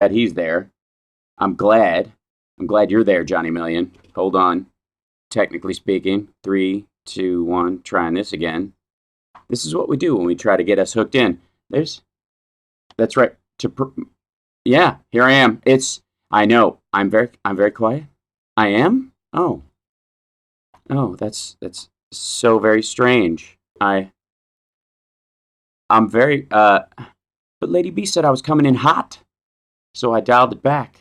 Glad he's there. I'm glad. I'm glad you're there, Johnny Million. Hold on. Technically speaking, three, two, one. Trying this again. This is what we do when we try to get us hooked in. There's. That's right. Yeah, here I am. I know. I'm very quiet. I am. Oh. Oh, that's so very strange. I'm very. But Lady B said I was coming in hot, so I dialed it back.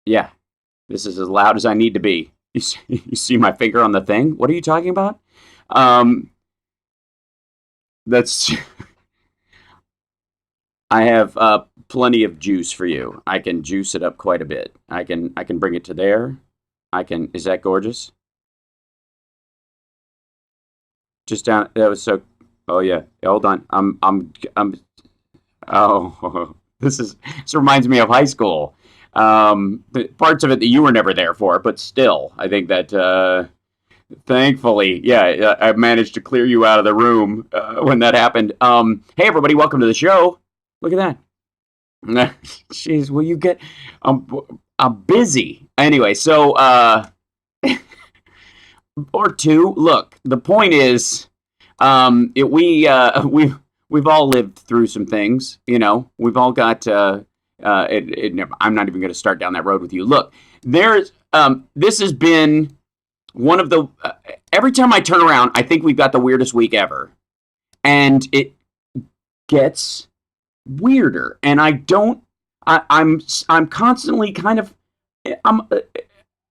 Yeah, this is as loud as I need to be. You see my finger on the thing? What are you talking about? Um, that's. I have plenty of juice for you. I can juice it up quite a bit. I can bring it to there. I can. Is that gorgeous? Just down. That was so. Oh yeah. Hold on. I'm. Oh, this reminds me of high school. The parts of it that you were never there for, but still, I think that thankfully, yeah, I managed to clear you out of the room when that happened. Hey everybody, welcome to the show. Look at that. Jeez, will you get? I'm I'm busy. Anyway, so or two. Look, the point is, we've all lived through some things. We've all got. I'm not even going to start down that road with you. Look, this has been one of the. Every time I turn around, I think we've got the weirdest week ever, and it gets weirder. And I don't. I'm constantly kind of. I'm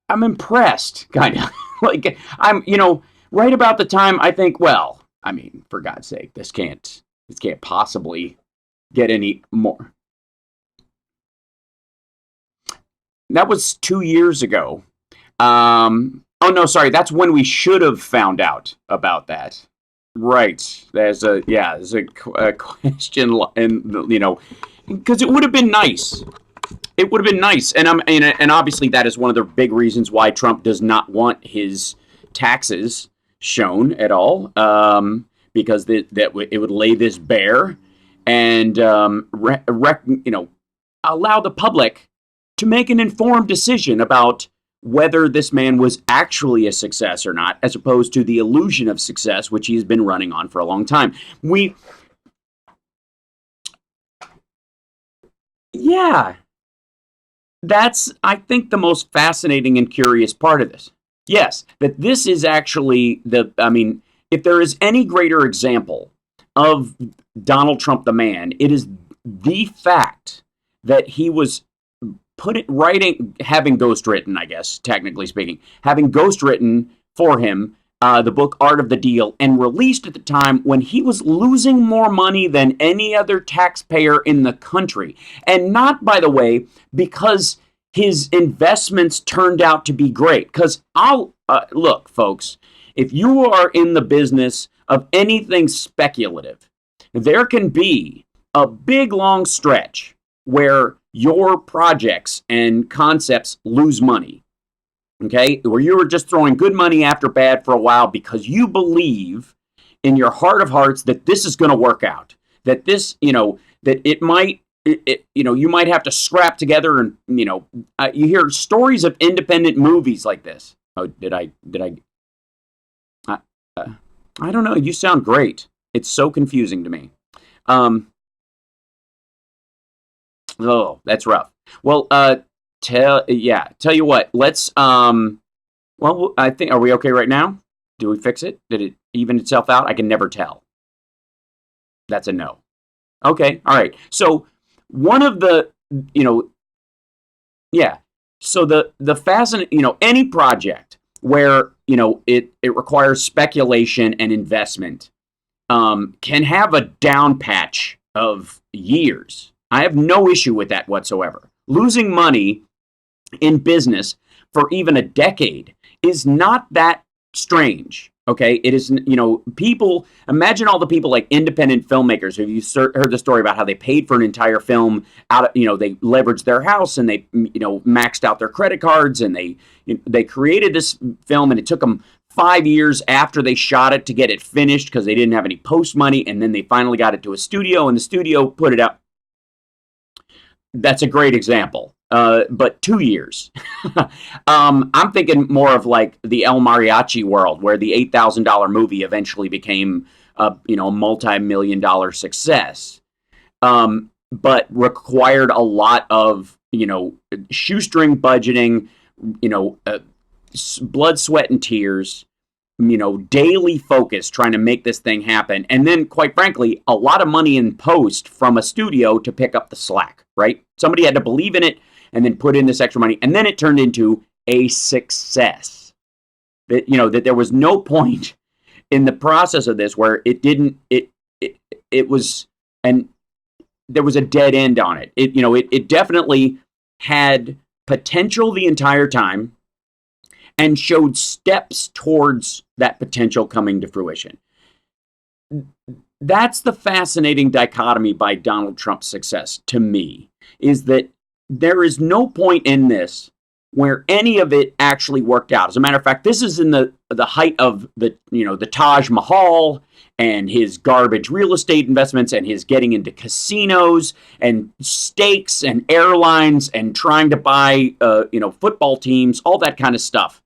I'm impressed, kind of. Like right about the time I think, well, I mean, for God's sake, this can't possibly get any more. That was 2 years ago. Oh no, sorry, that's when we should have found out about that. Right. There's a question, and because it would have been nice. It would have been nice, and obviously that is one of the big reasons why Trump does not want his taxes shown at all, because it would lay this bare and allow the public to make an informed decision about whether this man was actually a success or not, as opposed to the illusion of success which he's been running on for a long time. Yeah, that's, I think, the most fascinating and curious part of this. Yes, that this is actually I mean, if there is any greater example of Donald Trump the man, it is the fact that he was having ghostwritten, I guess, technically speaking, having ghostwritten for him the book Art of the Deal, and released at the time when he was losing more money than any other taxpayer in the country. And not, by the way, because his investments turned out to be great. Because look, folks, if you are in the business of anything speculative, there can be a big, long stretch where your projects and concepts lose money. Okay, where you were just throwing good money after bad for a while because you believe in your heart of hearts that this is going to work out, that that it might, you might have to scrap together, and you hear stories of independent movies like this. Oh, I, uh, I don't know. You sound great. It's so confusing to me. Um, oh, that's rough. Well, tell you what, let's well, I think, are we okay right now? Do we fix it? Did it even itself out? I can never tell. That's a no. Okay, all right. So one of the, yeah. So the fascinating, any project where, it requires speculation and investment can have a down patch of years. I have no issue with that whatsoever. Losing money in business for even a decade is not that strange. Okay, it is. People, imagine all the people like independent filmmakers who you heard the story about how they paid for an entire film out of, they leveraged their house, and they maxed out their credit cards, and they created this film, and it took them 5 years after they shot it to get it finished because they didn't have any post money, and then they finally got it to a studio, and the studio put it out. That's a great example. But 2 years. I'm thinking more of like the El Mariachi world, where the $8,000 movie eventually became a multi-million-dollar success, but required a lot of shoestring budgeting, blood, sweat, and tears, daily focus trying to make this thing happen. And then, quite frankly, a lot of money in post from a studio to pick up the slack, right? Somebody had to believe in it and then put in this extra money. And then it turned into a success. That there was no point in the process of this where it was, and there was a dead end on it. It definitely had potential the entire time and showed steps towards that potential coming to fruition. That's the fascinating dichotomy by Donald Trump's success to me, is that there is no point in this where any of it actually worked out. As a matter of fact, this is in the height of the Taj Mahal and his garbage real estate investments and his getting into casinos and stakes and airlines and trying to buy football teams, all that kind of stuff.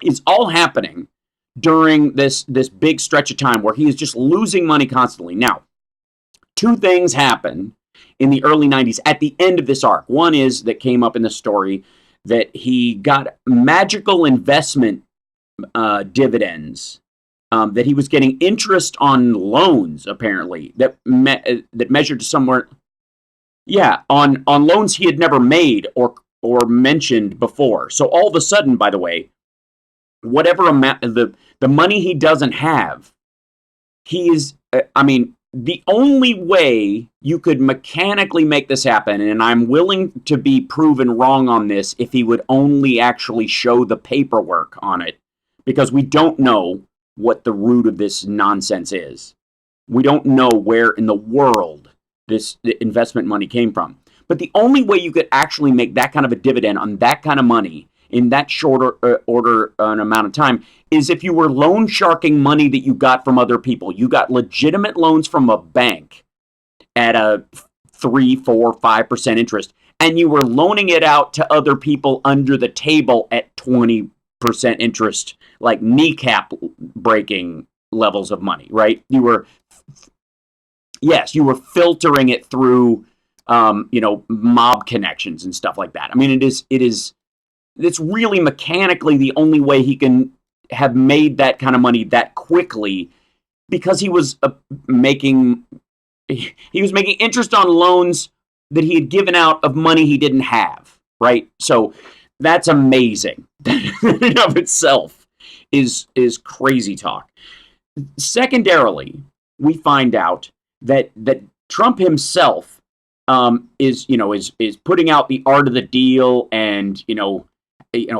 It's all happening during this big stretch of time where he is just losing money constantly. Now, two things happen in the early 90s at the end of this arc. One is that came up in the story that he got magical investment dividends, that he was getting interest on loans, apparently, that measured to somewhere, on loans he had never made or mentioned before. So all of a sudden, by the way, whatever amount, the money he doesn't have, he is, the only way you could mechanically make this happen, and I'm willing to be proven wrong on this if he would only actually show the paperwork on it, because we don't know what the root of this nonsense is. We don't know where in the world this investment money came from. But the only way you could actually make that kind of a dividend on that kind of money in that short order an amount of time is if you were loan sharking money that you got from other people. You got legitimate loans from a bank at a 3, 4, 5% interest, and you were loaning it out to other people under the table at 20% interest, like kneecap breaking levels of money, right? You were filtering it through mob connections and stuff like that. I mean, it's really mechanically the only way he can have made that kind of money that quickly, because he was making interest on loans that he had given out of money he didn't have, right? So that's amazing. That in and of itself is crazy talk. Secondarily, we find out that Trump himself is putting out the art of the deal and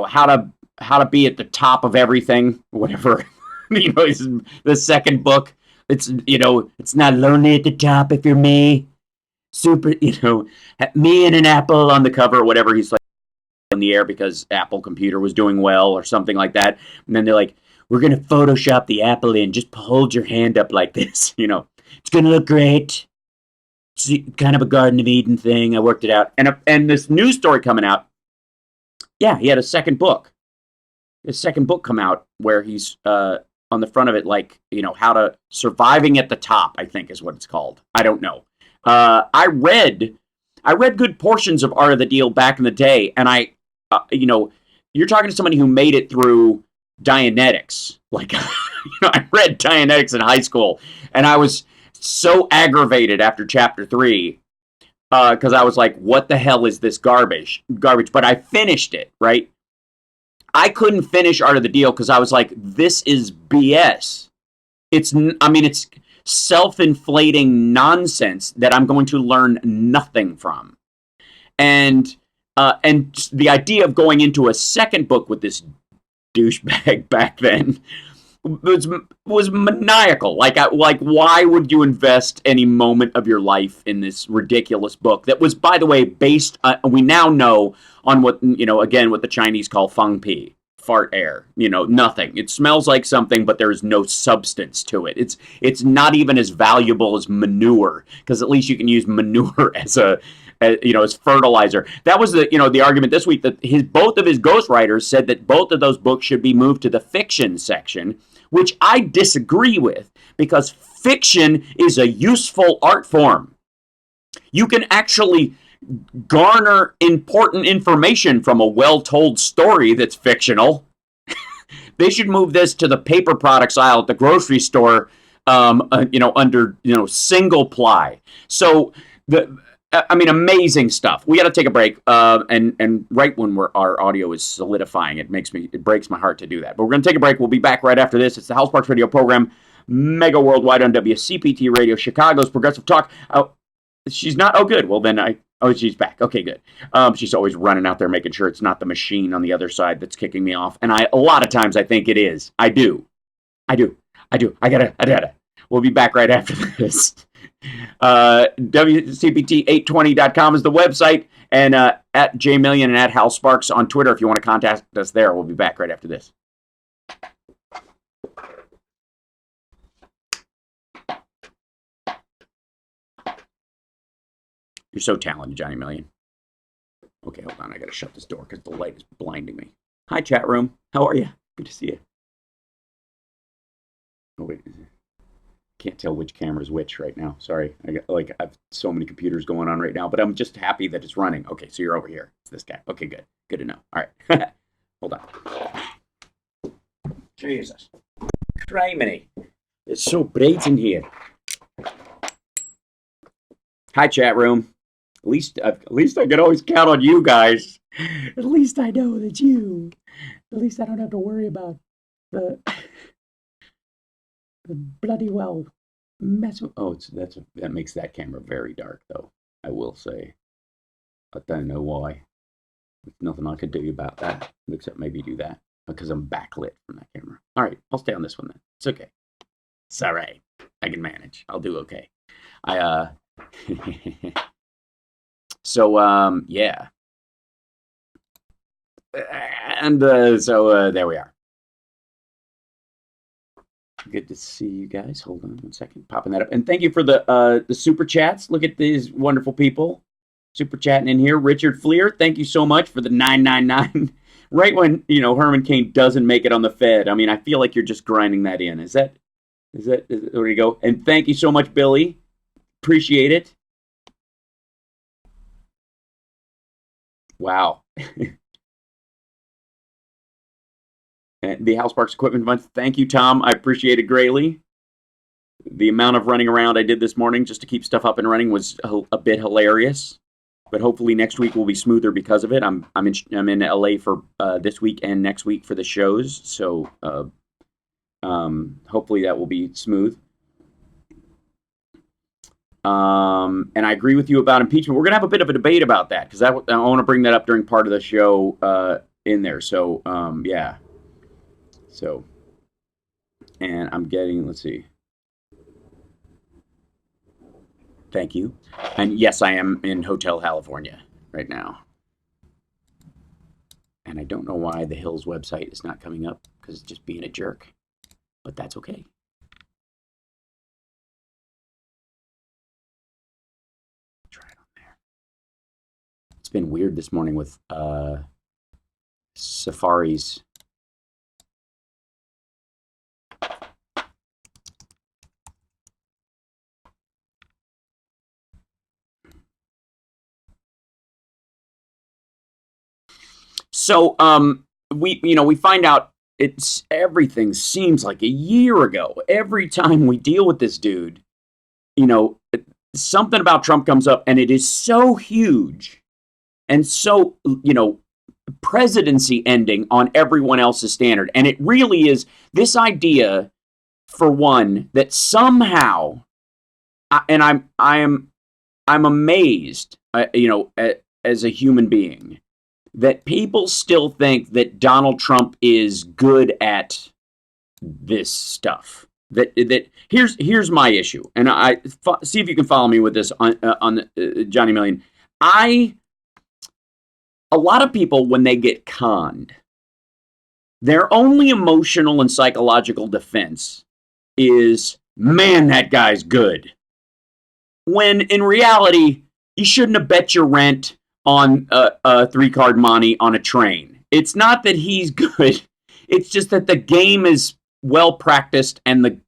how to be at the top of everything, whatever. The second book. It's not lonely at the top if you're me. Super, me and an apple on the cover or whatever. He's like in the air because Apple Computer was doing well or something like that. And then they're like, we're going to Photoshop the apple in. Just hold your hand up like this. It's going to look great. It's kind of a Garden of Eden thing. I worked it out. And this news story coming out, he had a second book. His second book come out where he's on the front of it, like, how to surviving at the top, I think is what it's called. I don't know. I read good portions of Art of the Deal back in the day, and you're talking to somebody who made it through Dianetics. Like, I read Dianetics in high school, and I was so aggravated after chapter 3 because I was like, what the hell is this garbage? But I finished it, right? I couldn't finish Art of the Deal because I was like, this is BS. It's self-inflating nonsense that I'm going to learn nothing from. And the idea of going into a second book with this douchebag back then was maniacal. Like, why would you invest any moment of your life in this ridiculous book that was, by the way, based, we now know, on what, again, what the Chinese call feng pi. fart air. Nothing. It smells like something, but there's no substance to it. It's not even as valuable as manure, because at least you can use manure as fertilizer. That was the argument this week, that both of his ghostwriters said that both of those books should be moved to the fiction section, which I disagree with, because fiction is a useful art form. You can actually garner important information from a well-told story that's fictional. They should move this to the paper products aisle at the grocery store, under single ply. So amazing stuff. We got to take a break, and right when our audio is solidifying, it breaks my heart to do that. But we're going to take a break. We'll be back right after this. It's the House Sparks Radio program, mega worldwide on WCPT Radio, Chicago's Progressive Talk. She's not. Oh, good. Well, then she's back. Okay, good. She's always running out there making sure it's not the machine on the other side that's kicking me off. And a lot of times I think it is. I do. I gotta. We'll be back right after this. WCPT820.com is the website, and at JMillion and at Hal Sparks on Twitter if you want to contact us there. We'll be back right after this. You're so talented, Johnny Million. Okay, hold on. I got to shut this door because the light is blinding me. Hi, chat room. How are you? Good to see you. Oh, wait. Can't tell which camera's which right now. Sorry. I've so many computers going on right now, but I'm just happy that it's running. Okay, so you're over here. It's this guy. Okay, good. Good to know. All right. Hold on. Jesus. Criminy. It's so bright in here. Hi, chat room. At least I can always count on you guys. At least I know that at least I don't have to worry about the bloody well mess. That makes that camera very dark, though. I will say. I don't know why. There's nothing I could do about that, except maybe do that, because I'm backlit from that camera. All right, I'll stay on this one then. It's okay. It's all right. I can manage. I'll do okay. So, yeah. And so there we are. Good to see you guys. Hold on one second. Popping that up. And thank you for the super chats. Look at these wonderful people super chatting in here. Richard Fleer, thank you so much for the $9.99. Right when, Herman Cain doesn't make it on the Fed. I mean, I feel like you're just grinding that in. Is that there you go. And thank you so much, Billy. Appreciate it. Wow. And the House Sparks Equipment Fund. Thank you, Tom. I appreciate it greatly. The amount of running around I did this morning just to keep stuff up and running was a bit hilarious. But hopefully next week will be smoother because of it. I'm in LA for this week and next week for the shows. So hopefully that will be smooth. And I agree with you about impeachment. We're going to have a bit of a debate about that because I want to bring that up during part of the show in there. So, yeah. So, and I'm getting, let's see. Thank you. And yes, I am in Hotel California right now. And I don't know why the Hills website is not coming up because it's just being a jerk. But that's okay. Try it on there. It's been weird this morning with Safari's. So we find out everything seems like a year ago. Every time we deal with this dude, something about Trump comes up and it is so huge and so, presidency ending on everyone else's standard. And it really is this idea, for one, that somehow, and I'm amazed, as a human being, that people still think that Donald Trump is good at this stuff. That here's my issue, and I see if you can follow me with this on Johnny Million. A lot of people, when they get conned, Their only emotional and psychological defense is, man, that guy's good. When in reality, you shouldn't have bet your rent on a three-card Monte on a train. It's not that he's good. It's just that the game is well practiced and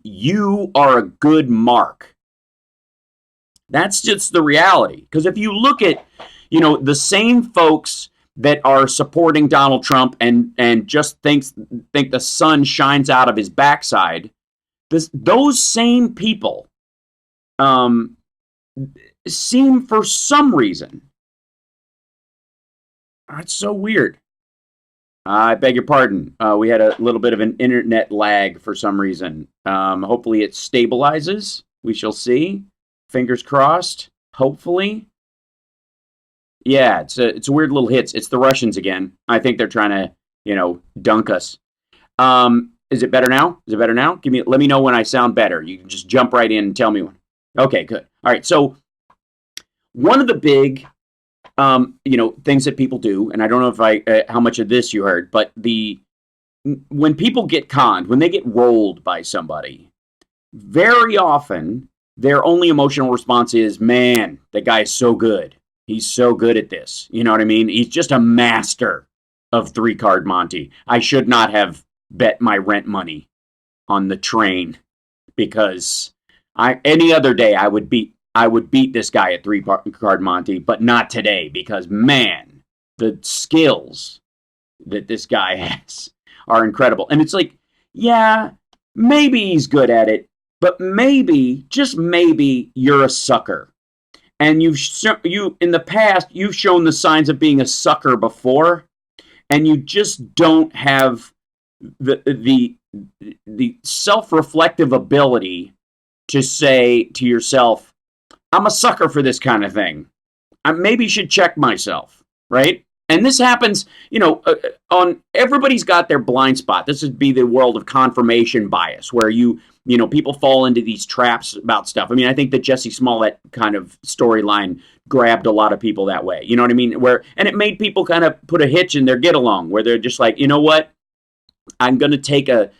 you are a good mark. That's just the reality. Because if you look at, the same folks that are supporting Donald Trump and just think the sun shines out of his backside, those same people seem for some reason. That's so weird. I beg your pardon. We had a little bit of an internet lag for some reason. Hopefully it stabilizes. We shall see. Fingers crossed. Hopefully. Yeah, it's a weird little hits. It's the Russians again. I think they're trying to, dunk us. Is it better now? Is it better now? Let me know when I sound better. You can just jump right in and tell me when. Okay, good. All right. So one of the big, things that people do, and I don't know if how much of this you heard, but when people get conned, when they get rolled by somebody, very often their only emotional response is, man, that guy is so good. He's so good at this. You know what I mean? He's just a master of three-card Monte. I should not have bet my rent money on the train because any other day I would beat this guy at three-card Monte, but not today because, man, the skills that this guy has are incredible. And it's like, yeah, maybe he's good at it, but maybe, just maybe, you're a sucker. And you in the past, you've shown the signs of being a sucker before, and you just don't have the self-reflective ability to say to yourself, I'm a sucker for this kind of thing. I maybe should check myself, right? And this happens, on everybody's got their blind spot. This would be the world of confirmation bias, where people fall into these traps about stuff. I mean, I think the Jussie Smollett kind of storyline grabbed a lot of people that way. You know what I mean? And it made people kind of put a hitch in their get along, where they're just like, you know what? I'm going to take a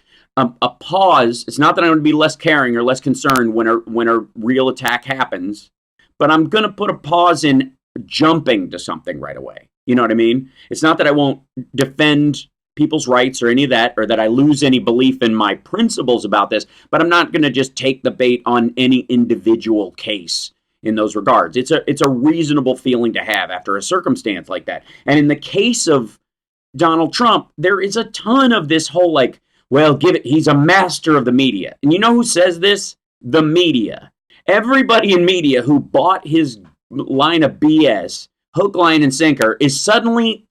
pause. It's not that I'm going to be less caring or less concerned when a real attack happens, but I'm going to put a pause in jumping to something right away. You know what I mean? It's not that I won't defend people's rights or any of that, or that I lose any belief in my principles about this, but I'm not going to just take the bait on any individual case in those regards. It's a reasonable feeling to have after a circumstance like that. And in the case of Donald Trump, there is a ton of this whole like, well, he's a master of the media. And you know who says this? The media. Everybody in media who bought his line of BS, hook, line, and sinker, is suddenly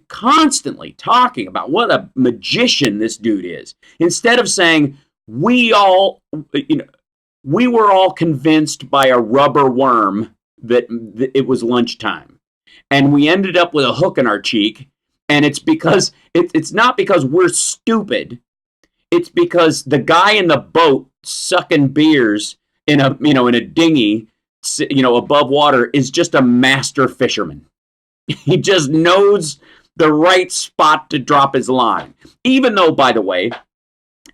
constantly talking about what a magician this dude is. Instead of saying, we were all convinced by a rubber worm that it was lunchtime. And we ended up with a hook in our cheek. And it's because it's not because we're stupid. It's because the guy in the boat sucking beers in a dinghy, above water, is just a master fisherman. He just knows the right spot to drop his line. Even though, by the way,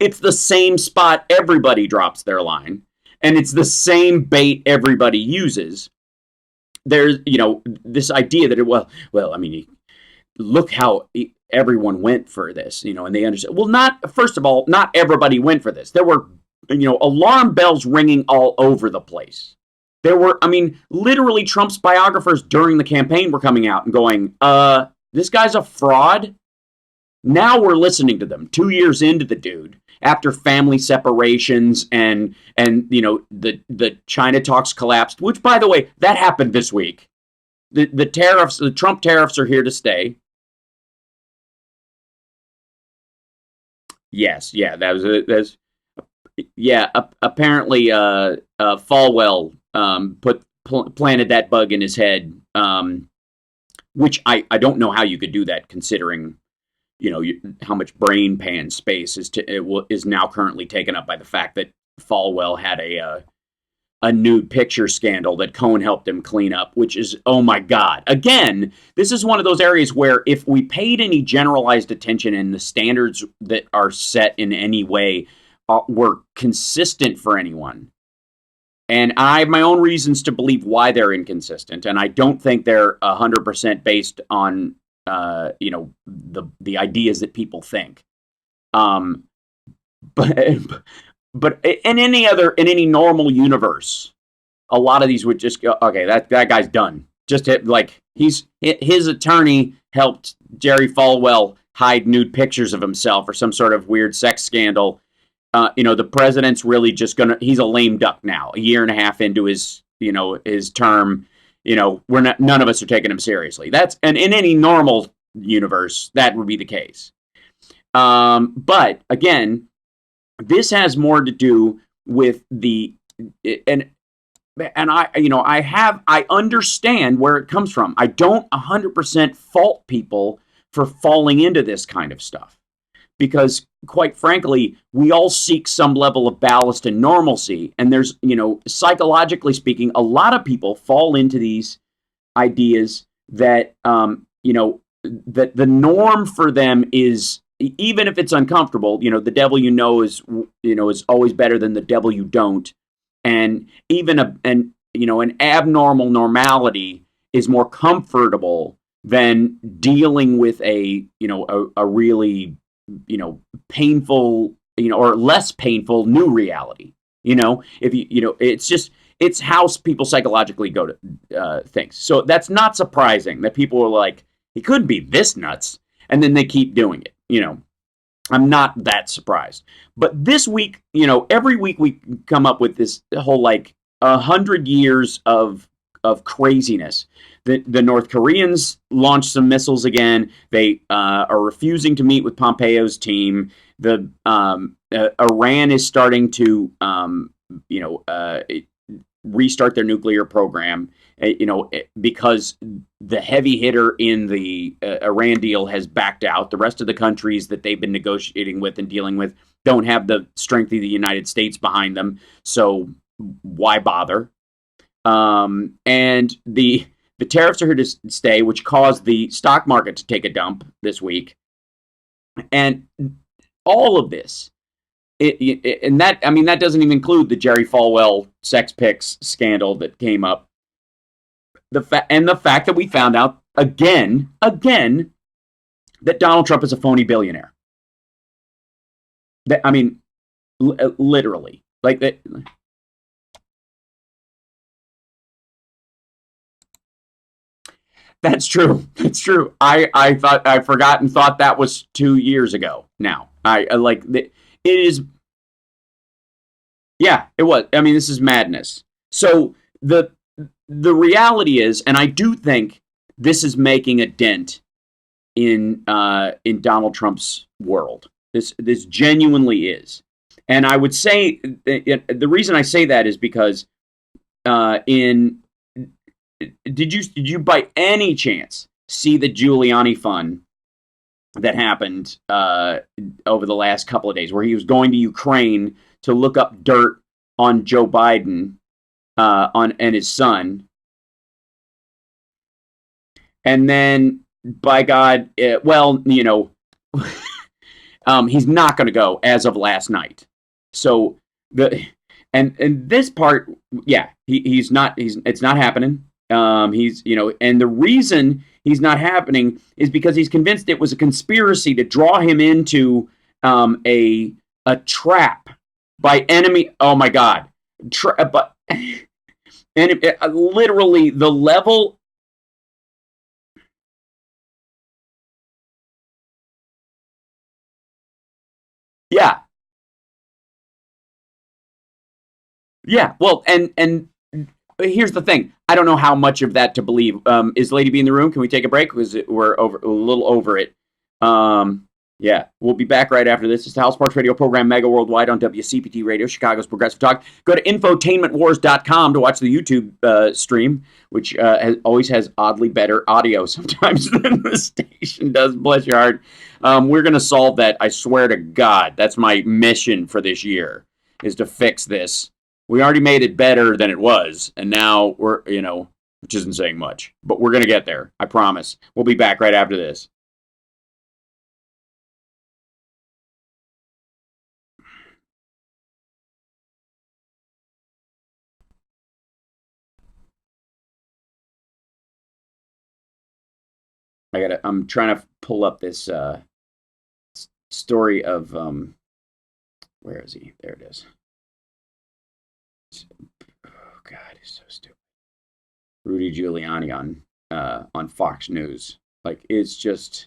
it's the same spot everybody drops their line, and it's the same bait everybody uses. There's, this idea that look how everyone went for this, and they understand. Well, first of all, not everybody went for this. There were, alarm bells ringing all over the place. There were, literally Trump's biographers during the campaign were coming out and going, this guy's a fraud. Now we're listening to them 2 years into the dude, after family separations and the China talks collapsed, which, by the way, that happened this week. The tariffs, the Trump tariffs, are here to stay. Yes, yeah, apparently, Falwell planted that bug in his head, which I don't know how you could do that, considering how much brain pan space is now currently taken up by the fact that Falwell had a nude picture scandal that Cohen helped him clean up, which is, oh my God. Again, this is one of those areas where if we paid any generalized attention and the standards that are set in any way were consistent for anyone, and I have my own reasons to believe why they're inconsistent, and I don't think they're 100% based on, the ideas that people think. But in any normal universe, a lot of these would just go, okay, that guy's done. Just his attorney helped Jerry Falwell hide nude pictures of himself or some sort of weird sex scandal. The president's really just he's a lame duck now. A year and a half into his term, none of us are taking him seriously. And in any normal universe, that would be the case. But again, this has more to do with I understand where it comes from. I don't 100% fault people for falling into this kind of stuff, because quite frankly, we all seek some level of ballast and normalcy. And there's, psychologically speaking, a lot of people fall into these ideas that, that the norm for them is, even if it's uncomfortable, the devil is always better than the devil you don't. And even an abnormal normality is more comfortable than dealing with a really, painful, or less painful new reality. It's how people psychologically go to things. So that's not surprising that people are like, he couldn't be this nuts. And then they keep doing it. I'm not that surprised. But this week, every week we come up with this whole 100 years of craziness. The North Koreans launched some missiles again. They are refusing to meet with Pompeo's team. The Iran is starting to restart their nuclear program. Because the heavy hitter in the Iran deal has backed out. The rest of the countries that they've been negotiating with and dealing with don't have the strength of the United States behind them. So why bother? And the tariffs are here to stay, which caused the stock market to take a dump this week. And all of this, that doesn't even include the Jerry Falwell sex pics scandal that came up. The fact that we found out again that Donald Trump is a phony billionaire. Literally, like that. That's true. That's true. I forgot and thought that was 2 years ago. Now it is. Yeah, it was. This is madness. So the reality is, and I do think this is making a dent in Donald Trump's world. This genuinely is, and I would say the reason I say that is because did you by any chance see the Giuliani fund that happened over the last couple of days, where he was going to Ukraine to look up dirt on Joe Biden? And his son, and then by God, he's not going to go as of last night. So and this part, yeah, it's not happening. And the reason he's not happening is because he's convinced it was a conspiracy to draw him into a trap by enemy. Oh my God, but. And literally the level. Yeah. Yeah. Well, and here's the thing. I don't know how much of that to believe. Is Lady B in the room? Can we take a break? Because we're a little over it. Yeah, we'll be back right after this. It's the House Parks Radio program, Mega Worldwide on WCPT Radio, Chicago's Progressive Talk. Go to infotainmentwars.com to watch the YouTube stream, which always has oddly better audio sometimes than the station does. Bless your heart. We're going to solve that, I swear to God. That's my mission for this year, is to fix this. We already made it better than it was, and now we're, which isn't saying much, but we're going to get there. I promise. We'll be back right after this. I'm trying to pull up this story of where is he? There it is. Oh God, he's so stupid. Rudy Giuliani on Fox News. Like, it's just.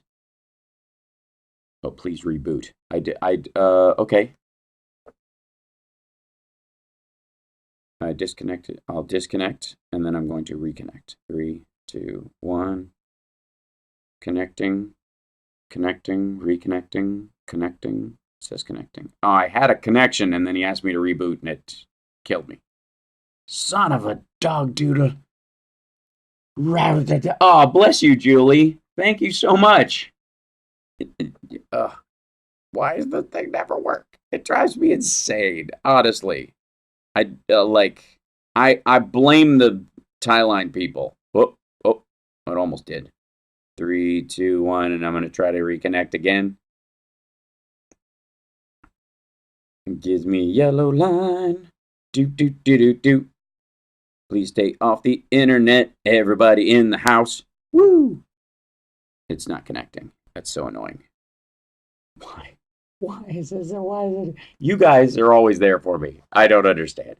Oh, please reboot. Okay. I disconnected. I'll disconnect, and then I'm going to reconnect. 3, 2, 1. Connecting, reconnecting, connecting. It says connecting. Oh, I had a connection, and then he asked me to reboot, and it killed me. Son of a dog doodle. Oh, bless you, Julie. Thank you so much. Why does the thing never work? It drives me insane, honestly. I blame the Thailand people. Oh, it almost did. 3, 2, 1, and I'm going to try to reconnect again. It gives me a yellow line. Do. Please stay off the internet, everybody in the house. Woo! It's not connecting. That's so annoying. Why? Why is this? Why is it? You guys are always there for me. I don't understand.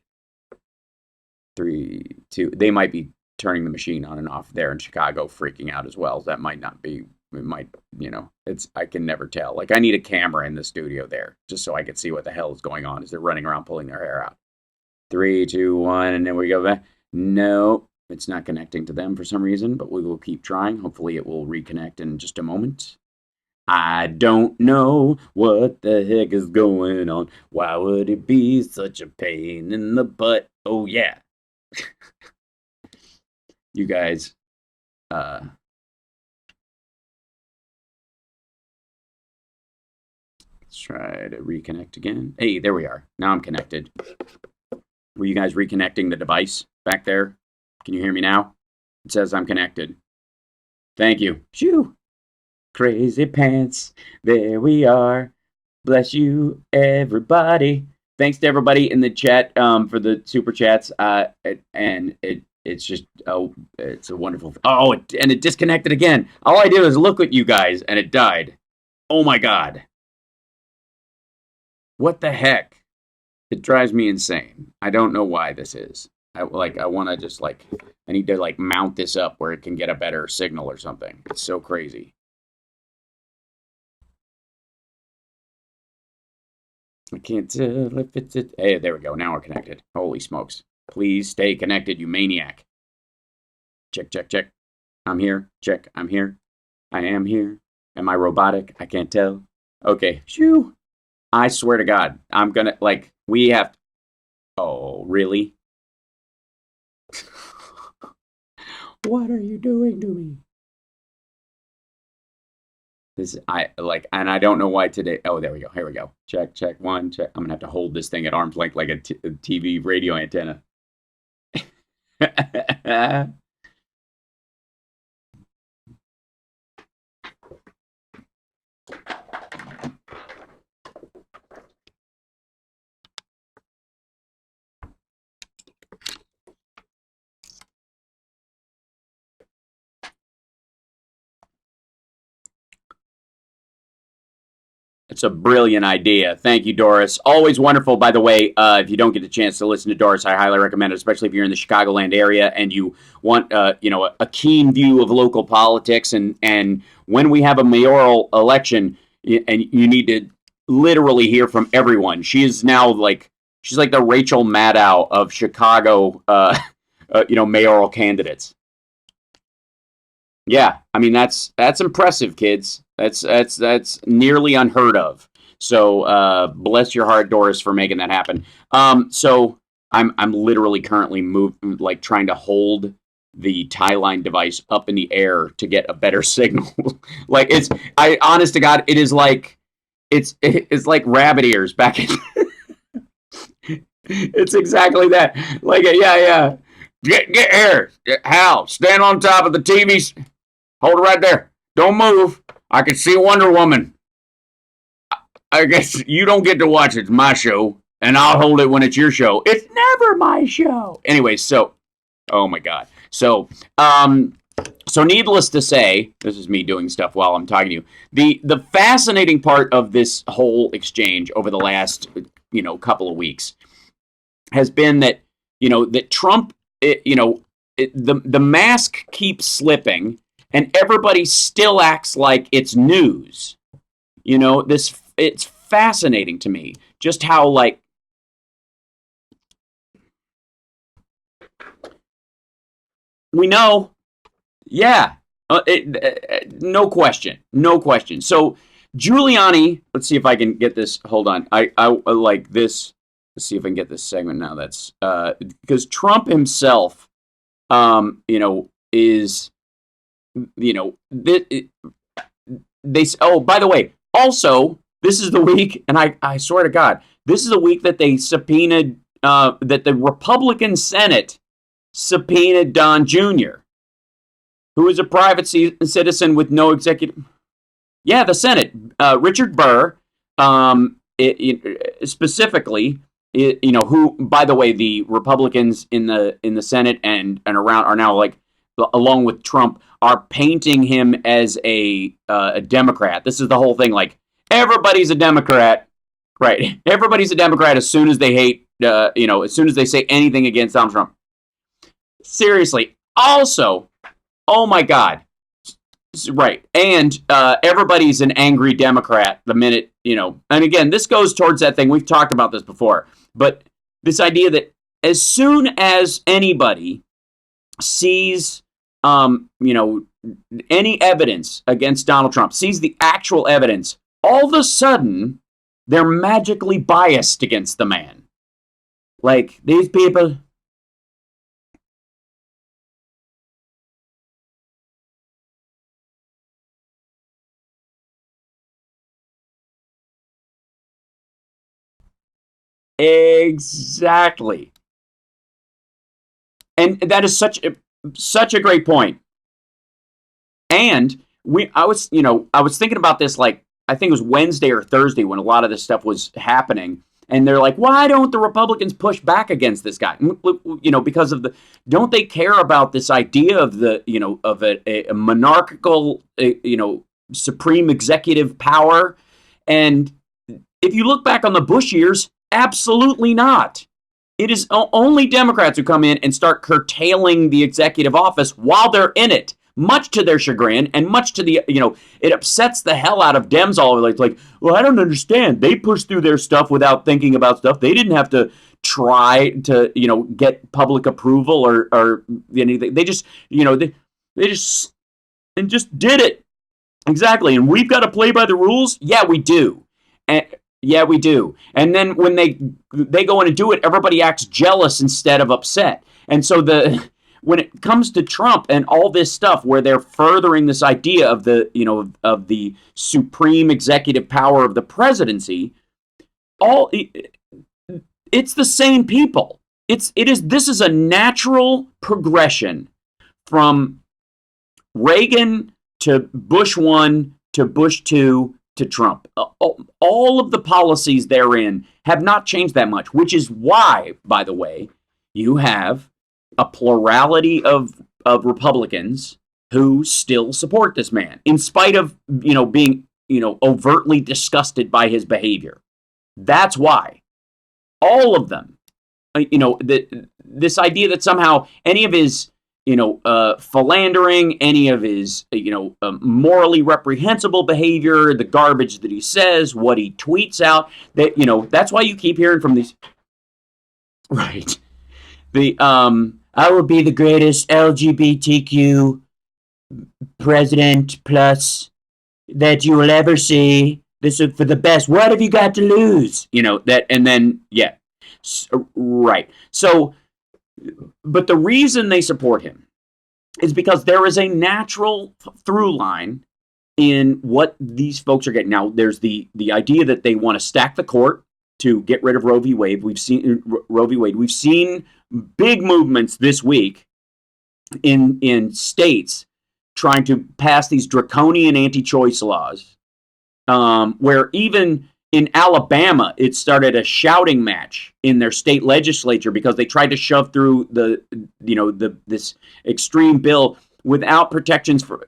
3, 2. They might be turning the machine on and off there in Chicago, freaking out as well. That might not be. It might, I can never tell. Like, I need a camera in the studio there just so I can see what the hell is going on as they're running around pulling their hair out. 3, 2, 1, and then we go back. No, it's not connecting to them for some reason, but we will keep trying. Hopefully it will reconnect in just a moment. I don't know what the heck is going on. Why would it be such a pain in the butt? Oh, yeah. You guys, let's try to reconnect again. Hey, there we are. Now I'm connected. Were you guys reconnecting the device back there? Can you hear me now? It says I'm connected. Thank you. Shoo! Crazy pants. There we are. Bless you, everybody. Thanks to everybody in the chat for the super chats. It's just, it's a wonderful. Oh, and it disconnected again. All I did was look at you guys, and it died. Oh my God. What the heck? It drives me insane. I don't know why this is. I want to just I need to mount this up where it can get a better signal or something. It's so crazy. I can't tell if it's it. Hey, there we go. Now we're connected. Holy smokes. Please stay connected, you maniac. Check, check, check. I'm here. Check. I'm here. I am here. Am I robotic? I can't tell. Okay. Shoo. I swear to God, I'm gonna, we have. Oh, really? What are you doing to me? And I don't know why today. Oh, there we go. Here we go. Check, check, 1, check. I'm gonna have to hold this thing at arm's length like a TV radio antenna. It's a brilliant idea. Thank you, Doris. Always wonderful, by the way. If you don't get a chance to listen to Doris, I highly recommend it, especially if you're in the Chicagoland area and you want, a keen view of local politics. And when we have a mayoral election, and you need to literally hear from everyone. She is now she's like the Rachel Maddow of Chicago, mayoral candidates. Yeah, I mean that's impressive, kids. That's nearly unheard of. So bless your heart, Doris, for making that happen. So I'm literally currently trying to hold the tie line device up in the air to get a better signal. Honest to God, it is it's like rabbit ears back in. It's exactly that. Like, yeah. Get here. Hal, stand on top of the TV. Hold it right there. Don't move. I can see Wonder Woman. I guess you don't get to watch it. It's my show, and I'll hold it when it's your show. It's never my show. Anyway, so, oh my God. So needless to say, this is me doing stuff while I'm talking to you. The fascinating part of this whole exchange over the last, couple of weeks has been that, that Trump, the mask keeps slipping, and everybody still acts like it's news. It's fascinating to me just how, like, we know, yeah, no question, no question. So Giuliani, let's see if I can get this. Hold on, I like this. Let's see if I can get this segment now. That's because Trump himself, is, they. Oh, by the way, also, this is the week, and I swear to God, this is the week that they subpoenaed, that the Republican Senate subpoenaed Don Jr., who is a private citizen with no executive. Yeah, the Senate. Richard Burr, specifically, who, by the way, the Republicans in the Senate and around are now, like, along with Trump, are painting him as a Democrat. This is the whole thing. Like, everybody's a Democrat, right? Everybody's a Democrat as soon as they hate, as soon as they say anything against Donald Trump. Seriously. Also, oh my God. Right. And everybody's an angry Democrat the minute, and again, this goes towards that thing. We've talked about this before, but this idea that as soon as anybody sees, any evidence against Donald Trump, sees the actual evidence, all of a sudden, they're magically biased against the man. Like, these people. Exactly. And that is such a great point. And I was thinking about this, like, I think it was Wednesday or Thursday when a lot of this stuff was happening, and they're like, why don't the Republicans push back against this guy? Because of don't they care about this idea of of a monarchical, supreme executive power? And if you look back on the Bush years, absolutely not. It is only Democrats who come in and start curtailing the executive office while they're in it, much to their chagrin and much to the, it upsets the hell out of Dems all over. It's like, well, I don't understand. They pushed through their stuff without thinking about stuff. They didn't have to try to, get public approval or anything. They just, they just did it. Exactly. And we've got to play by the rules. Yeah, we do. And yeah, we do. And then when they go in and do it, everybody acts jealous instead of upset. And so when it comes to Trump and all this stuff, where they're furthering this idea of the supreme executive power of the presidency, it's the same people. This is a natural progression from Reagan to Bush 1 to Bush 2 to Trump. All of the policies therein have not changed that much, which is why, by the way, you have a plurality of Republicans who still support this man, in spite of, being, overtly disgusted by his behavior. That's why. All of them. This idea that somehow any of his philandering, any of his, morally reprehensible behavior, the garbage that he says, what he tweets out, that's why you keep hearing from these. Right. I will be the greatest LGBTQ president plus that you will ever see. This is for the best. What have you got to lose? And then, yeah. Right. So, but the reason they support him is because there is a natural through line in what these folks are getting. Now, there's the idea that they want to stack the court. to get rid of Roe v. Wade. We've seen Roe v. Wade. We've seen big movements this week in states trying to pass these draconian anti-choice laws, where even in Alabama, it started a shouting match in their state legislature because they tried to shove through this extreme bill without protections for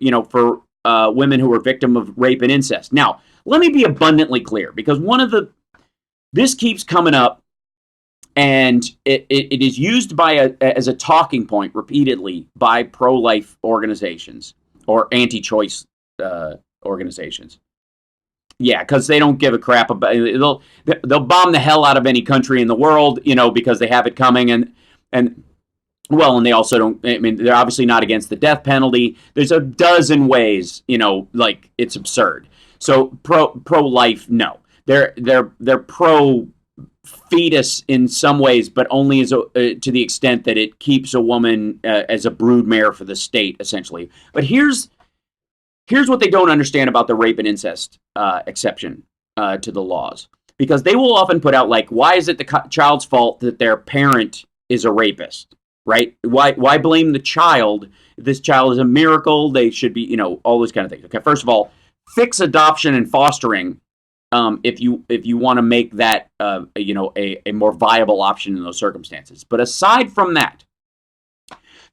women who were victim of rape and incest. Now, let me be abundantly clear, because this keeps coming up, and it is used as a talking point repeatedly by pro-life organizations or anti-choice organizations. Yeah, because they don't give a crap about it. They'll bomb the hell out of any country in the world, because they have it coming, and they also don't. I mean, they're obviously not against the death penalty. There's a dozen ways, like it's absurd. So pro-life, no, they're pro-fetus in some ways, but only to the extent that it keeps a woman as a broodmare for the state, essentially. But here's what they don't understand about the rape and incest exception to the laws. Because they will often put out, like, why is it the child's fault that their parent is a rapist, right? Why blame the child? If this child is a miracle, they should be, all those kind of things. Okay, first of all, fix adoption and fostering if you want to make that, a more viable option in those circumstances. But aside from that,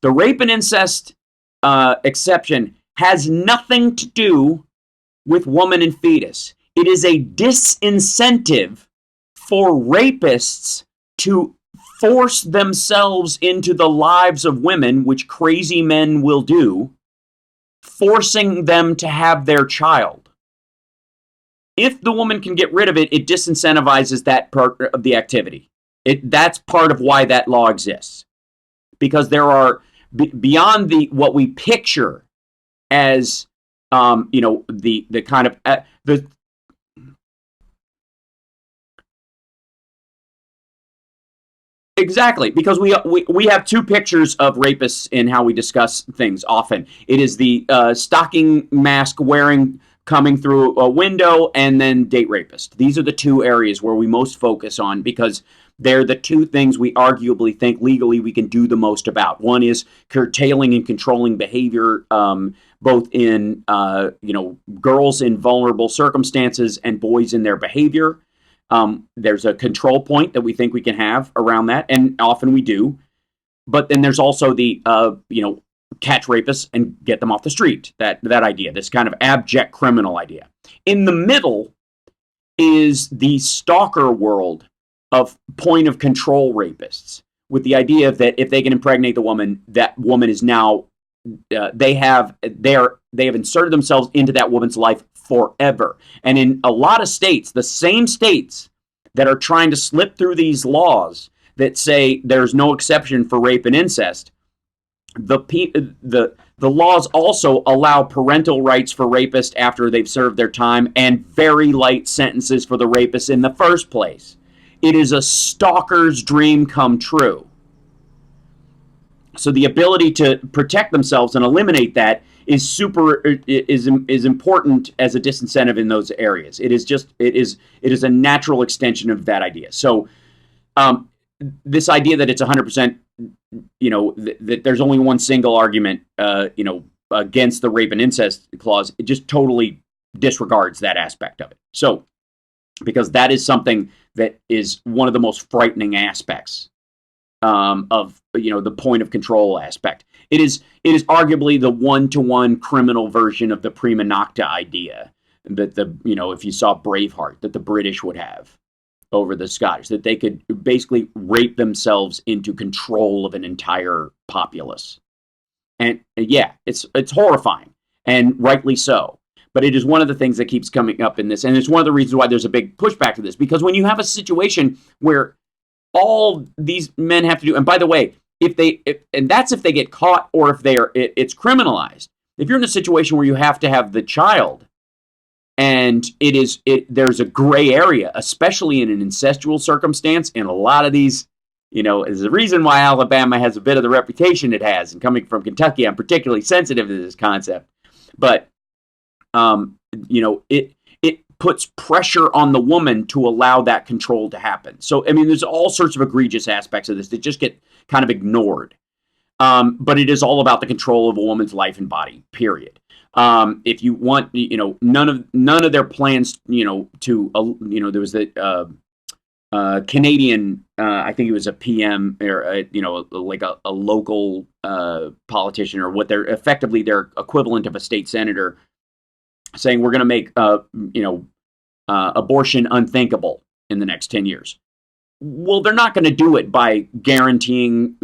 the rape and incest exception has nothing to do with woman and fetus. It is a disincentive for rapists to force themselves into the lives of women, which crazy men will do, forcing them to have their child. If the woman can get rid of it, it disincentivizes that part of the activity. That's part of why that law exists. Because there are, beyond what we picture as the kind of exactly, because we have two pictures of rapists in how we discuss things often. It is the stocking mask wearing coming through a window, and then date rapist. These are the two areas where we most focus on, because they're the two things we arguably think legally we can do the most about. One is curtailing and controlling behavior, both in girls in vulnerable circumstances and boys in their behavior. There's a control point that we think we can have around that, and often we do. But then there's also the catch rapists and get them off the street. That idea, this kind of abject criminal idea. In the middle is the stalker world of point of control rapists, with the idea that if they can impregnate the woman, that woman is now they have inserted themselves into that woman's life forever. And in a lot of states, the same states that are trying to slip through these laws that say there's no exception for rape and incest, the laws also allow parental rights for rapists after they've served their time, and very light sentences for the rapists in the first place. It is a stalker's dream come true. So the ability to protect themselves and eliminate that is important as a disincentive in those areas. It is a natural extension of that idea. So this idea that it's 100%, that there's only one single argument, against the rape and incest clause, it just totally disregards that aspect of it. So, because that is something that is one of the most frightening aspects of the point of control aspect. It is arguably the one-to-one criminal version of the prima nocta idea that if you saw Braveheart, that the British would have over the Scottish, that they could basically rape themselves into control of an entire populace. And yeah, it's horrifying, and rightly so. But it is one of the things that keeps coming up in this, and it's one of the reasons why there's a big pushback to this, because when you have a situation where all these men have to do, and by the way, and that's if they get caught, or if it's criminalized. If you're in a situation where you have to have the child, and there's a gray area, especially in an incestual circumstance, and a lot of these, is the reason why Alabama has a bit of the reputation it has. And coming from Kentucky, I'm particularly sensitive to this concept. But it puts pressure on the woman to allow that control to happen. So, I mean, there's all sorts of egregious aspects of this that just get kind of ignored. But it is all about the control of a woman's life and body, period. If you want, none of their plans, there was the Canadian, I think it was a PM or like a local politician, or what they're effectively their equivalent of a state senator, saying we're going to make abortion unthinkable in the next 10 years. Well, they're not going to do it by guaranteeing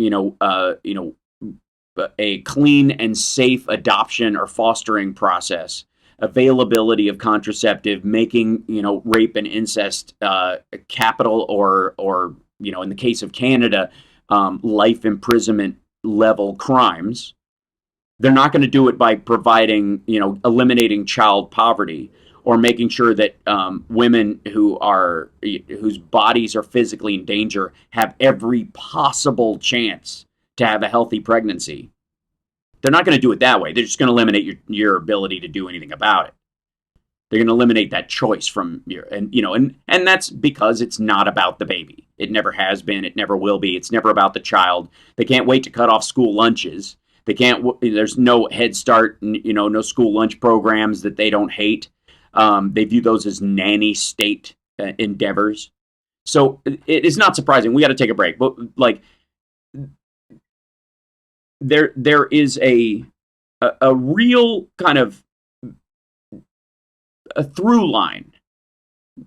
a clean and safe adoption or fostering process, availability of contraceptive, making rape and incest capital or in the case of Canada, life imprisonment level crimes. They're not going to do it by providing eliminating child poverty, or making sure that women whose bodies are physically in danger have every possible chance to have a healthy pregnancy. They're not going to do it that way. They're just going to eliminate your ability to do anything about it. They're going to eliminate that choice from your, and that's because it's not about the baby. It never has been. It never will be. It's never about the child. They can't wait to cut off school lunches. They can't. There's no Head Start, no school lunch programs that they don't hate. They view those as nanny state endeavors. So it is not surprising. We got to take a break, but there is a real kind of a through line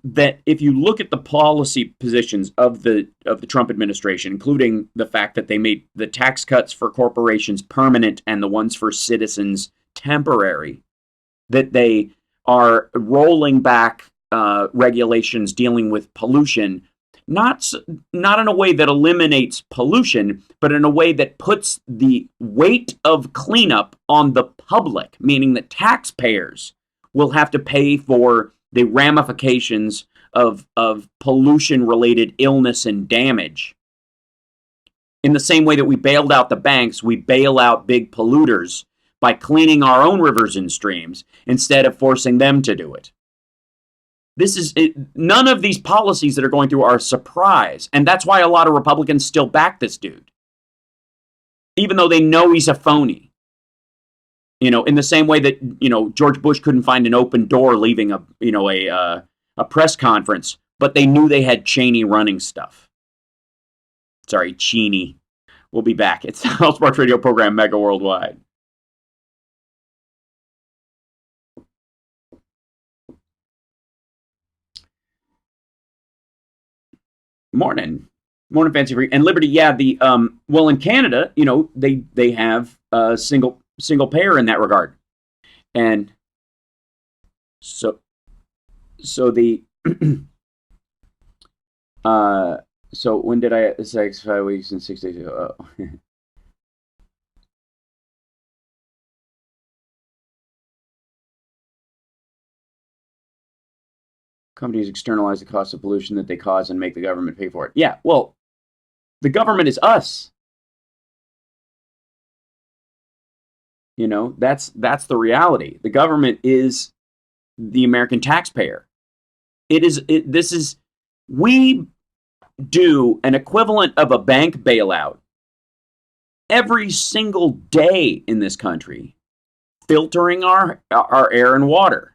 that if you look at the policy positions of the Trump administration, including the fact that they made the tax cuts for corporations permanent and the ones for citizens temporary, that they are rolling back regulations dealing with pollution, not in a way that eliminates pollution, but in a way that puts the weight of cleanup on the public, meaning that taxpayers will have to pay for the ramifications of pollution-related illness and damage. In the same way that we bailed out the banks, we bail out big polluters by cleaning our own rivers and streams instead of forcing them to do it. None of these policies that are going through are a surprise, and that's why a lot of Republicans still back this dude, even though they know he's a phony. In the same way that George Bush couldn't find an open door leaving a press conference, but they knew they had Cheney running stuff. Sorry, Cheney. We'll be back. It's the House Sparks Radio program, Mega Worldwide. Morning, Fancy Free and Liberty. Yeah, well in Canada, they have single payer in that regard, and so the so when did I 5 weeks and 6 days ago? Oh. Companies externalize the cost of pollution that they cause and make the government pay for it. Yeah, well, the government is us. That's the reality. The government is the American taxpayer. We do an equivalent of a bank bailout every single day in this country, filtering our air and water.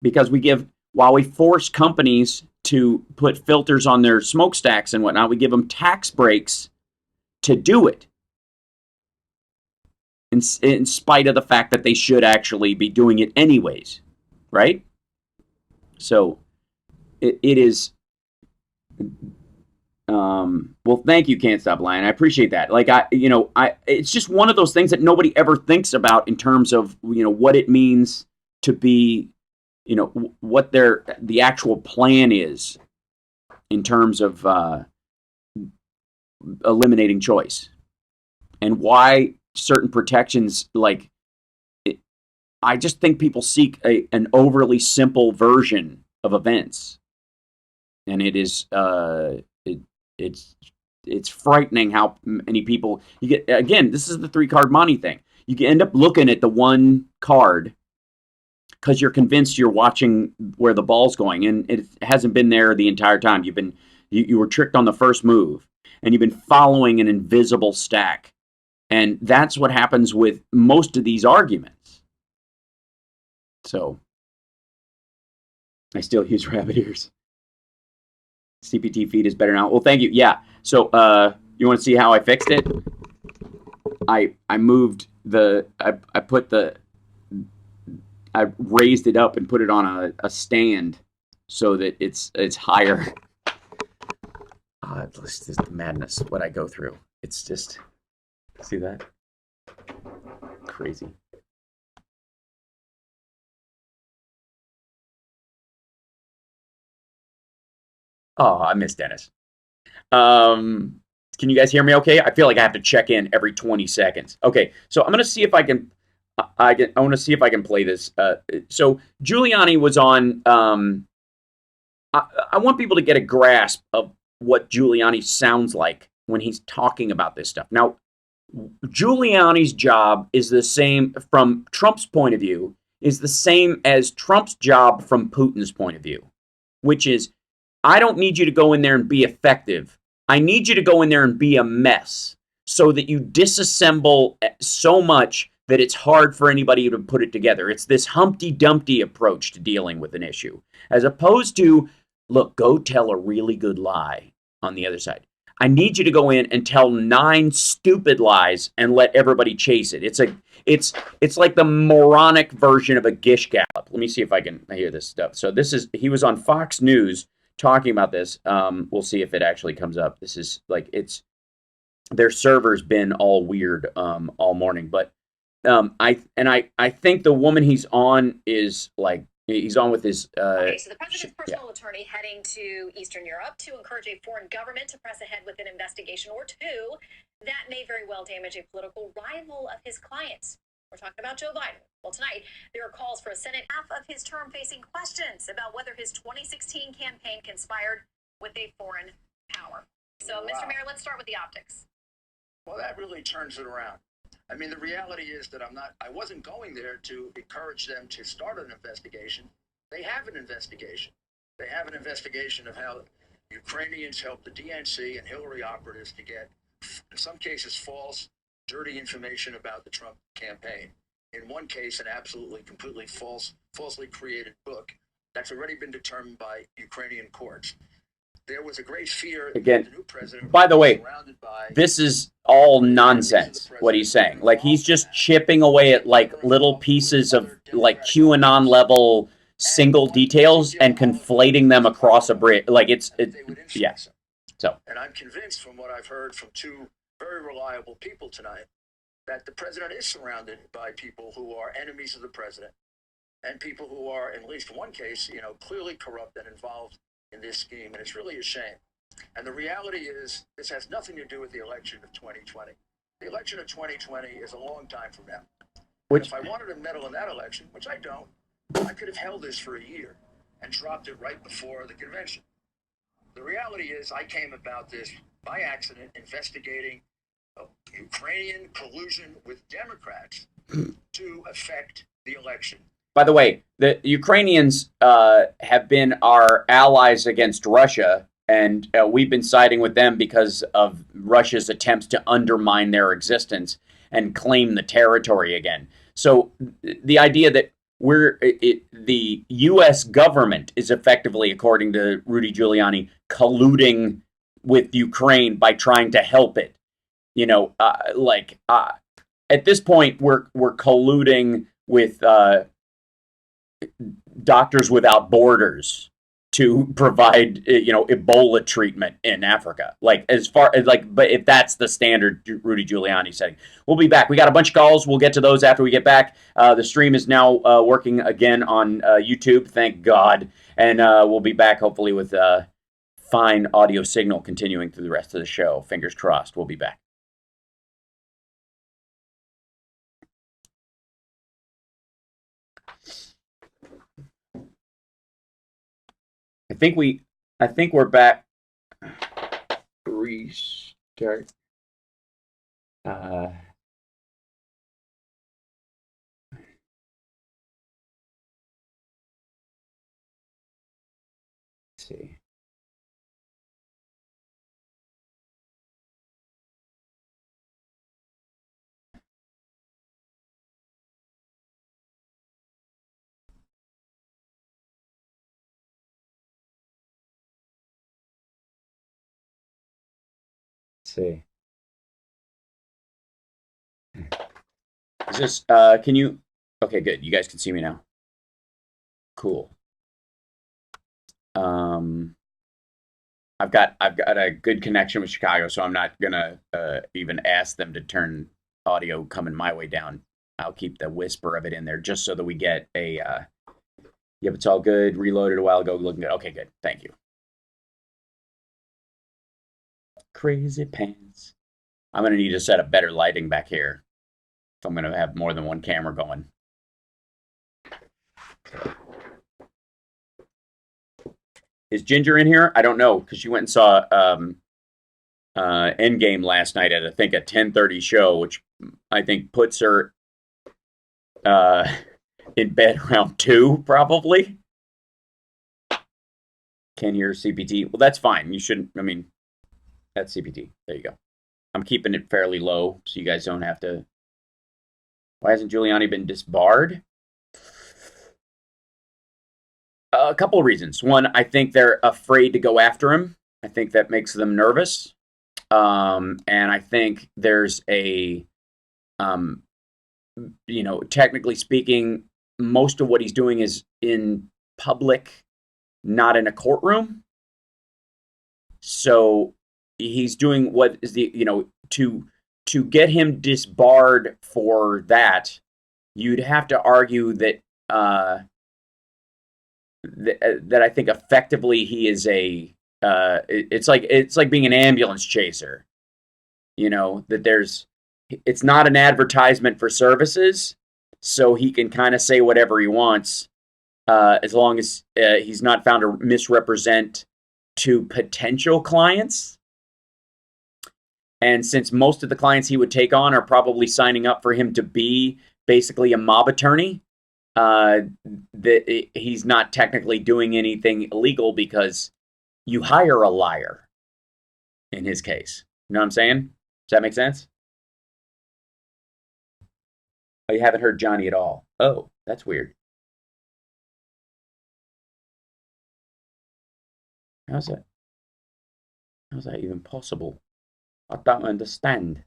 Because while we force companies to put filters on their smokestacks and whatnot, we give them tax breaks to do it. In spite of the fact that they should actually be doing it anyways, right? So it is. Well, thank you, Can't Stop Lying. I appreciate that. It's just one of those things that nobody ever thinks about in terms of what it means to be. What the actual plan is in terms of eliminating choice, and why certain protections, I just think people seek an overly simple version of events, and it is it's frightening how many people you get. Again, this is the 3-card money thing. you can end up looking at the one card because you're convinced you're watching where the ball's going, and it hasn't been there the entire time. You were tricked on the first move, and you've been following an invisible stack, and that's what happens with most of these arguments. So I still use rabbit ears. CPT feed is better now. Well, thank you. Yeah. So you want to see how I fixed it? I moved I raised it up and put it on a stand so that it's higher. It's just madness what I go through. It's just, see that? Crazy. Oh, I miss Dennis. Can you guys hear me okay? I feel like I have to check in every 20 seconds. Okay, so I'm going to see if I want to see if I can play this. So Giuliani was on, I want people to get a grasp of what Giuliani sounds like when he's talking about this stuff. Now, Giuliani's job is the same from Trump's point of view, is the same as Trump's job from Putin's point of view, which is, I don't need you to go in there and be effective. I need you to go in there and be a mess so that you disassemble so much that it's hard for anybody to put it together. It's this Humpty Dumpty approach to dealing with an issue, as opposed to, look, go tell a really good lie on the other side. I need you to go in and tell 9 stupid lies and let everybody chase it. It's like the moronic version of a Gish Gallop. Let me see if I can hear this stuff. So he was on Fox News talking about this. We'll see if it actually comes up. This is like, their server's been all weird all morning, but I think the woman he's on is like, he's on with his okay, so the president's personal attorney heading to Eastern Europe to encourage a foreign government to press ahead with an investigation or two that may very well damage a political rival of his clients. We're talking about Joe Biden. Well, tonight, there are calls for a Senate half of his term facing questions about whether his 2016 campaign conspired with a foreign power. So, Mr. Mayor, let's start with the optics. Well, that really turns it around. I mean, the reality is that I wasn't going there to encourage them to start an investigation. They have an investigation. They have an investigation of how Ukrainians helped the DNC and Hillary operatives to get, in some cases, false, dirty information about the Trump campaign. In one case, an absolutely, completely falsely created book that's already been determined by Ukrainian courts. There was a great fear again. That the new president, by the way, this is all nonsense, what he's saying. Like, he's just chipping away at like little pieces of like QAnon level single details and conflating them across a bridge. Like, yeah. So, and I'm convinced from what I've heard from 2 very reliable people tonight that the president is surrounded by people who are enemies of the president and people who are, in at least one case, clearly corrupt and involved in this scheme. And it's really a shame. And the reality is, this has nothing to do with the election of 2020. The election of 2020 is a long time from now. If I wanted to meddle in that election, which I don't, I could have held this for a year and dropped it right before the convention. The reality is, I came about this by accident, investigating Ukrainian collusion with Democrats to affect the election. By the way, the Ukrainians have been our allies against Russia, and we've been siding with them because of Russia's attempts to undermine their existence and claim the territory again. So the idea that the U.S. government is effectively, according to Rudy Giuliani, colluding with Ukraine by trying to help it. At this point, we're colluding with Doctors Without Borders to provide, Ebola treatment in Africa. But if that's the standard Rudy Giuliani setting. We'll be back. We got a bunch of calls. We'll get to those after we get back. The stream is now working again on YouTube. Thank God. And we'll be back hopefully with fine audio signal continuing through the rest of the show. Fingers crossed. We'll be back. I think we're back. Restart. see. Is this, can you, okay, good. You guys can see me now. Cool. I've got a good connection with Chicago, so I'm not gonna even ask them to turn audio coming my way down. I'll keep the whisper of it in there just so that we get a, yep, it's all good. Reloaded a while ago, looking good. Okay, good. Thank you. Crazy pants. I'm gonna need to set up better lighting back here if I'm gonna have more than one camera going. Is Ginger in here? I don't know, because she went and saw Endgame last night at, I think, a 10:30 show, which I think puts her in bed around 2, probably. Can't hear CPT. Well, that's fine. You shouldn't, I mean, that's CPT. There you go. I'm keeping it fairly low, so you guys don't have to. Why hasn't Giuliani been disbarred? A couple of reasons. One, I think they're afraid to go after him. I think that makes them nervous. And I think there's a, technically speaking, most of what he's doing is in public, not in a courtroom. So he's doing what is to get him disbarred for that, you'd have to argue that that I think effectively he is a it's like being an ambulance chaser. That it's not an advertisement for services, so he can kind of say whatever he wants as long as he's not found to misrepresent to potential clients. And since most of the clients he would take on are probably signing up for him to be basically a mob attorney, that he's not technically doing anything illegal because you hire a liar in his case. You know what I'm saying? Does that make sense? Oh, you haven't heard Johnny at all. Oh, that's weird. How's that? How's that even possible? I don't understand.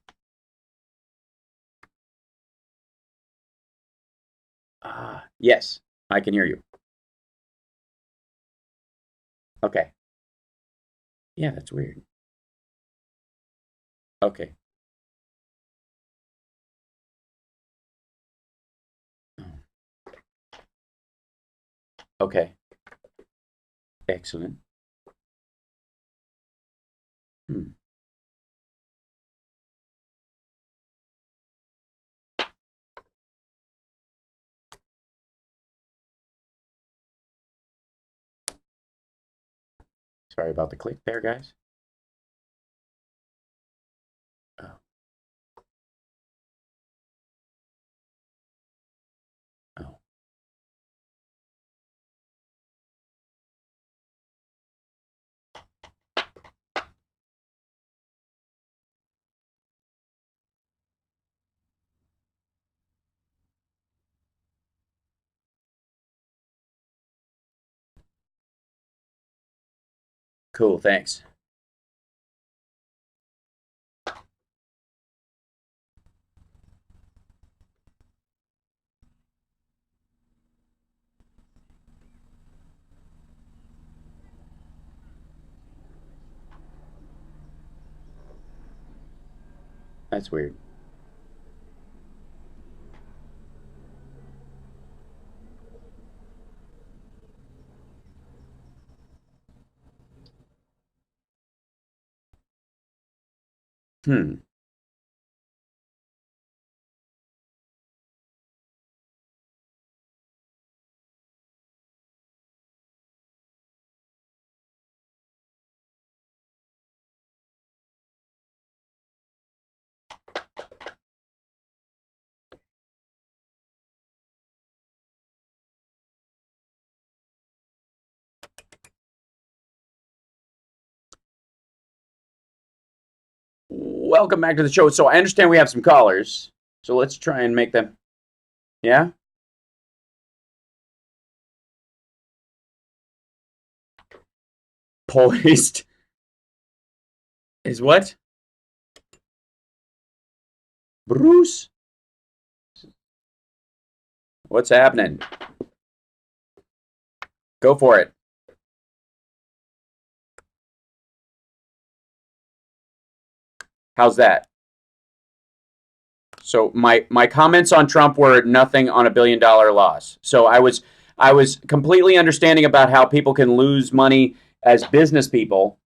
Yes, I can hear you. Okay. Yeah, that's weird. Okay. Okay. Excellent. Sorry about the click there, guys. Oh. Oh. Cool, thanks. That's weird. Hmm. Welcome back to the show. So I understand we have some callers. So let's try and make them. Yeah? Poised. Is what? Bruce, what's happening? Go for it. How's that? So my comments on Trump were nothing on $1 billion loss. So I was completely understanding about how people can lose money as business people,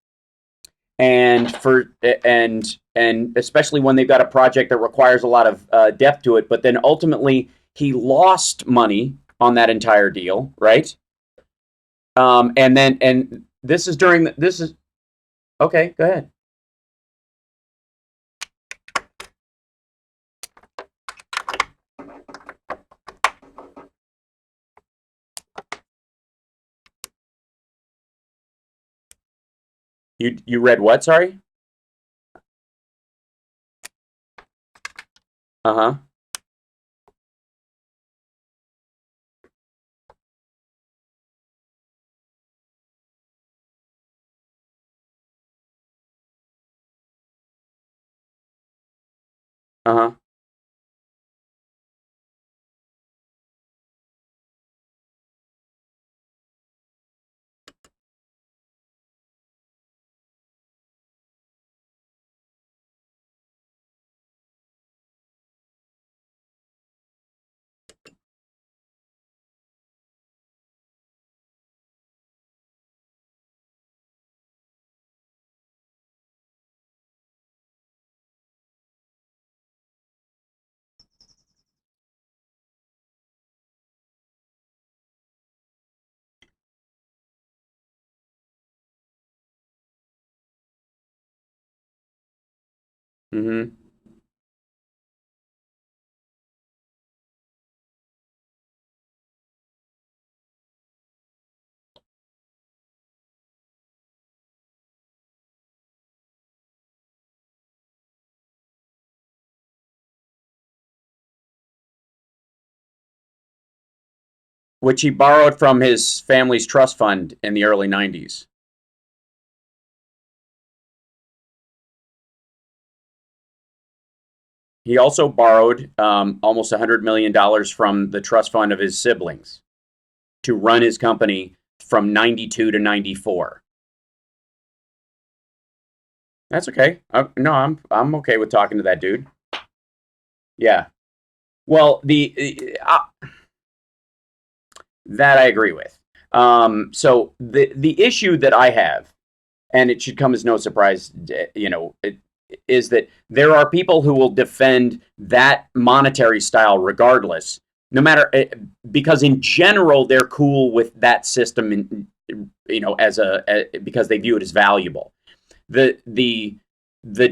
and and especially when they've got a project that requires a lot of depth to it. But then ultimately he lost money on that entire deal, right? And this is this is okay. Go ahead. You read what? Sorry. Uh huh. Uh huh. Mm-hmm. Which he borrowed from his family's trust fund in the early 90s. He also borrowed almost $100 million from the trust fund of his siblings to run his company from 92 to 94. That's okay. No, I'm okay with talking to that dude. Yeah. Well, that I agree with. So the issue that I have, and it should come as no surprise, is that there are people who will defend that monetary style regardless, no matter because in general they're cool with that system, because they view it as valuable. The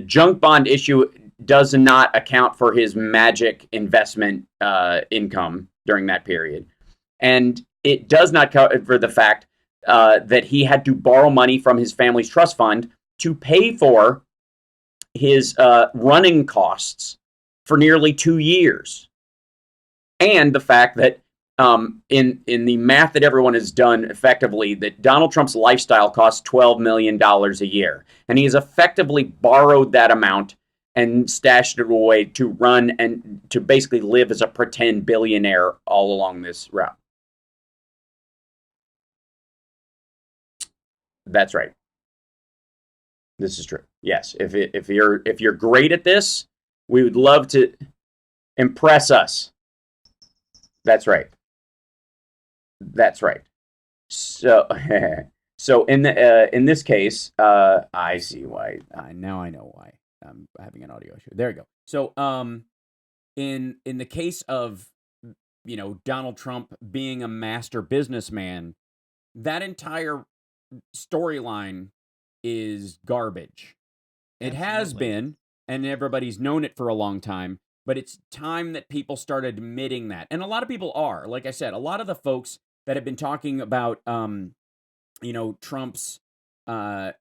junk bond issue does not account for his magic investment income during that period, and it does not cover the fact that he had to borrow money from his family's trust fund to pay for his running costs for nearly 2 years, and the fact that in the math that everyone has done effectively, that Donald Trump's lifestyle costs $12 million a year, and he has effectively borrowed that amount and stashed it away to run and to basically live as a pretend billionaire all along this route. That's right. This is true. Yes, if you're great at this, we would love to impress us. That's right. That's right. So, so in this case, I see why. Now I know why I'm having an audio issue. There we go. So, in the case of Donald Trump being a master businessman, that entire storyline is garbage. It has been, and everybody's known it for a long time, but it's time that people start admitting that. And a lot of people are. Like I said, a lot of the folks that have been talking about, Trump's, for the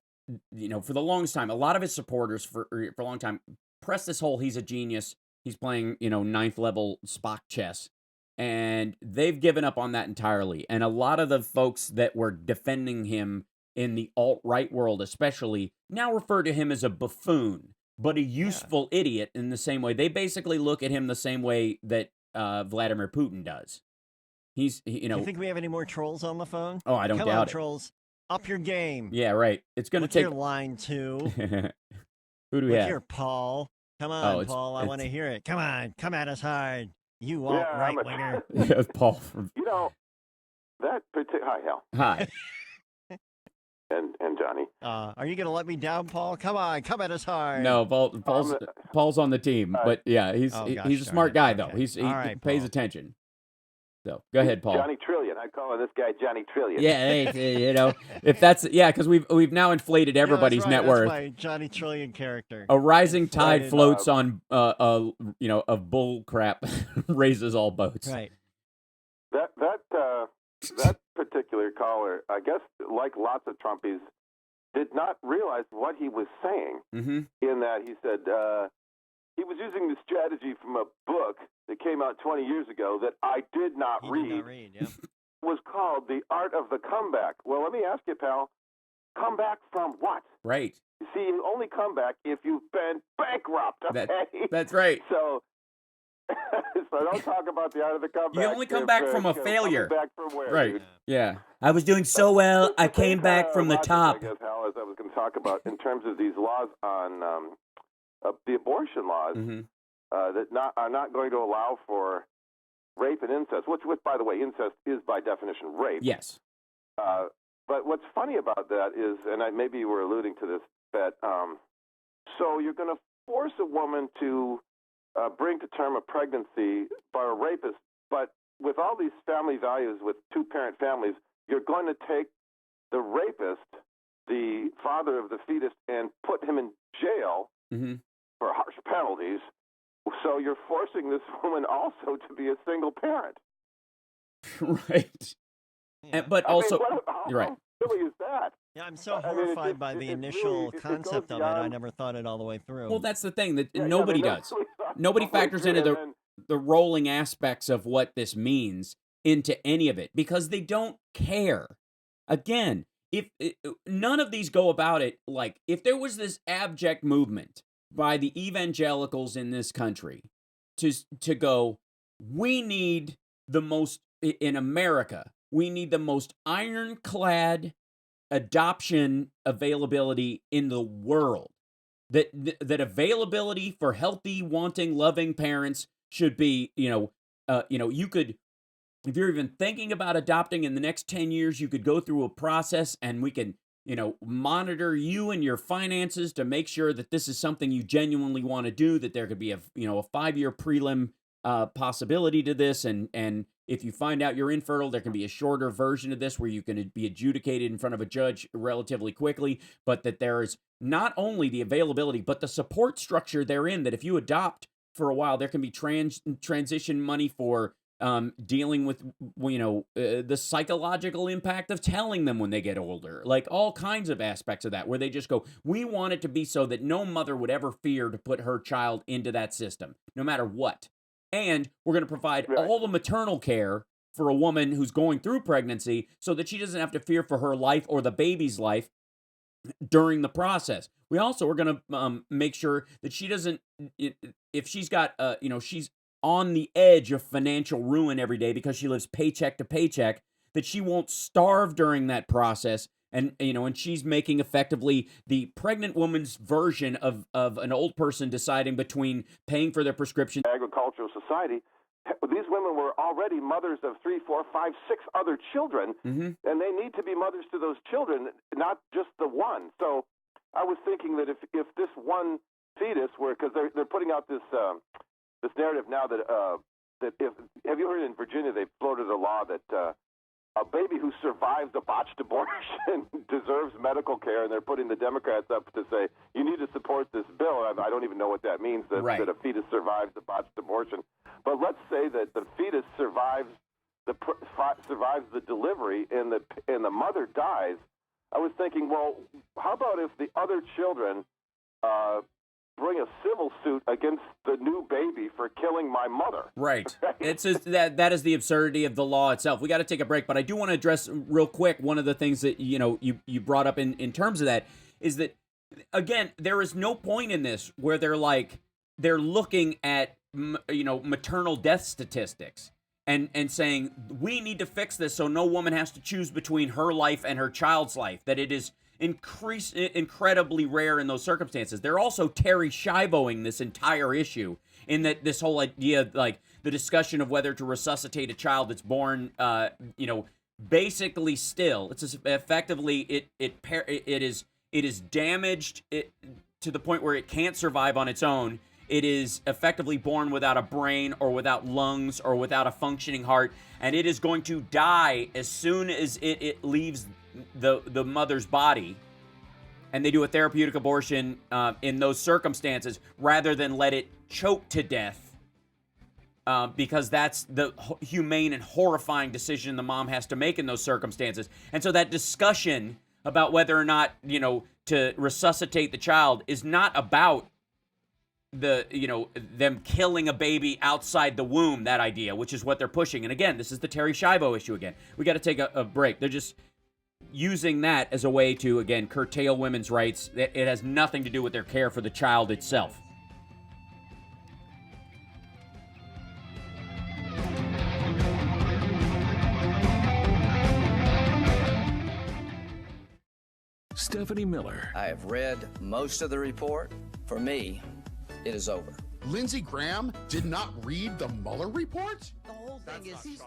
longest time, a lot of his supporters for a long time press this whole he's a genius, he's playing, ninth level Spock chess. And they've given up on that entirely. And a lot of the folks that were defending him in the alt-right world especially now refer to him as a buffoon. but a useful idiot in the same way. They basically look at him the same way that Vladimir Putin does. You know. You think we have any more trolls on the phone? Oh, I don't Come doubt on, it. trolls. Up your game. Yeah, right. It's going to What's take. your line 2? Who do we Look have? here, Paul. Come on, Paul. I want to hear it. Come on. Come at us hard. You alt-right winger. Yeah, Paul. From... You know, that hi, Hal. Hi. and Johnny. Are you going to let me down, Paul? Come on. Come at us hard. No, Paul's on the team, but yeah, he's a smart guy though. Okay. He right, pays Paul. attention. So go ahead, Paul. Johnny Trillion. I call this guy Johnny Trillion. Yeah, hey, you know, if that's because we've now inflated everybody's that's right. net worth. That's my Johnny Trillion character. A rising tide Inflated, floats on of bull crap raises all boats. Right. That particular caller, I guess, like lots of Trumpies, did not realize what he was saying. Mm-hmm. In that he said he was using the strategy from a book that came out 20 years ago that I did not read. Did not read, yeah. Was called The Art of the Comeback. Well, let me ask you, pal, come back from what? Right. You see, you only come back if you've been bankrupt, okay? That's right. So don't talk about the art of the comeback. You only come back from a failure. Back from where, right. Dude? Yeah. I was doing so well, I came back from the top. I guess, Hal, as I was going to talk about in terms of these laws on the abortion laws that are not going to allow for rape and incest, which, by the way, incest is by definition rape. Yes. But what's funny about that is, and maybe you were alluding to this, that so you're going to force a woman to bring to term a pregnancy by a rapist, but with all these family values with two-parent families, you're going to take the rapist, the father of the fetus, and put him in jail for harsh penalties. So you're forcing this woman also to be a single parent. Right. Yeah. But also, you're right. How silly is that? Yeah, I'm so horrified by the initial concept of it. I never thought it all the way through. Well, that's the thing that nobody does. Nobody factors into the rolling aspects of what this means into any of it because they don't care. Again, if none of these go about it like if there was this abject movement by the evangelicals in this country to go, we need the most in America. We need the most ironclad adoption availability in the world. That availability for healthy, wanting, loving parents should be, you could, if you're even thinking about adopting in the next 10 years, you could go through a process and we can, monitor you and your finances to make sure that this is something you genuinely want to do, that there could be a 5-year prelim possibility to this. And if you find out you're infertile, there can be a shorter version of this where you can be adjudicated in front of a judge relatively quickly, but that there is not only the availability, but the support structure therein, that if you adopt for a while, there can be transition money for dealing with, the psychological impact of telling them when they get older, like all kinds of aspects of that, where they just go, we want it to be so that no mother would ever fear to put her child into that system, no matter what. And we're going to provide all the maternal care for a woman who's going through pregnancy so that she doesn't have to fear for her life or the baby's life during the process. We also are going to make sure that she doesn't, if she's got, she's on the edge of financial ruin every day because she lives paycheck to paycheck, that she won't starve during that process. And, and she's making effectively the pregnant woman's version of an old person deciding between paying for their prescription. Agricultural society, these women were already mothers of 3, 4, 5, 6 other children, and they need to be mothers to those children, not just the one. So I was thinking that if this one fetus were, because they're putting out this this narrative now that if, have you heard in Virginia they floated a law that a baby who survives a botched abortion deserves medical care, and they're putting the Democrats up to say, you need to support this bill. I don't even know what that means, that a fetus survives a botched abortion. But let's say that the fetus survives the delivery and the mother dies. I was thinking, well, how about if the other children bring a civil suit against the new baby for killing my mother? Right. It's just, that is the absurdity of the law itself. We got to take a break, but I do want to address real quick one of the things that you brought up in terms of that is that again, there is no point in this where they're looking at maternal death statistics and saying we need to fix this so no woman has to choose between her life and her child's life. That it is incredibly rare in those circumstances. They're also Terry Schiavoing this entire issue in that this whole idea, like the discussion of whether to resuscitate a child that's born, basically still it's effectively it is damaged to the point where it can't survive on its own. It is effectively born without a brain or without lungs or without a functioning heart, and it is going to die as soon as it leaves the mother's body. And they do a therapeutic abortion in those circumstances rather than let it choke to death, because that's the humane and horrifying decision the mom has to make in those circumstances. And so that discussion about whether or not, to resuscitate the child is not about them killing a baby outside the womb, that idea, which is what they're pushing. And again, this is the Terry Schiavo issue again. We got to take a break. They're just using that as a way to, again, curtail women's rights. It has nothing to do with their care for the child itself. Stephanie Miller. I have read most of the report. For me, it is over. Lindsey Graham did not read the Mueller report? The whole thing is he's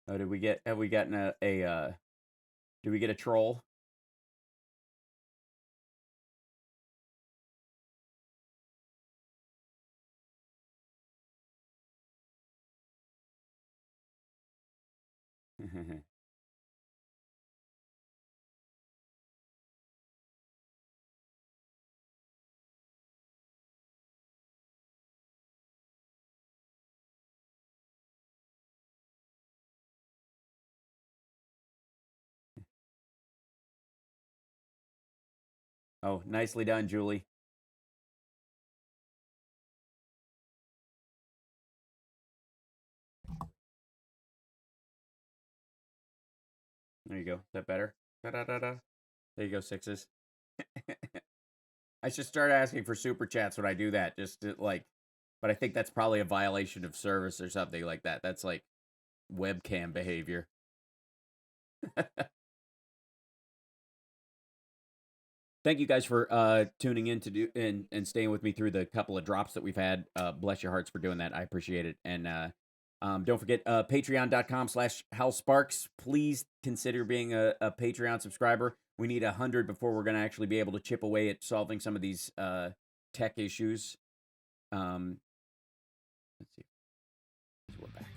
Oh, did we get a troll? Oh, nicely done, Julie. There you go. Is that better? Da-da-da-da. There you go, sixes. I should start asking for super chats when I do that, but I think that's probably a violation of service or something like that. That's like webcam behavior. Thank you guys for tuning in and staying with me through the couple of drops that we've had. Bless your hearts for doing that. I appreciate it. And don't forget patreon.com/HalSparks. Please consider being a Patreon subscriber. We need 100 before we're going to actually be able to chip away at solving some of these tech issues. Let's see. We're back.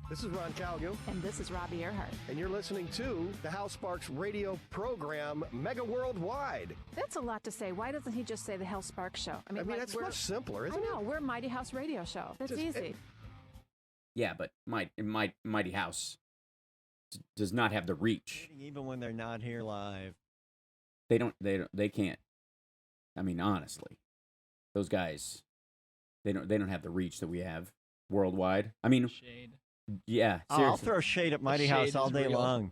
This is Ron Calgo. And this is Robbie Earhart. And you're listening to the Hal Sparks radio program, Mega Worldwide. That's a lot to say. Why doesn't he just say the Hal Sparks Show? I mean that's much simpler, isn't it? I know. We're Mighty House Radio Show. That's easy. Yeah, but Mighty House does not have the reach. Even when they're not here live. They can't. I mean, honestly, those guys, they don't have the reach that we have worldwide. I mean, shade. Yeah, seriously. I'll throw shade at Mighty House all day long.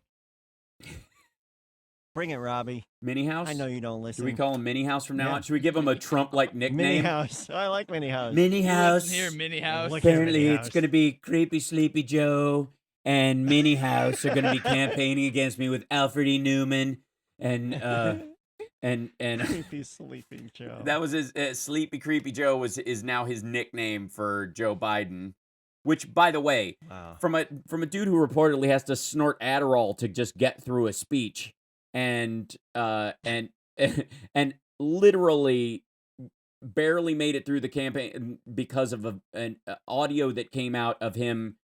Bring it, Robbie. Mini House? I know you don't listen. Do we call him Mini House from now on? Should we give him a Trump-like nickname? Mini House. I like Mini House. Mini House. Here, Mini House. Apparently, it's going to be Creepy Sleepy Joe and Mini House are going to be campaigning against me with Alfred E. Newman and Creepy Sleepy Joe. That was his Sleepy Creepy Joe is now his nickname for Joe Biden. Which, by the way, from a dude who reportedly has to snort Adderall to just get through a speech, and literally barely made it through the campaign because of an audio that came out of him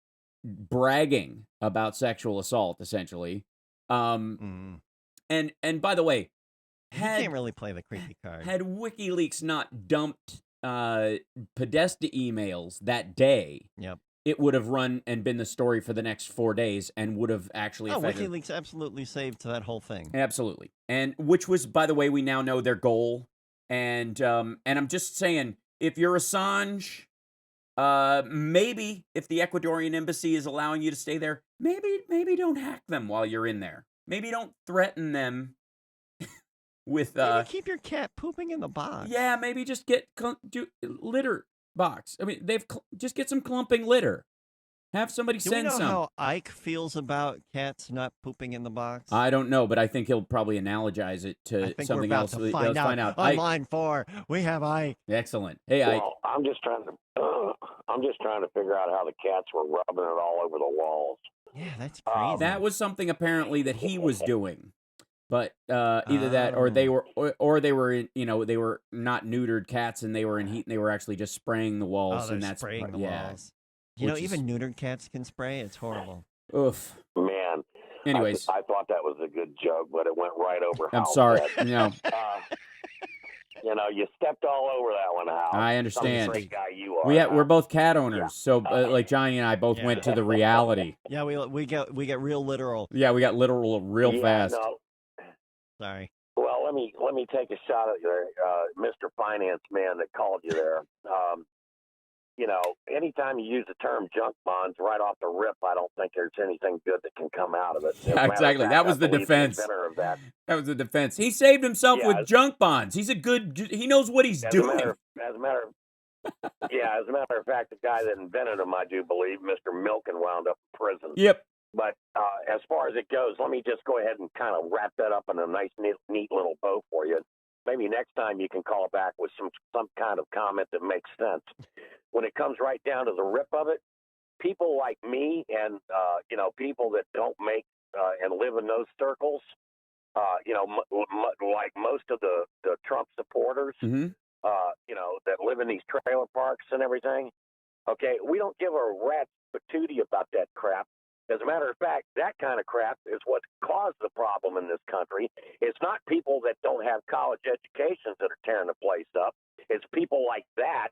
bragging about sexual assault, essentially. And by the way, He can't really play the creepy card. Had WikiLeaks not dumped Podesta emails that day, yep, it would have run and been the story for the next 4 days and would have actually affected... WikiLeaks absolutely saved that whole thing. Absolutely. And which was, by the way, we now know their goal. And I'm just saying, if you're Assange, maybe if the Ecuadorian embassy is allowing you to stay there, maybe don't hack them while you're in there. Maybe don't threaten them with... Maybe keep your cat pooping in the box. Yeah, maybe just do litter box. I mean, just get some clumping litter. Have somebody Do send we know some. how Ike feels about cats not pooping in the box? I don't know, but I think he'll probably analogize it to something else. To find out. On line 4, we have Ike. Excellent. Hey, Ike. Well, I'm just trying to figure out how the cats were rubbing it all over the walls. Yeah, that's crazy. That was something apparently that he was doing. But either that, or they were, they were not neutered cats, and they were in heat, and they were actually just spraying the walls, and that's spraying the walls. Even neutered cats can spray. It's horrible. Oof, man. Anyways, I thought that was a good joke, but it went right over. I'm sorry. No. You stepped all over that one, Hal. I understand. Some great guy you are. We're both cat owners, so like Johnny and I both went to the reality. Yeah, we get real literal. Yeah, we got literal real fast. No. Sorry. Well, let me take a shot at your Mr. Finance Man that called you there. Anytime you use the term junk bonds right off the rip, I don't think there's anything good that can come out of it. Yeah, exactly. That was the defense. That was the defense. He saved himself with junk bonds. He knows what he's doing. As a matter of fact, the guy that invented them, I do believe, Mr. Milken, wound up in prison. Yep. But as far as it goes, let me just go ahead and kind of wrap that up in a nice, neat little bow for you. Maybe next time you can call back with some kind of comment that makes sense. When it comes right down to the rip of it, people like me and people that don't make and live in those circles, like most of the Trump supporters, that live in these trailer parks and everything. Okay, we don't give a rat's patootie about that crap. As a matter of fact, that kind of crap is what caused the problem in this country. It's not people that don't have college educations that are tearing the place up. It's people like that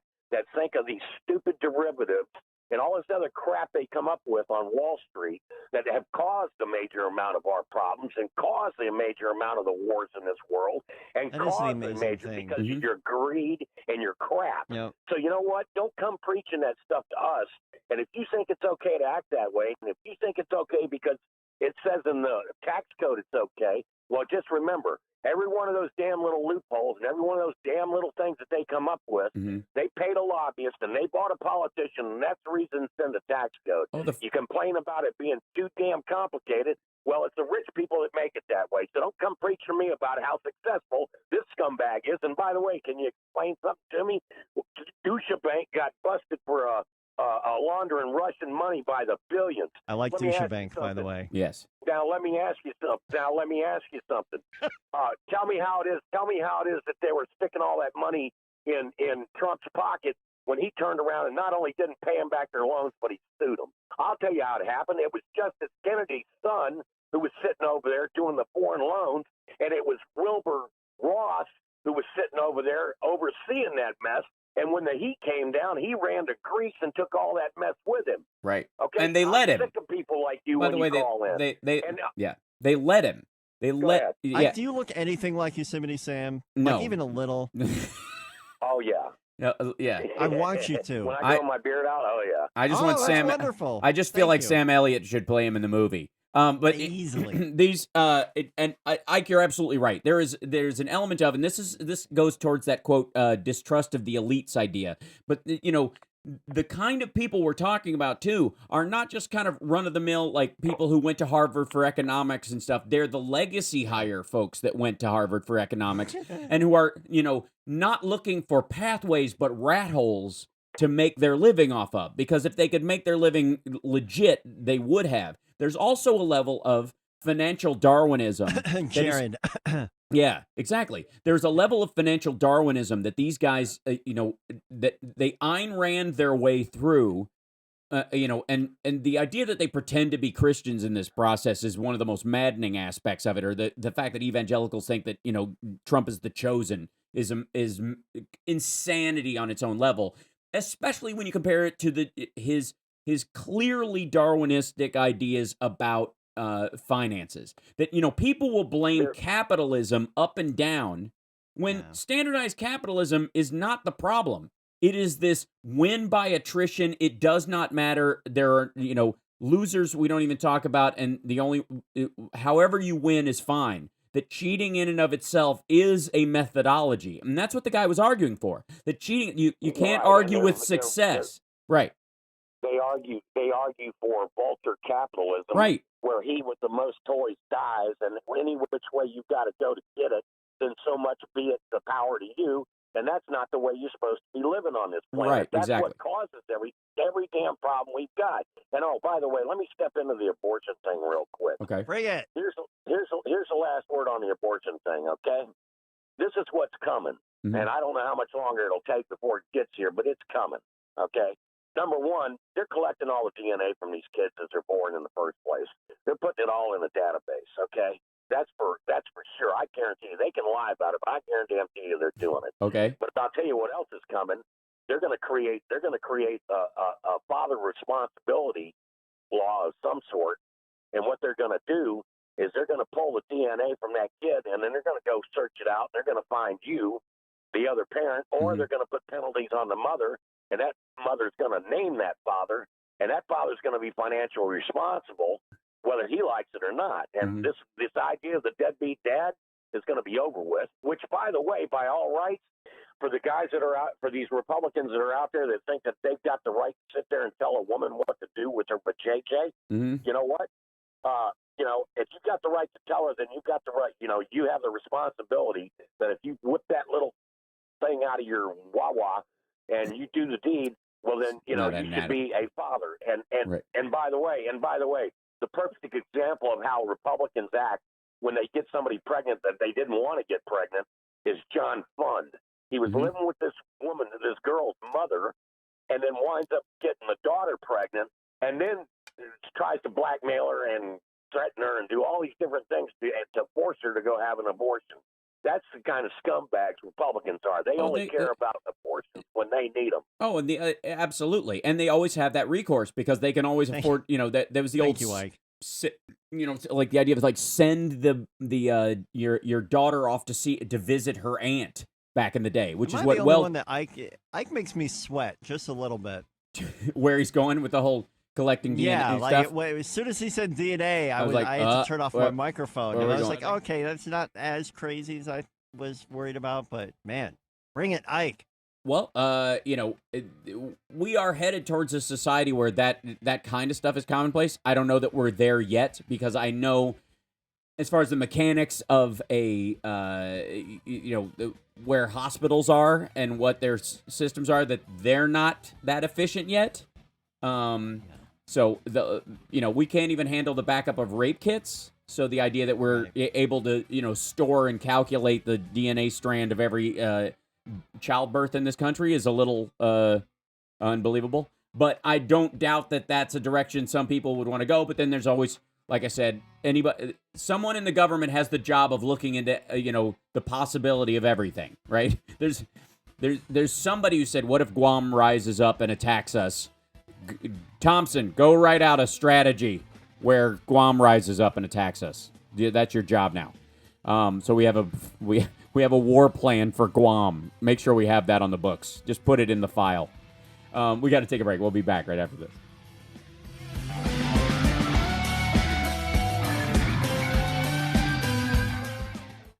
think of these stupid derivatives and all this other crap they come up with on Wall Street that have caused a major amount of our problems and caused a major amount of the wars in this world and caused a major because of your greed and your crap. Yep. So you know what? Don't come preaching that stuff to us. And if you think it's okay to act that way, and if you think it's okay because it says in the tax code it's okay, well, just remember, every one of those damn little loopholes and every one of those damn little things that they come up with, they paid a lobbyist and they bought a politician, and that's the reason it's in the tax code. You complain about it being too damn complicated. Well, it's the rich people that make it that way. So don't come preach to me about how successful this scumbag is. And by the way, can you explain something to me? Dusha Bank got busted for laundering Russian money by the billions. I like Dusha Bank, by the way. Yes. Now let me ask you something. Tell me how it is. Tell me how it is that they were sticking all that money in Trump's pocket when he turned around and not only didn't pay him back their loans, but he sued them. I'll tell you how it happened. It was Justice Kennedy's son who was sitting over there doing the foreign loans, and it was Wilbur Ross who was sitting over there overseeing that mess. And when the heat came down, he ran to Greece and took all that mess with him. Right. Okay. And they let him. Sick of people like you. By the way, they let him. They let. Yeah. Do you look anything like Yosemite Sam? No. Like even a little. Oh yeah. Yeah. I want you to. When I grow my beard out, oh yeah. I just want Sam. Wonderful. I just feel like Sam Elliott should play him in the movie. But easily these Ike, you're absolutely right. There's an element of, and this goes towards that quote distrust of the elites idea. But the kind of people we're talking about too are not just kind of run of the mill like people who went to Harvard for economics and stuff. They're the legacy hire folks that went to Harvard for economics and who are not looking for pathways but rat holes to make their living off of. Because if they could make their living legit, they would have. There's also a level of financial Darwinism. Jared. Yeah, exactly. There's a level of financial Darwinism that these guys, that they Ayn Rand their way through and the idea that they pretend to be Christians in this process is one of the most maddening aspects of it, or the fact that evangelicals think that, Trump is the chosen is insanity on its own level, especially when you compare it to his clearly Darwinistic ideas about finances. That, people will blame capitalism up and down when standardized capitalism is not the problem. It is this win by attrition. It does not matter. There are, losers we don't even talk about, and however you win is fine. That cheating in and of itself is a methodology. And that's what the guy was arguing for. That cheating, you can't argue with success. Right. They argue for vulture capitalism, right, where he with the most toys dies, and any which way you've got to go to get it, then so much be it the power to you. And that's not the way you're supposed to be living on this planet. Right, that's exactly. what causes every damn problem we've got. And by the way, let me step into the abortion thing real quick. Okay, bring it. Here's the last word on the abortion thing. Okay, this is what's coming, and I don't know how much longer it'll take before it gets here, but it's coming. Okay. Number one, they're collecting all the DNA from these kids as they're born in the first place. They're putting it all in a database. Okay. That's for sure. I guarantee you they can lie about it, but I guarantee you they're doing it. Okay. But I'll tell you what else is coming. They're going to create a father responsibility law of some sort, and what they're going to do is they're going to pull the DNA from that kid, and then they're going to go search it out. They're going to find you, the other parent, or they're going to put penalties on the mother, and that mother's going to name that father, and that father's going to be financially responsible, whether he likes it or not. And this idea of the deadbeat dad is going to be over with, which, by the way, by all rights, for the guys that are out, for these Republicans that are out there that think that they've got the right to sit there and tell a woman what to do with her vajayjay, you know what? If you've got the right to tell her, then you've got the right, you have the responsibility that if you whip that little thing out of your wah-wah and you do the deed, well, then, you should be a father. And by the way, the perfect example of how Republicans act when they get somebody pregnant that they didn't want to get pregnant is John Fund. He was living with this woman, this girl's mother, and then winds up getting the daughter pregnant, and then tries to blackmail her and threaten her and do all these different things to force her to go have an abortion. That's the kind of scumbags Republicans are. They only care about abortions when they need them. Oh, and absolutely, and they always have that recourse because they can always afford. That was the old. Thank you, Ike. Like the idea of like send your daughter off to visit her aunt back in the day, which Am is I what the only one that Ike makes me sweat just a little bit. Where he's going with the whole collecting DNA stuff. As soon as he said DNA, I had to turn off my microphone. And I was like, okay, that's not as crazy as I was worried about, but man, bring it, Ike. Well, we are headed towards a society where that kind of stuff is commonplace. I don't know that we're there yet because I know as far as the mechanics of where hospitals are and what their systems are, that they're not that efficient yet. So we can't even handle the backup of rape kits. So the idea that we're able to, store and calculate the DNA strand of every childbirth in this country is a little unbelievable. But I don't doubt that that's a direction some people would want to go. But then there's always, like I said, someone in the government has the job of looking into, the possibility of everything, right? There's somebody who said, what if Guam rises up and attacks us? Thompson, go write out a strategy where Guam rises up and attacks us. That's your job now. So we have a war plan for Guam. Make sure we have that on the books. Just put it in the file. We got to take a break. We'll be back right after this.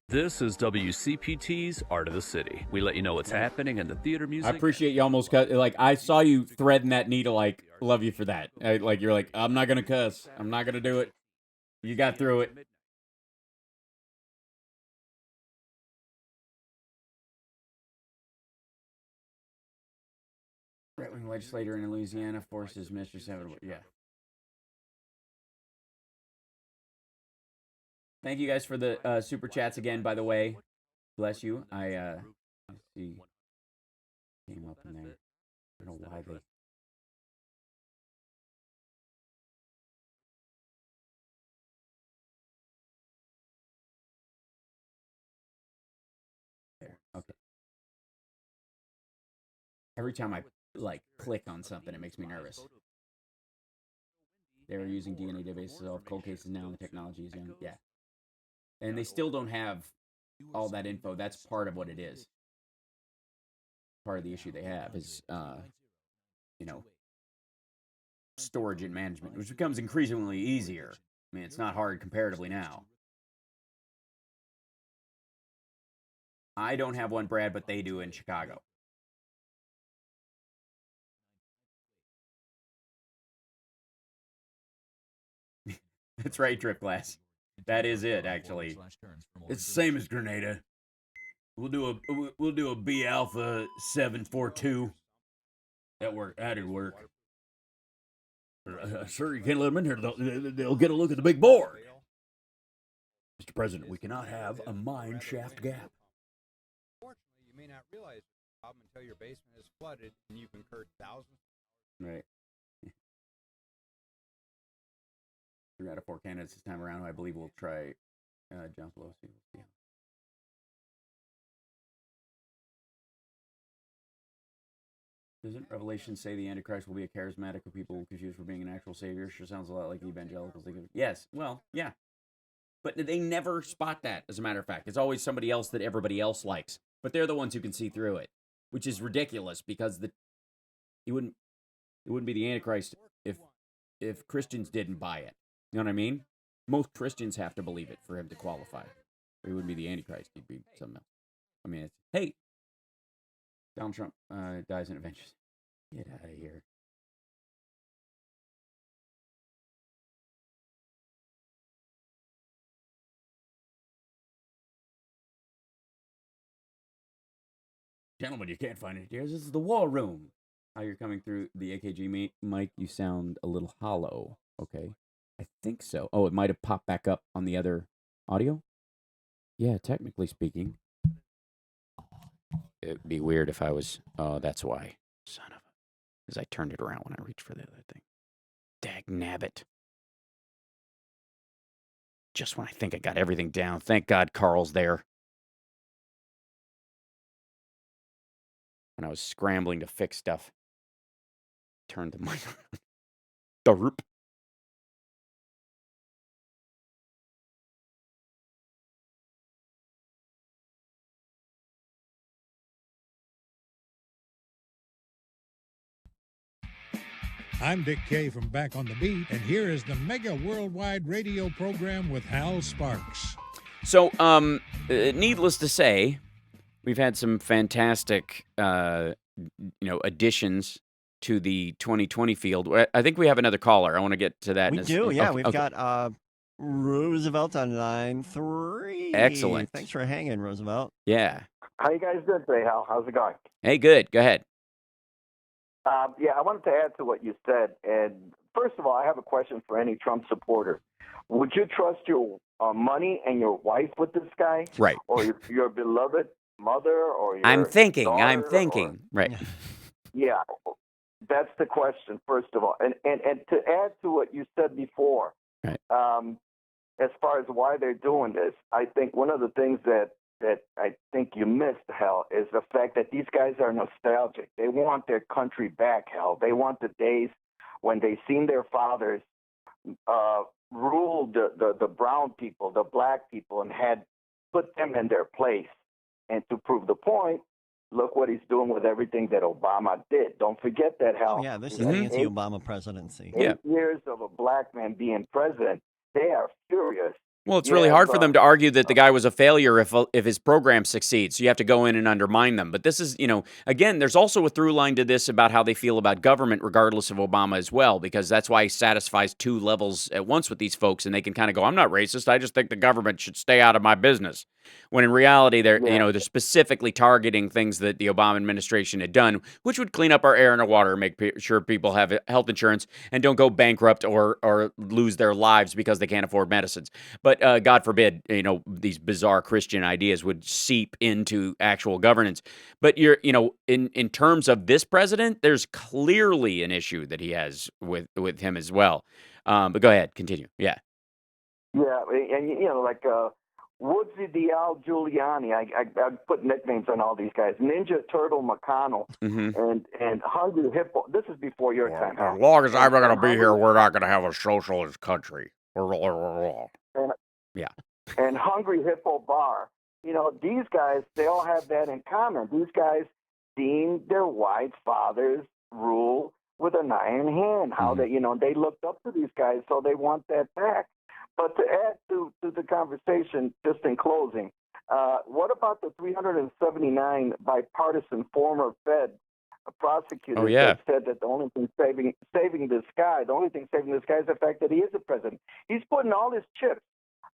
This is WCPT's Art of the City. We let you know what's happening in the theater music. I appreciate you almost cut. Like, I saw you threading that needle. Like, love you for that. You're like, I'm not going to cuss. I'm not going to do it. You got through it. Right-wing legislator in Louisiana forces Mr. Senator. Yeah. Thank you guys for the super chats again, by the way. Bless you. I see came up in there. I don't know why they Every time I click on something, it makes me nervous. They're using DNA databases of cold cases now, and the technology is young. Yeah. And they still don't have all that info. That's part of what it is. Part of the issue they have is, storage and management, which becomes increasingly easier. I mean, it's not hard comparatively now. I don't have one, Brad, but they do in Chicago. That's right, Trip Glass. That is it, actually. It's the same as Grenada. We'll do a B Alpha 742. That'd work. Sir, you can't let them in here. They'll get a look at the big board. Mr. President, we cannot have a mine shaft gap. Fortunately, you may not realize the problem until your basement is flooded and you've incurred thousands. Right. 3 out of 4 candidates this time around, who I believe will try John Pelosi. We'll see. Doesn't Revelation say the Antichrist will be a charismatic who people will confuse for being an actual savior? Sure sounds a lot like the evangelicals. Yes, well, yeah. But they never spot that, as a matter of fact. It's always somebody else that everybody else likes. But they're the ones who can see through it, which is ridiculous because it wouldn't be the Antichrist if Christians didn't buy it. You know what I mean? Most Christians have to believe it for him to qualify. Or he wouldn't be the Antichrist. He'd be something else. I mean, hey, Donald Trump dies in Avengers. Get out of here. Gentlemen, you can't find it here. This is the war room. How you're coming through the AKG mic, you sound a little hollow. Okay. I think so. Oh, it might have popped back up on the other audio? Yeah, technically speaking. It'd be weird if I was... Oh, that's why. Son of a... Because I turned it around when I reached for the other thing. Dagnabbit. Just when I think I got everything down. Thank God Carl's there. When I was scrambling to fix stuff. Turned the mic around. Derp. I'm Dick Kay from Back on the Beat, and here is the mega worldwide radio program with Hal Sparks. So, needless to say, we've had some fantastic, additions to the 2020 field. I think we have another caller. I want to get to that. We do, yeah. We've got Roosevelt on line 3. Excellent. Thanks for hanging, Roosevelt. Yeah. How you guys doing today, Hal? How's it going? Hey, good. Go ahead. I wanted to add to what you said. And first of all, I have a question for any Trump supporter. Would you trust your money and your wife with this guy? Right. Or your beloved mother or your I'm thinking. Or, right. Yeah. That's the question, first of all. And to add to what you said before, right. As far as why they're doing this, I think one of the things that I think you missed, Hal, is the fact that these guys are nostalgic. They want their country back, Hal. They want the days when they seen their fathers rule the brown people, the black people, and had put them in their place. And to prove the point, look what he's doing with everything that Obama did. Don't forget that, Hal. Oh, yeah, this is the anti-Obama presidency. 8 years of a black man being president, they are furious. Well, it's really hard for them to argue that the guy was a failure if his program succeeds. So you have to go in and undermine them. But this is, again, there's also a through line to this about how they feel about government, regardless of Obama as well, because that's why he satisfies 2 levels at once with these folks, and they can kind of go, I'm not racist. I just think the government should stay out of my business. When in reality, they're specifically targeting things that the Obama administration had done, which would clean up our air and our water, make sure people have health insurance and don't go bankrupt or lose their lives because they can't afford medicines. But God forbid, these bizarre Christian ideas would seep into actual governance. But in terms of this president, there's clearly an issue that he has with him as well. But go ahead, continue. Yeah. Yeah, and Woodsy the Al Giuliani. I put nicknames on all these guys. Ninja Turtle McConnell and Hungry Hippo. This is before your time. As long as I'm going to be here, we're not going to have a socialist country. Yeah. And Hungry Hippo Bar. You know, these guys, they all have that in common. These guys deemed their white fathers rule with an iron hand. How they, you know, they looked up to these guys, so they want that back. But to add to the conversation, just in closing, what about the 379 bipartisan former Fed prosecutors that said that the only thing saving this guy, is the fact that he is the president. He's putting all his chips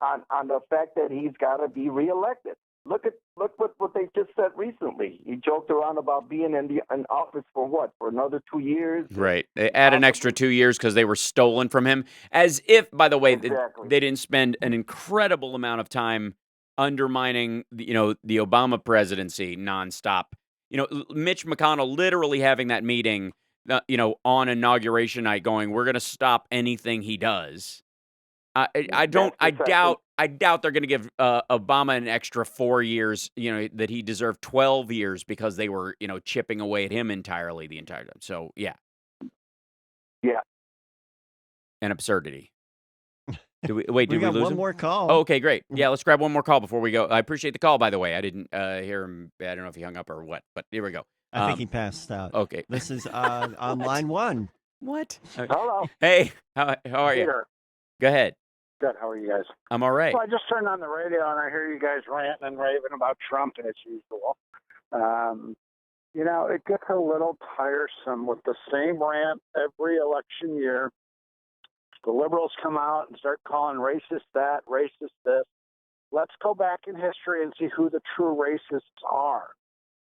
on the fact that he's got to be reelected. Look what they just said recently. He joked around about being in office for another 2 years. Right. They add an extra 2 years because they were stolen from him. As if, by the way, they didn't spend an incredible amount of time undermining, the Obama presidency nonstop. You know, Mitch McConnell literally having that meeting, on inauguration night, going, "We're going to stop anything he does." I doubt they're going to give Obama an extra 4 years, that he deserved 12 years because they were, chipping away at him the entire time. So, yeah. Yeah. An absurdity. Did we we lose one him? more call. Oh, okay, great. Yeah, let's grab one more call before we go. I appreciate the call, by the way. I didn't hear him. I don't know if he hung up or what, but here we go. I think he passed out. Okay. This is on line one. What? Hello. Hey, how are you? Peter. Go ahead. Good. How are you guys? I'm all right. So I just turned on the radio and I hear you guys ranting and raving about Trump as usual. It gets a little tiresome with the same rant every election year. The liberals come out and start calling racist that, racist this. Let's go back in history and see who the true racists are.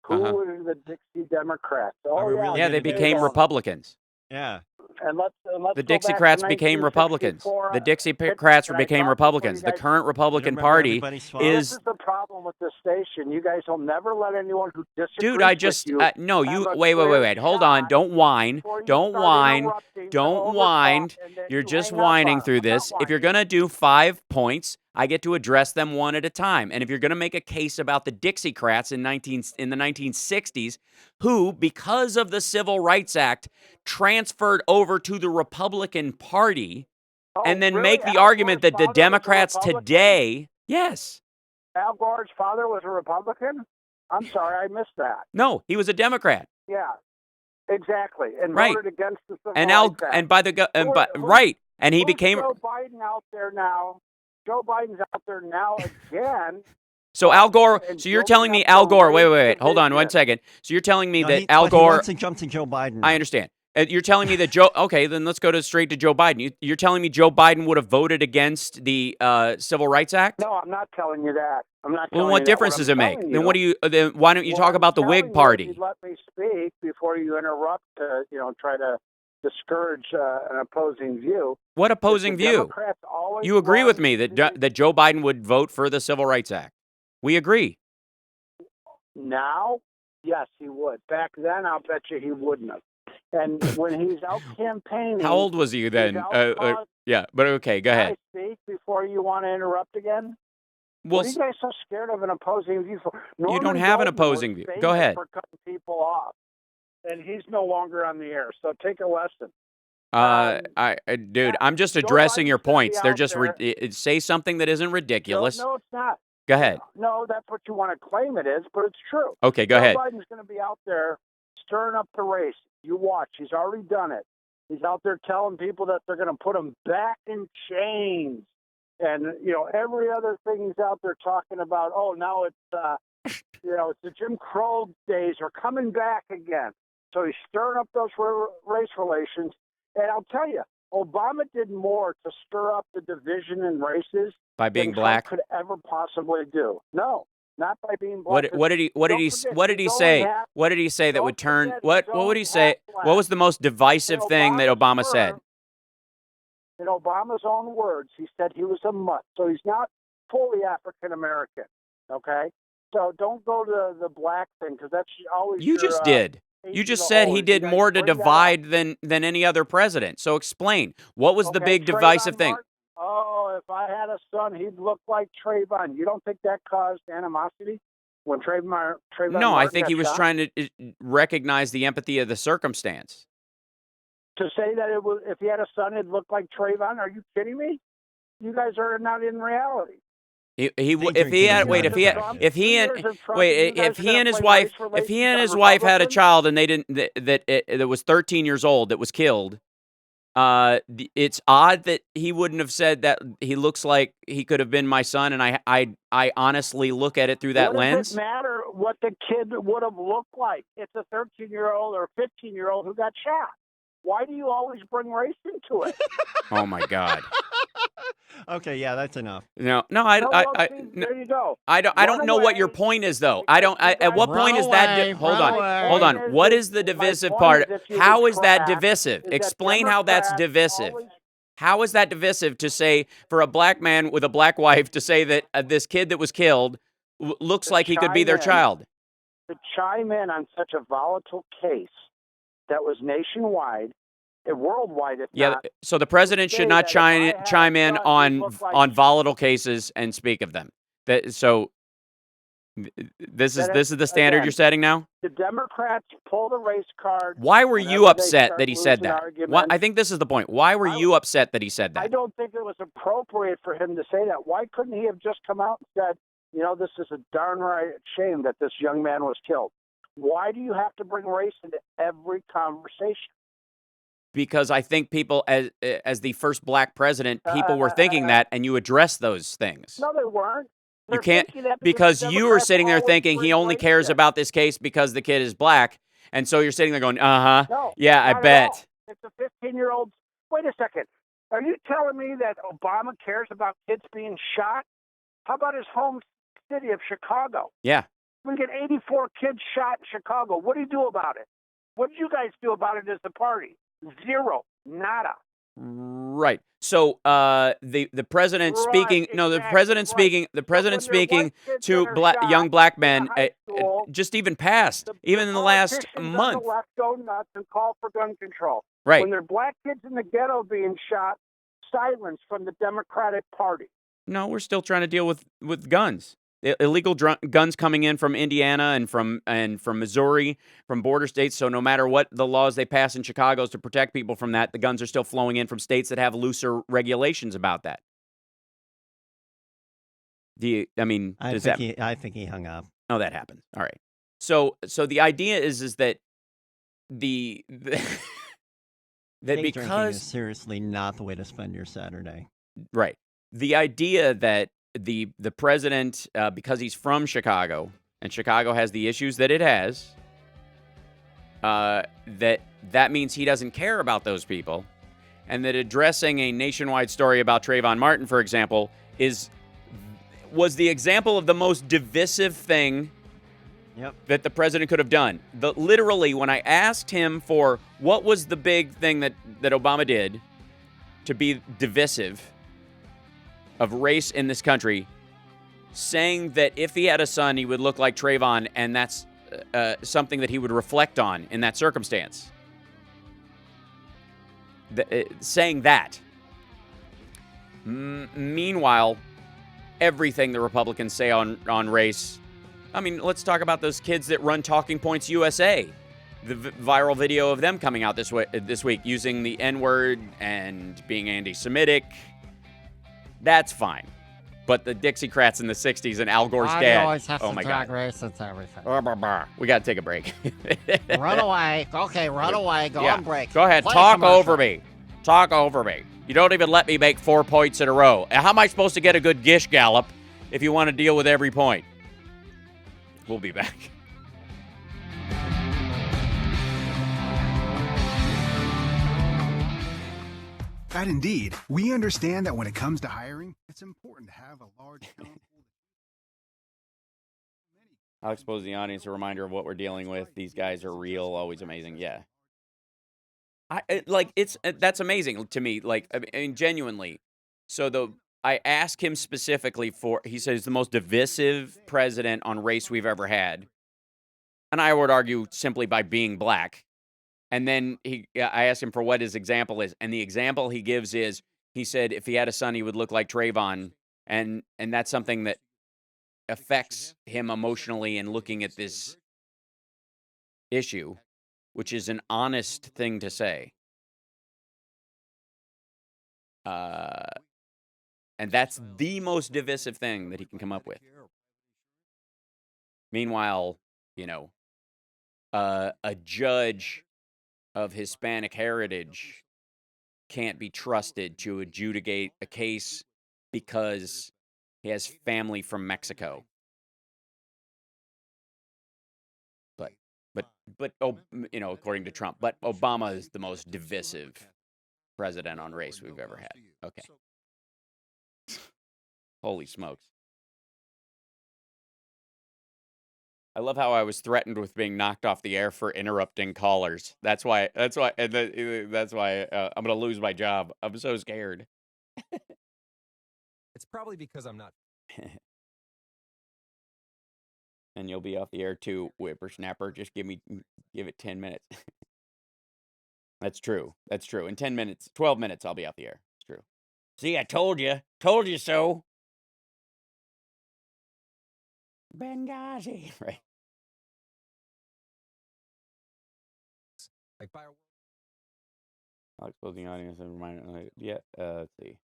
Who are the Dixie Democrats? Oh, yeah, they became Republicans. Yeah. And let's the Dixiecrats became Republicans. The Dixiecrats became Republicans. The current Republican Party is. This is the problem with this station. You guys will never let anyone who disagrees Dude, I just with you no. You wait. Hold on. Don't whine. Don't whine. Don't whine. You're just whining through this. If you're gonna do 5 points, I get to address them one at a time. And if you're going to make a case about the Dixiecrats in the 1960s, who, because of the Civil Rights Act, transferred over to the Republican Party, and then make the argument that the Democrats today, yes. Al Gore's father was a Republican? I'm sorry, I missed that. No, he was a Democrat. Yeah, exactly. And right. voted against the Civil Rights Act. And by the right. And he became Joe Biden out there now. Joe Biden's out there now again. So Al Gore. So you're telling me Al Gore? Wait. Hold on 1 second. So you're telling me that Al Gore he wants to jump to Joe Biden. I understand. You're telling me that Joe. Okay, then let's go straight to Joe Biden. You're telling me Joe Biden would have voted against the Civil Rights Act? No, I'm not telling you that. I'm not. Well, what difference does it make? Then what do you? Then why don't you talk about the Whig Party? You let me speak before you interrupt. Try to discourage an opposing view. What opposing view? You agree with me that Joe Biden would vote for the Civil Rights Act. We agree. Now, yes, he would. Back then, I'll bet you he wouldn't have. And when he's out campaigning... How old was he then? Yeah, but okay, go ahead. Can I speak before you want to interrupt again? Well, what are you guys so scared of an opposing view for? You don't have an opposing view. Go ahead. For cutting people off. And he's no longer on the air, so take a lesson. Dude, I'm just addressing your points. They're just say something that isn't ridiculous. No, it's not. Go ahead. No, that's what you want to claim it is, but it's true. Okay, go ahead. Joe Biden's going to be out there stirring up the race. You watch. He's already done it. He's out there telling people that they're going to put him back in chains. And, every other thing he's out there talking about, now it's, it's the Jim Crow days are coming back again. So he's stirring up those race relations. And I'll tell you, Obama did more to stir up the division in races by being than black Trump could ever possibly do. No, not by being black. What did he say? What did he say that would turn? What would he say? What was the most divisive thing that Obama said? In Obama's own words, he said he was a mutt. So he's not fully African American. Okay, so don't go to the black thing because that's always you just did. You just said he did more to divide than any other president. So explain. What was the big divisive thing? if I had a son, he'd look like Trayvon. You don't think that caused animosity when Trayvon No, I Martin think got he was shot? trying to recognize the empathy of the circumstance. To say that if he had a son, it'd look like Trayvon? Are you kidding me? You guys are not in reality. If he and his wife had a child and they didn't that was 13 years old that was killed, it's odd that he wouldn't have said that he looks like he could have been my son, and I honestly look at it through that lens. What does it matter what the kid would have looked like? It's a 13-year-old or 15-year-old who got shot. Why do you always bring race into it? Oh my God. Okay, yeah, that's enough. No, there you go. I don't know what your point is, though. At what point is that? Hold on. What is the divisive part? How is that divisive? Explain how that's divisive. How is that divisive to say for a black man with a black wife to say that this kid that was killed looks like he could be their child? To chime in on such a volatile case that was nationwide. Worldwide, so the president should not chime in on volatile cases and speak of them. This is the standard again, you're setting now. The Democrats pull the race card. Why were you upset that he said that? I think this is the point. Why were you upset that he said that? I don't think it was appropriate for him to say that. Why couldn't he have just come out and said, this is a darn right shame that this young man was killed? Why do you have to bring race into every conversation? Because I think people, as the first black president, people were thinking that, and you address those things. No, they weren't. You can't, because you were sitting there thinking he only cares about this case because the kid is black, and so you're sitting there going, No, yeah, I bet. It's a 15-year-old. Wait a second. Are you telling me that Obama cares about kids being shot? How about his home city of Chicago? Yeah. We get 84 kids shot in Chicago. What do you do about it? What did you guys do about it as a party? Zero. Nada. Right. So the president speaking. No, the president speaking. The president speaking to young black men. Just even passed. Even in the last month. On the left go nuts and call for gun control. Right. When there are black kids in the ghetto being shot, silence from the Democratic Party. No, we're still trying to deal with guns. Illegal guns coming in from Indiana and from Missouri, from border states. So no matter what the laws they pass in Chicago to protect people from that, the guns are still flowing in from states that have looser regulations about that. I think he hung up. Oh, that happened. All right. So the idea is that that because is seriously not the way to spend your Saturday. Right. The idea that the president, because he's from Chicago, and Chicago has the issues that it has, that means he doesn't care about those people, and that addressing a nationwide story about Trayvon Martin, for example, was the example of the most divisive thing that the president could have done. Literally, when I asked him for what was the big thing that Obama did to be divisive of race in this country, saying that if he had a son, he would look like Trayvon, and that's something that he would reflect on in that circumstance. Saying that. Meanwhile, everything the Republicans say on race, let's talk about those kids that run Talking Points USA. The viral video of them coming out this week using the N-word and being anti-Semitic. That's fine. But the Dixiecrats in the 60s and Al Gore's dad. I always have to drag race into everything. We got to take a break. Run away. Okay, run away. Go on break. Go ahead. Talk over me. You don't even let me make 4 points in a row. How am I supposed to get a good gish gallop if you want to deal with every point? We'll be back. At Indeed, we understand that when it comes to hiring, it's important to have a large talent pool. I'll expose the audience a reminder of what we're dealing with. These guys are real, always amazing. Yeah. That's amazing to me. Genuinely. So I asked him specifically he said he's the most divisive president on race we've ever had. And I would argue simply by being black. And then I asked him for what his example is. And the example he gives is he said if he had a son, he would look like Trayvon, and that's something that affects him emotionally in looking at this issue, which is an honest thing to say. And that's the most divisive thing that he can come up with. Meanwhile, a judge of Hispanic heritage can't be trusted to adjudicate a case because he has family from Mexico. But according to Trump, but Obama is the most divisive president on race we've ever had. Okay. Holy smokes. I love how I was threatened with being knocked off the air for interrupting callers. That's why I'm going to lose my job. I'm so scared. It's probably because I'm not. And you'll be off the air too, whippersnapper. Just give it 10 minutes. That's true. In 10 minutes, 12 minutes, I'll be off the air. It's true. See, I told you so. Benghazi, right? Like fireworks. I'll expose the audience and remind. Yeah. Let's see.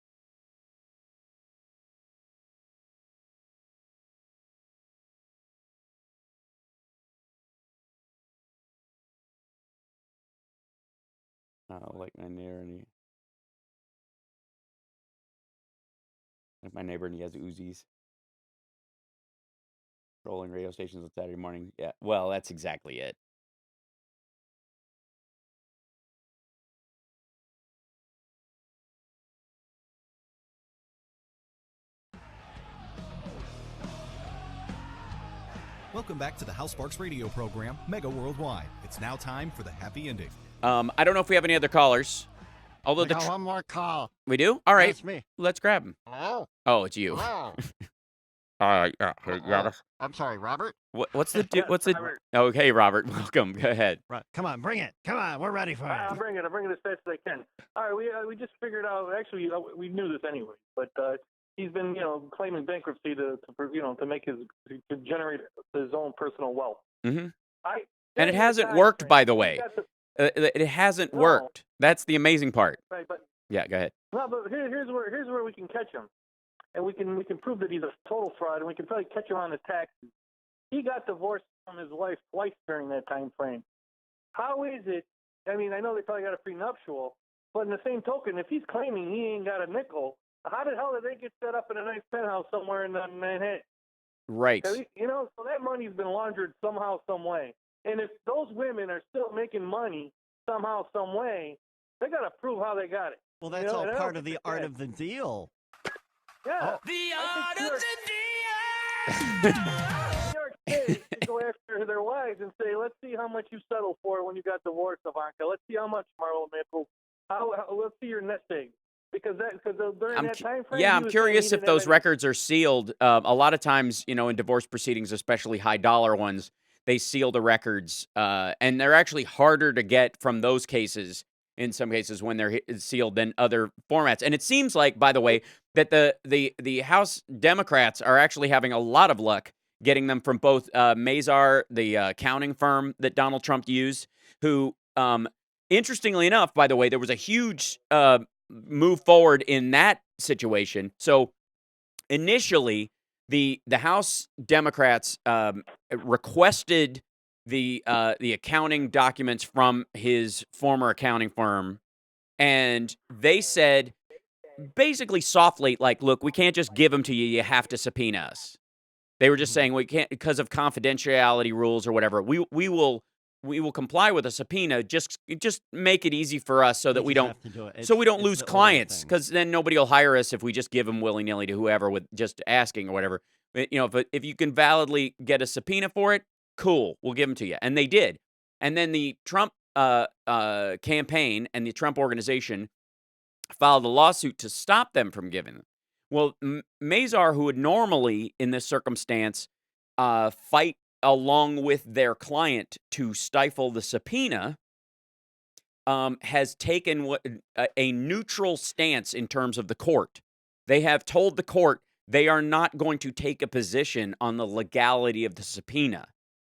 Like my neighbor, and he has Uzis. Trolling radio stations on Saturday morning. Yeah, well, that's exactly it. Welcome back to the Hal Sparks radio program, Mega Worldwide. It's now time for the happy ending. I don't know if we have any other callers. Although we got one more call. We do? All right. That's me. Let's grab him. Hello? Oh, it's you. Hello? I'm sorry, Robert? What's the... Oh, hey, Robert. Welcome. Go ahead. Right. Come on, bring it. Come on, we're ready for it. I'll bring it as fast as I can. All right, we just figured out, actually, we knew this anyway, but he's been, claiming bankruptcy to make to generate his own personal wealth. Mm-hmm. And it hasn't worked, by the way. It hasn't worked. That's the amazing part. Right, but yeah, go ahead. Well, but here's where we can catch him, and we can prove that he's a total fraud, and we can probably catch him on the taxes. He got divorced from his wife twice during that time frame. How is it? I mean, I know they probably got a prenuptial, but in the same token, if he's claiming he ain't got a nickel, how the hell did they get set up in a nice penthouse somewhere in Manhattan? Right. So that money's been laundered somehow, some way. And if those women are still making money somehow, some way, they got to prove how they got it. Well, that's all part of the art of the deal. Yeah. Oh. The art of the deal! New York State go after their wives and say, let's see how much you settled for when you got divorced, Ivanka. Let's see how much, Marlo Nichols. Let's see your nest egg. Because during that time frame, I'm curious if those records are sealed. A lot of times, in divorce proceedings, especially high dollar ones, they seal the records, and they're actually harder to get from those cases, in some cases, when they're sealed than other formats. And it seems like, by the way, that the House Democrats are actually having a lot of luck getting them from both Mazars, the accounting firm that Donald Trump used, who, interestingly enough, by the way, there was a huge move forward in that situation. So initially, the House Democrats requested the accounting documents from his former accounting firm, and they said basically softly, like, look, we can't just give them to you. You have to subpoena us. They were just saying we can't because of confidentiality rules or whatever. We will comply with a subpoena. Just make it easy for us so that we don't lose clients, because then nobody will hire us if we just give them willy-nilly to whoever with just asking or whatever. If you can validly get a subpoena for it, cool, we'll give them to you. And they did. And then the Trump campaign and the Trump organization filed a lawsuit to stop them from giving them. Well, Mazars, who would normally, in this circumstance, fight along with their client to stifle the subpoena, has taken a neutral stance in terms of the court. They have told the court they are not going to take a position on the legality of the subpoena.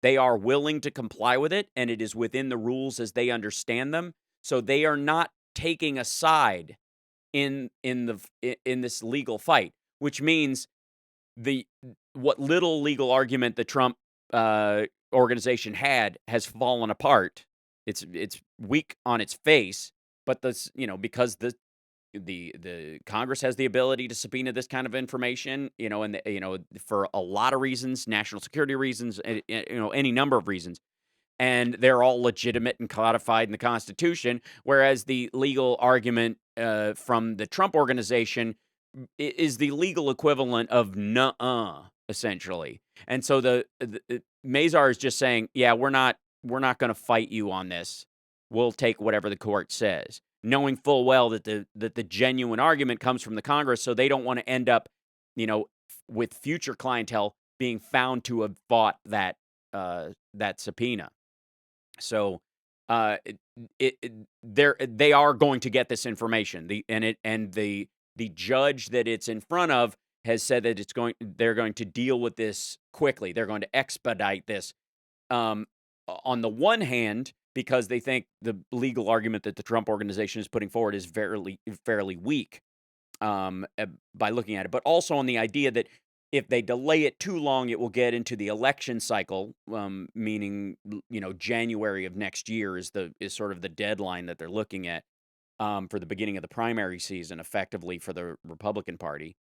They are willing to comply with it, and it is within the rules as they understand them. So they are not taking a side in this legal fight, which means what little legal argument the Trump organization had has fallen apart. It's weak on its face, but because the Congress has the ability to subpoena this kind of information, and for a lot of reasons, national security reasons, any number of reasons, and they're all legitimate and codified in the Constitution. Whereas the legal argument from the Trump organization is the legal equivalent of nuh-uh, essentially. And so the Mazar is just saying, yeah, we're not going to fight you on this. We'll take whatever the court says, knowing full well that the genuine argument comes from the Congress, so they don't want to end up, with future clientele being found to have fought that subpoena. So they are going to get this information. The judge that it's in front of has said that they're going to deal with this quickly. They're going to expedite this. On the one hand, because they think the legal argument that the Trump organization is putting forward is fairly weak by looking at it, but also on the idea that if they delay it too long, it will get into the election cycle, meaning January of next year is sort of the deadline that they're looking at for the beginning of the primary season, effectively for the Republican Party.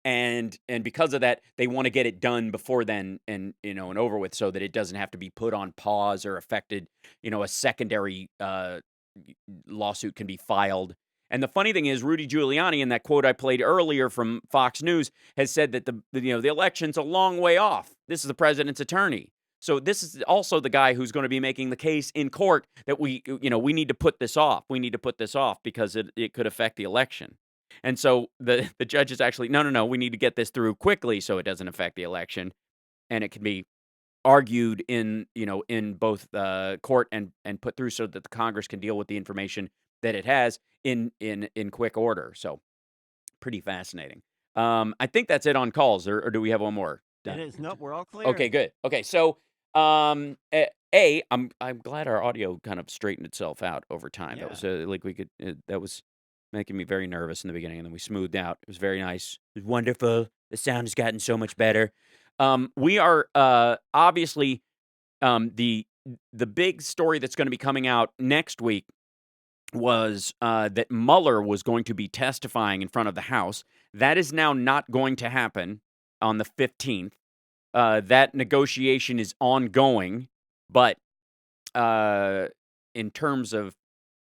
And because of that, they want to get it done before then and over with, so that it doesn't have to be put on pause or affected. A secondary lawsuit can be filed. And the funny thing is, Rudy Giuliani, in that quote I played earlier from Fox News, has said that the election's a long way off. This is the president's attorney. So this is also the guy who's going to be making the case in court that we need to put this off. We need to put this off because it could affect the election. And so the judge is actually, no, we need to get this through quickly so it doesn't affect the election. And it can be argued in both court and put through so that the Congress can deal with the information that it has in quick order. So pretty fascinating. I think that's it on calls, or do we have one more? It is. Nope, we're all clear. Okay, good. Okay, so I'm glad our audio kind of straightened itself out over time. Yeah. That was that was making me very nervous in the beginning, and then we smoothed out. It was very nice. It was wonderful. The sound has gotten so much better. We are obviously the big story that's going to be coming out next week was that Mueller was going to be testifying in front of the House. That is now not going to happen on the 15th. That negotiation is ongoing, but in terms of,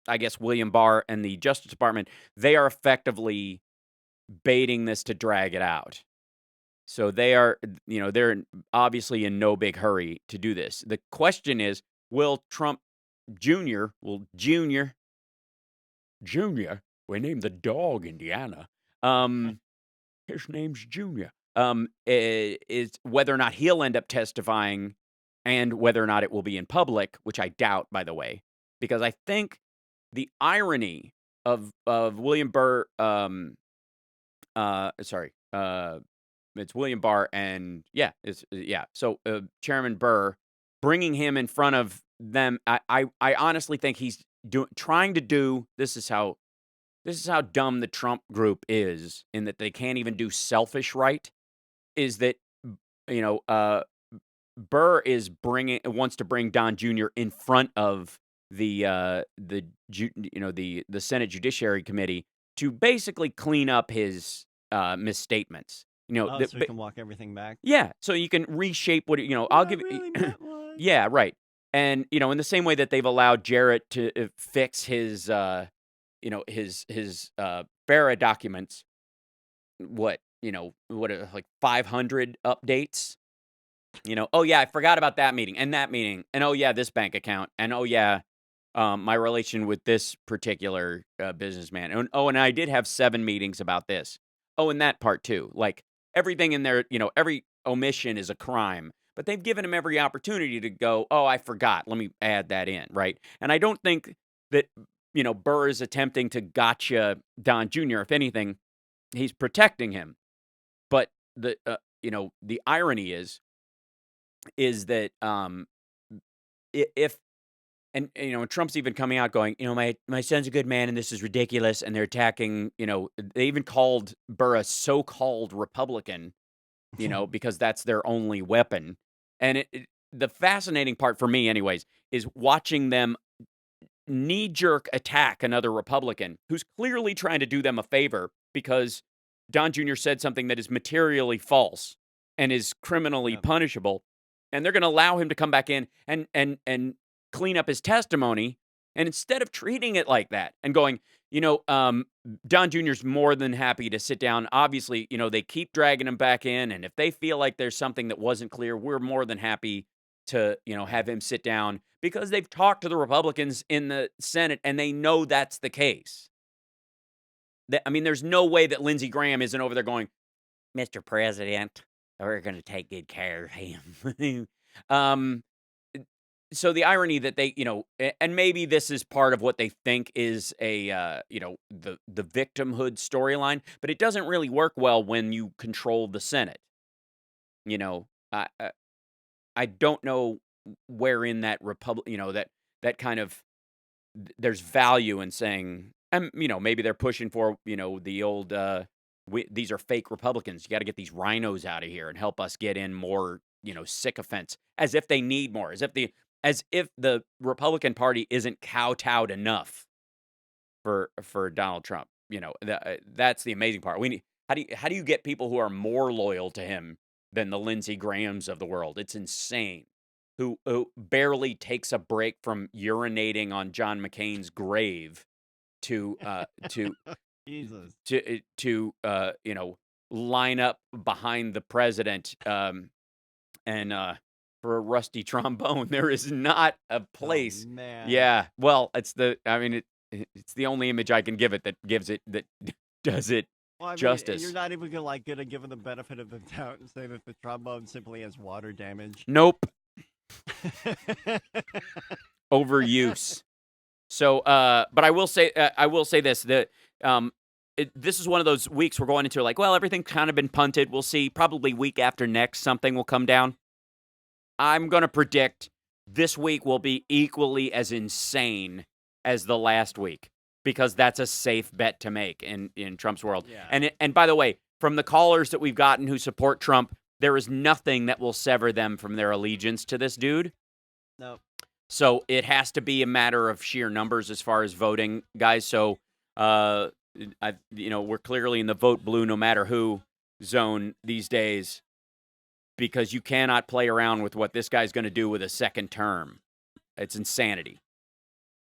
I guess, William Barr and the Justice Department, they are effectively baiting this to drag it out. So they're obviously in no big hurry to do this. The question is, will Trump Jr., we named the dog Indiana. His name's Junior. Is whether or not he'll end up testifying and whether or not it will be in public, which I doubt, by the way, because I think the irony of William Burr, it's William Barr and so Chairman Burr, bringing him in front of them, I honestly think he's trying to do, this is how dumb the Trump group is, in that they can't even do selfish right, is that, Burr wants to bring Don Jr. in front of the Senate Judiciary Committee to basically clean up his misstatements. So we can walk everything back. Yeah, so you can reshape what I'll give you. Yeah, right. And in the same way that they've allowed Jarrett to fix his his FARA documents, like 500 updates. Oh yeah, I forgot about that meeting, and oh yeah, this bank account, and oh yeah, my relation with this particular businessman, and I did have 7 meetings about this. Oh, and that part too. Like everything in there, every omission is a crime. But they've given him every opportunity to go, oh, I forgot. Let me add that in, right? And I don't think that, Burr is attempting to gotcha Don Jr. If anything, he's protecting him. But the irony is that if and Trump's even coming out going, my son's a good man and this is ridiculous, and they're attacking, they even called Burr a so-called Republican, because that's their only weapon. And the fascinating part for me, anyways, is watching them knee-jerk attack another Republican who's clearly trying to do them a favor because Don Jr. said something that is materially false and is criminally punishable, and they're going to allow him to come back in and clean up his testimony. And instead of treating it like that and going, Don Jr.'s more than happy to sit down. Obviously, they keep dragging him back in, and if they feel like there's something that wasn't clear, we're more than happy to, have him sit down, because they've talked to the Republicans in the Senate and they know that's the case. There's no way that Lindsey Graham isn't over there going, Mr. President, we're going to take good care of him. So the irony that they, and maybe this is part of what they think is the victimhood storyline, but it doesn't really work well when you control the Senate. I don't know where in that that kind of, there's value in saying, maybe they're pushing for, the old, these are fake Republicans. You got to get these rhinos out of here and help us get in more, sycophants, as if they need more, as if the Republican Party isn't kowtowed enough for Donald Trump. That's the amazing part. How do you get people who are more loyal to him than the Lindsey Grahams of the world? It's insane. Who barely takes a break from urinating on John McCain's grave to Jesus. to line up behind the president and for a rusty trombone. There is not a place. Oh, man. Yeah. Well, it's the only image I can give it that does it justice. You're not even gonna give him the benefit of the doubt and say that the trombone simply has water damage. Nope. Overuse. So, but I will say this, that this is one of those weeks we're going into everything's kind of been punted. We'll see. Probably week after next, something will come down. I'm going to predict this week will be equally as insane as the last week, because that's a safe bet to make in Trump's world. Yeah. And by the way, from the callers that we've gotten who support Trump, there is nothing that will sever them from their allegiance to this dude. No. So it has to be a matter of sheer numbers as far as voting, guys. So, we're clearly in the vote blue no matter who zone these days, because you cannot play around with what this guy's going to do with a second term. It's insanity.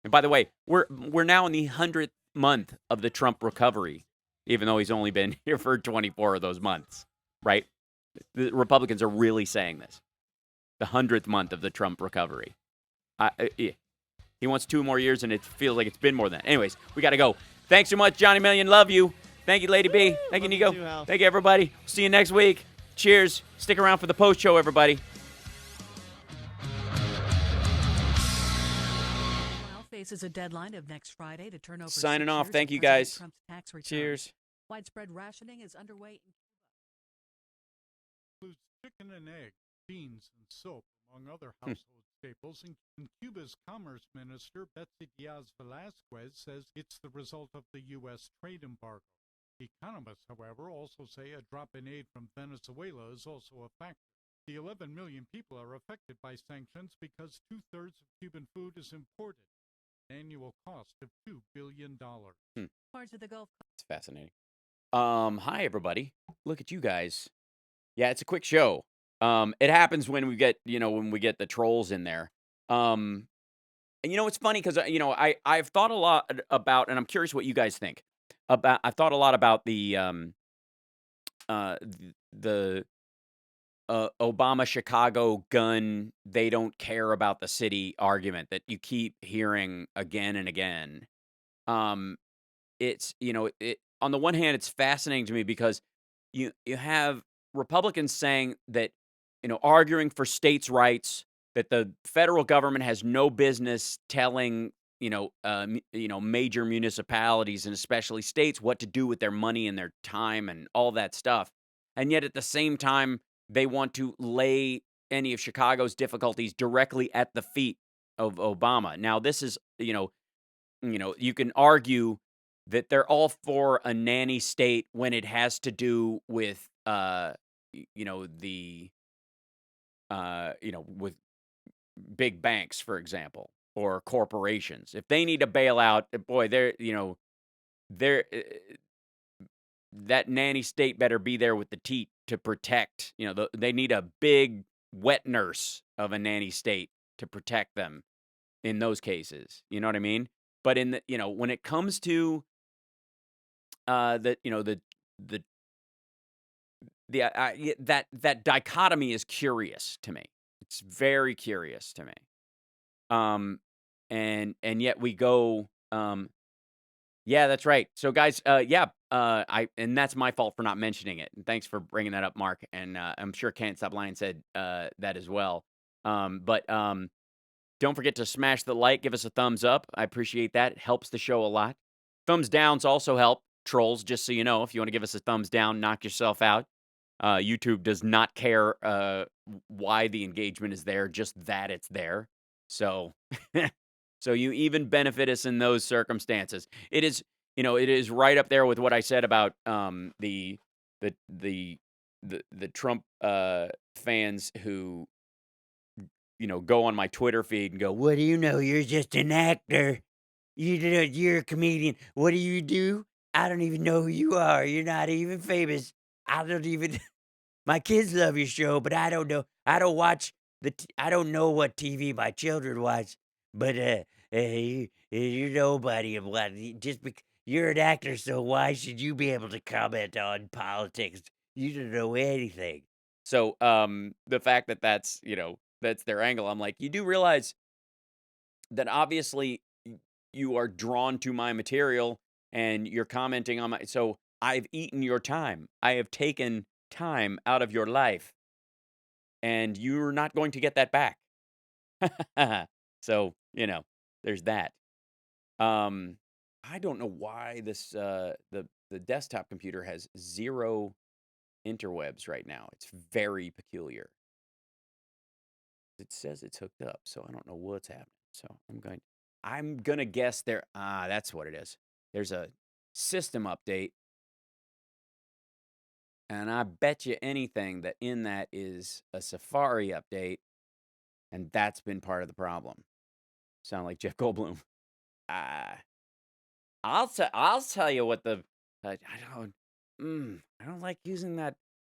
And by the way, we're now in the 100th month of the Trump recovery, even though he's only been here for 24 of those months, right? The Republicans are really saying this. The 100th month of the Trump recovery. He wants 2 more years, and it feels like it's been more than that. Anyways, we got to go. Thanks so much, Johnny Million. Love you. Thank you, Lady B. Thank you, Nico. Thank you, everybody. See you next week. Cheers. Stick around for the post show, everybody. Faces a deadline of next Friday to turn over. Signing off. Thank you, guys. Trump's tax return. Cheers. Widespread rationing is underway in Cuba. Chicken and egg, beans, and soap, among other household staples. And Cuba's Commerce Minister, Betsy Diaz-Velasquez, says it's the result of the U.S. trade embargo. Economists, however, also say a drop in aid from Venezuela is also a factor. The 11 million people are affected by sanctions because 2/3 of Cuban food is imported. Annual cost of $2 billion. Parts of the Gulf. It's fascinating. Hi, everybody. Look at you guys. Yeah, it's a quick show. It happens when we get, the trolls in there. And it's funny because, I've thought a lot about, and I'm curious what you guys think about. I've thought a lot about the Obama Chicago gun, they don't care about the city argument that you keep hearing again and again. It's, on the one hand, it's fascinating to me because you have Republicans saying that, arguing for states' rights, that the federal government has no business telling major municipalities and especially states what to do with their money and their time and all that stuff. And yet at the same time, they want to lay any of Chicago's difficulties directly at the feet of Obama. Now, this is, you can argue that they're all for a nanny state when it has to do with, with big banks, for example, or corporations. If they need a bailout, boy, that nanny state better be there with the teat to protect. They need a big wet nurse of a nanny state to protect them in those cases. You know what I mean? But when it comes to that dichotomy is curious to me. It's very curious to me. And yet we go, yeah, that's right. So guys, and that's my fault for not mentioning it. And thanks for bringing that up, Mark. And I'm sure Can't Stop Lying said that as well. But don't forget to smash the like, give us a thumbs up. I appreciate that. It helps the show a lot. Thumbs downs also help, trolls, just so you know. If you want to give us a thumbs down, knock yourself out. YouTube does not care why the engagement is there, just that it's there. So, so you even benefit us in those circumstances. It is, it is right up there with what I said about the Trump fans who, go on my Twitter feed and go, "What do you know? You're just an actor. You're a comedian. What do you do? I don't even know who you are. You're not even famous. I don't even." My kids love your show, but I don't know. I don't watch I don't know what TV my children watch. But you're nobody. You're an actor, so why should you be able to comment on politics? You don't know anything. So the fact that that's their angle, I'm like, you do realize that obviously you are drawn to my material and you're commenting on my. So I've eaten your time. I have taken time out of your life, and you're not going to get that back. So there's that. I don't know why this the desktop computer has 0 interwebs right now. It's very peculiar. It says it's hooked up, so I don't know what's happening. So I'm gonna guess there. That's what it is. There's a system update. And I bet you anything that in that is a Safari update, and that's been part of the problem. Sound like Jeff Goldblum. I'll tell you what I don't like using that.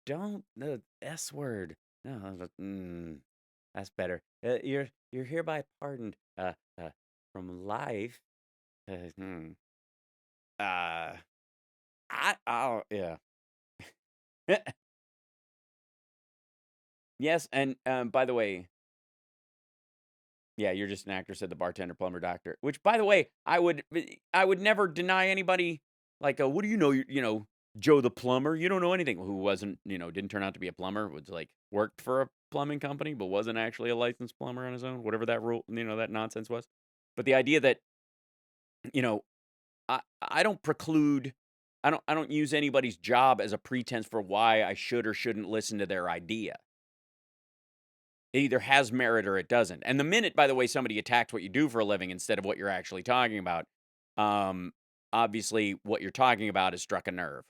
The S word. No, that's better. You're hereby pardoned from life. Yeah. Yes, and by the way, yeah, you're just an actor, said the bartender, plumber, doctor. Which, by the way, I would never deny anybody like, what do you know? Joe the plumber. You don't know anything. Who wasn't, didn't turn out to be a plumber. Was worked for a plumbing company, but wasn't actually a licensed plumber on his own. Whatever that rule, that nonsense was. But the idea that, I don't preclude. I don't use anybody's job as a pretense for why I should or shouldn't listen to their idea. It either has merit or it doesn't. And the minute, by the way, somebody attacks what you do for a living instead of what you're actually talking about, obviously what you're talking about has struck a nerve.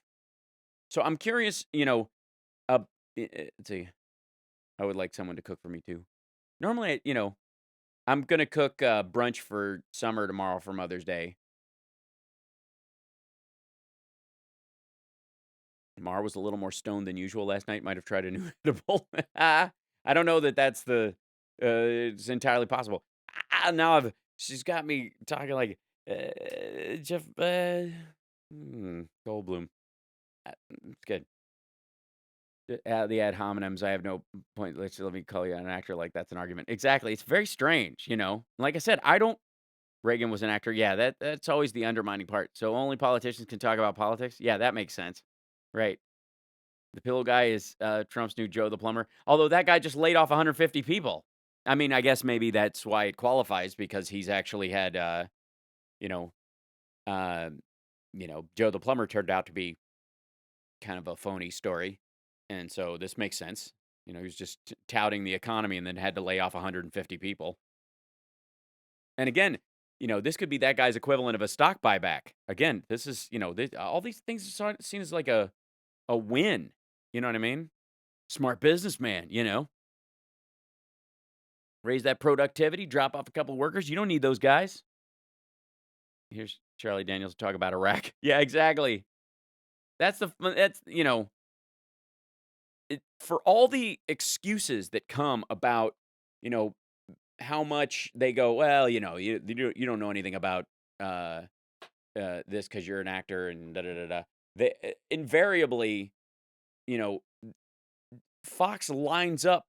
So I'm curious, let's see. I would like someone to cook for me too. Normally, I'm going to cook brunch for Summer tomorrow for Mother's Day. Mar was a little more stoned than usual last night. Might have tried a new edible. I don't know that that's it's entirely possible. She's got me talking like Jeff Goldblum. It's good. The ad hominems. I have no point. Let me call you an actor like that's an argument. Exactly. It's very strange. Like I said, Reagan was an actor. Yeah, that's always the undermining part. So only politicians can talk about politics. Yeah, that makes sense. Right. The pillow guy is Trump's new Joe the plumber. Although that guy just laid off 150 people. I mean, I guess maybe that's why it qualifies, because he's actually had Joe the plumber turned out to be kind of a phony story, and so this makes sense. He was just touting the economy and then had to lay off 150 people. And again, this could be that guy's equivalent of a stock buyback. Again, this is, all these things are seen as like a win. You know what I mean? Smart businessman, Raise that productivity, drop off a couple of workers. You don't need those guys. Here's Charlie Daniels talk about Iraq. Yeah, exactly. For all the excuses that come about, how much they go, well, you don't know anything about this because you're an actor and da da da da. They invariably, Fox lines up,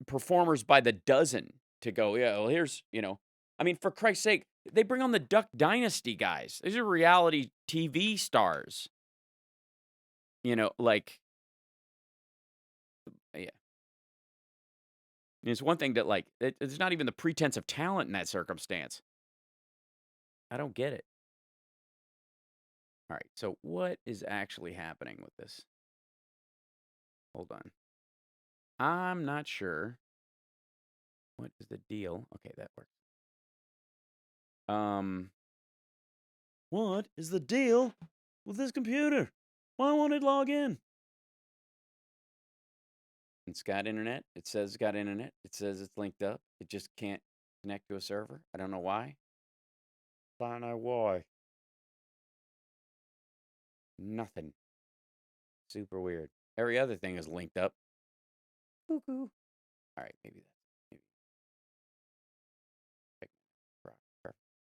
performers by the dozen to go, yeah, well, here's, for Christ's sake, they bring on the Duck Dynasty guys. These are reality TV stars. Yeah. It's one thing that, it's not even the pretense of talent in that circumstance. I don't get it. All right, so what is actually happening with this? Hold on. I'm not sure. What is the deal? Okay, that works. What is the deal with this computer? Why won't it log in? It's got internet. It says it's got internet. It says it's linked up. It just can't connect to a server. I don't know why. Don't know why. Nothing. Super weird. Every other thing is linked up. Cuckoo. All right, maybe that's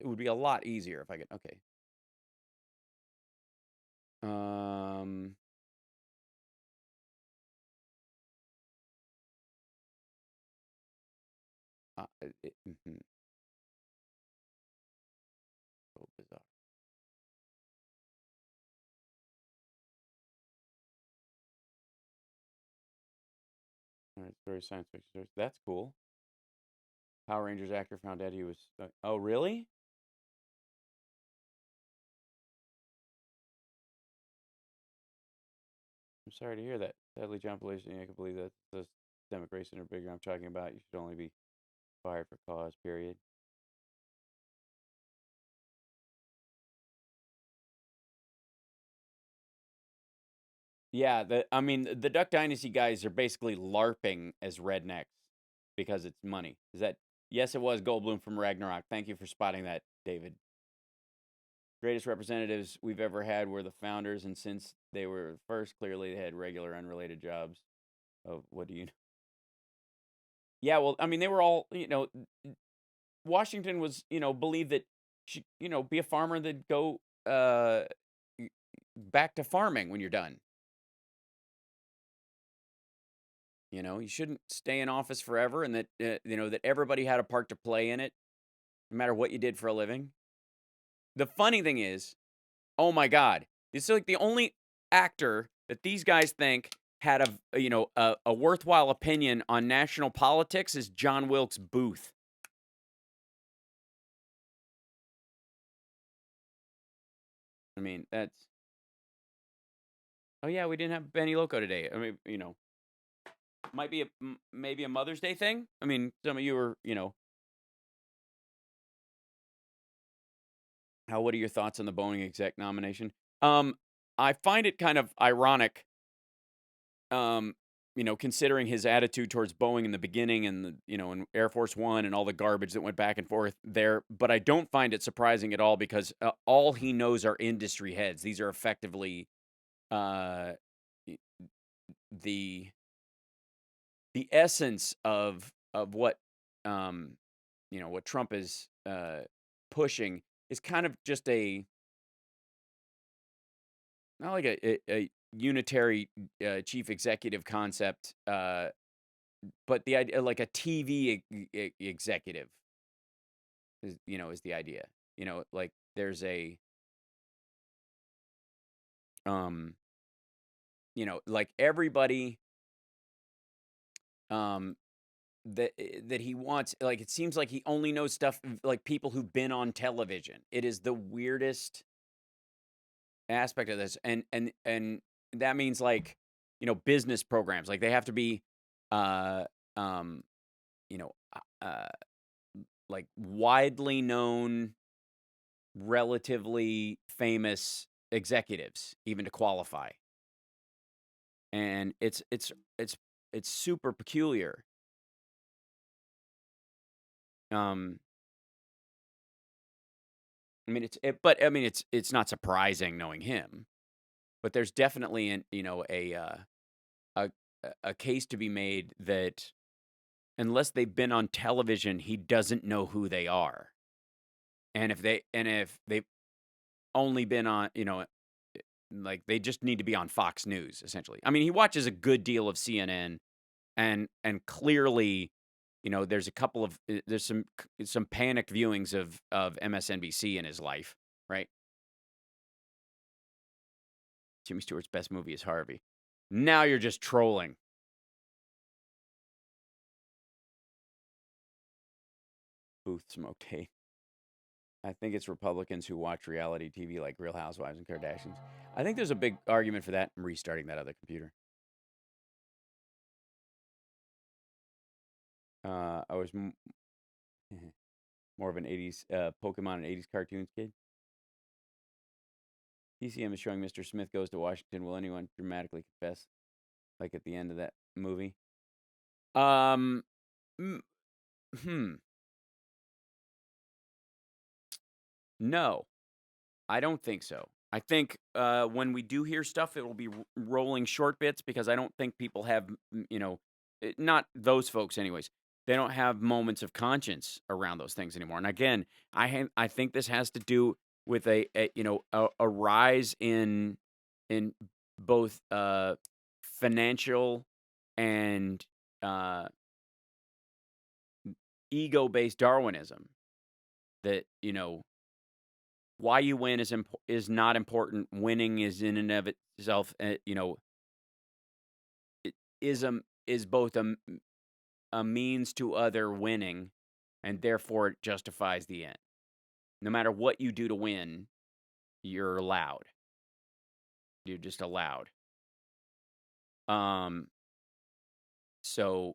it would be a lot easier if I could. Okay. So bizarre. All right, very science fiction. That's cool. Power Rangers actor found out he was. Oh, really? I'm sorry to hear that. Sadly, John Pelosi, I can believe that the systemic racism or bigger I'm talking about. You should only be fired for cause, period. Yeah, the Duck Dynasty guys are basically LARPing as rednecks because it's money. Is that? Yes, it was Goldblum from Ragnarok. Thank you for spotting that, David. Greatest representatives we've ever had were the founders, and since they were first, clearly they had regular, unrelated jobs. Oh, what do you know? Yeah, well, they were all, Washington was, believed that, be a farmer and then go back to farming when you're done. You shouldn't stay in office forever, and that, that everybody had a part to play in it, no matter what you did for a living. The funny thing is, oh my God, it's like the only actor that these guys think had a worthwhile opinion on national politics is John Wilkes Booth. That's. Oh yeah, we didn't have Benny Loco today. Might be maybe a Mother's Day thing. Some of you were, what are your thoughts on the Boeing exec nomination? I find it kind of ironic, considering his attitude towards Boeing in the beginning and in Air Force One and all the garbage that went back and forth there. But I don't find it surprising at all because all he knows are industry heads. These are effectively the essence of what what Trump is pushing is kind of just not like a unitary chief executive concept, but the idea like a TV executive is the idea. Like there's a like everybody that he wants, like, it seems like he only knows stuff like people who've been on television. It is the weirdest aspect of this, and that means, like, business programs, like they have to be you know like widely known, relatively famous executives even to qualify. And it's super peculiar. I mean, it's not surprising knowing him, but there's definitely a case to be made that unless they've been on television, he doesn't know who they are. And if they've only been on, like, they just need to be on Fox News, essentially. I mean, he watches a good deal of CNN, and clearly, there's some panicked viewings of MSNBC in his life, right? Jimmy Stewart's best movie is Harvey. Now you're just trolling. Booth smoked hate. I think it's Republicans who watch reality TV like Real Housewives and Kardashians. I think there's a big argument for that. I'm restarting that other computer. I was more of an 80s Pokemon and 80s cartoons kid. TCM is showing Mr. Smith Goes to Washington. Will anyone dramatically confess? Like at the end of that movie? No, I don't think so. I think when we do hear stuff, it will be rolling short bits, because I don't think people have, not those folks anyways. They don't have moments of conscience around those things anymore. And again, I think this has to do with a rise in both financial and ego-based Darwinism. That why you win is not important. Winning is in and of itself, it is both a means to other winning, and therefore it justifies the end. No matter what you do to win, you're allowed. You're just allowed. So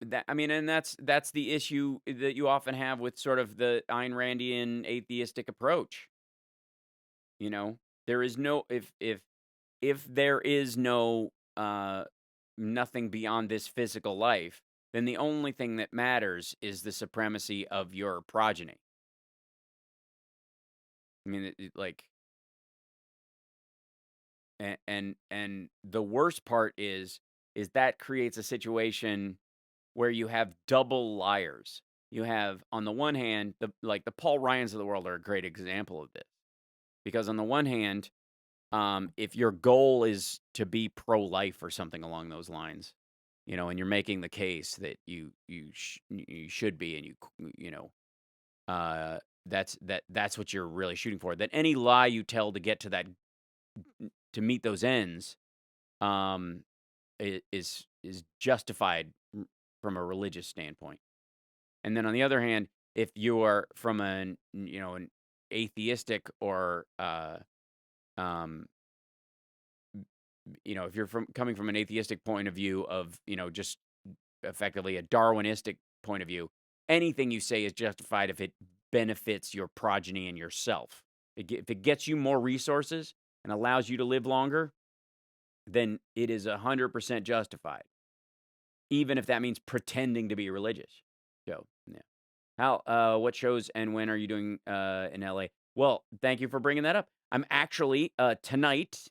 that's the issue that you often have with sort of the Ayn Randian atheistic approach. There is no if there is no nothing beyond this physical life, then the only thing that matters is the supremacy of your progeny. I mean, and the worst part is that creates a situation where you have double liars. You have, on the one hand, the Paul Ryans of the world are a great example of this, because on the one hand, if your goal is to be pro-life or something along those lines, and you're making the case that you should be, and that's what you're really shooting for. That any lie you tell to get to meet those ends, is justified from a religious standpoint. And then on the other hand, if you are from an atheistic or if you're coming from an atheistic point of view of just effectively a Darwinistic point of view, anything you say is justified if it benefits your progeny and yourself. If it gets you more resources and allows you to live longer, then it is 100% justified, even if that means pretending to be religious. So, yeah. Hal, what shows and when are you doing in LA? Well, thank you for bringing that up. I'm actually tonight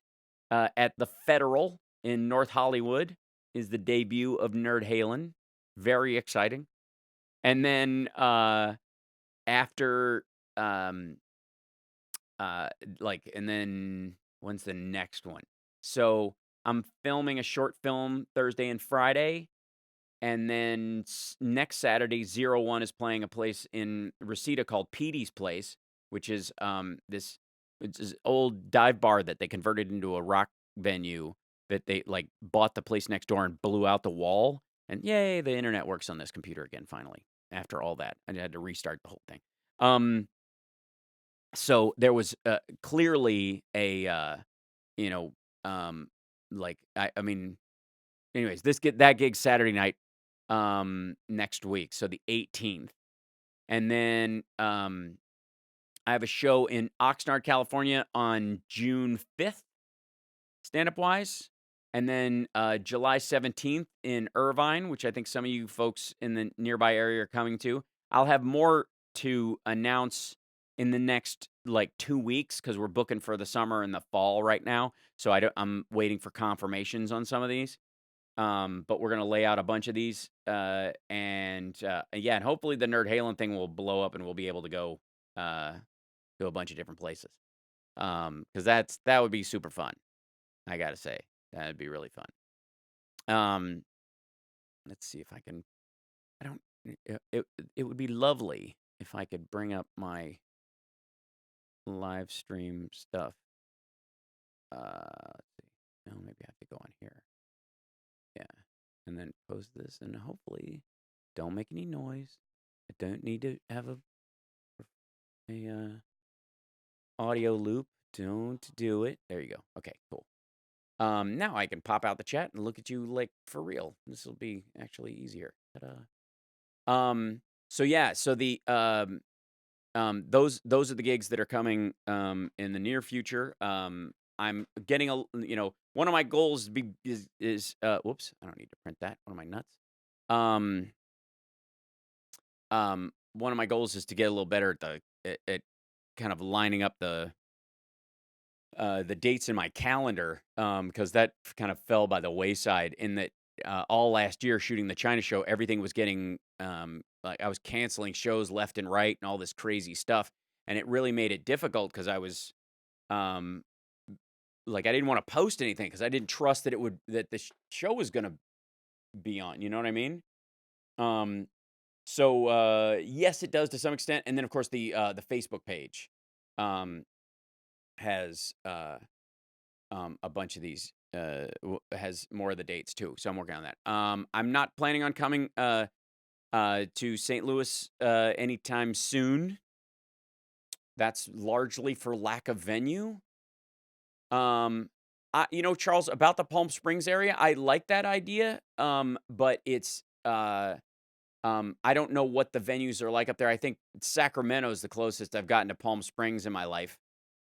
at the Federal in North Hollywood is the debut of Nerd Halen. Very exciting. And then after and then when's the next one? So I'm filming a short film Thursday and Friday, and then next Saturday, 01 is playing a place in Reseda called Petey's Place, which is this old dive bar that they converted into a rock venue that they bought the place next door and blew out the wall. And yay, the internet works on this computer again, finally. After all that, I had to restart the whole thing. So there was clearly a, like, I mean, anyways, that gig Saturday night next week, so the 18th. And then I have a show in Oxnard, California on June 5th, stand-up wise. And then July 17th in Irvine, which I think some of you folks in the nearby area are coming to. I'll have more to announce in the next, 2 weeks because we're booking for the summer and the fall right now. So I'm waiting for confirmations on some of these. But we're going to lay out a bunch of these. And hopefully the Nerd Halen thing will blow up and we'll be able to go to a bunch of different places. Because that would be super fun, I got to say. That'd be really fun. Let's see if I can. It would be lovely if I could bring up my live stream stuff. Let's see. No, maybe I have to go on here. Yeah, and then post this, and hopefully, don't make any noise. I don't need to have a audio loop. Don't do it. There you go. Okay, cool. Now I can pop out the chat and look at you like for real. This will be actually easier. Ta-da. So the those are the gigs that are coming in the near future. I'm getting one of my goals is whoops, I don't need to print that. What am I nuts? One of my goals is to get a little better at kind of lining up the dates in my calendar, because that kind of fell by the wayside in that all last year shooting the China show, everything was getting like I was canceling shows left and right and all this crazy stuff, and it really made it difficult because I was like I didn't want to post anything because I didn't trust that the show was gonna be on. You know what I mean? So yes, it does to some extent, and then of course the Facebook page has a bunch of these has more of the dates too, so I'm working on that. I'm not planning on coming to St. Louis anytime soon. That's largely for lack of venue. Charles, about the Palm Springs area, I like that idea, but it's I don't know what the venues are like up there. I think Sacramento is the closest I've gotten to Palm Springs in my life.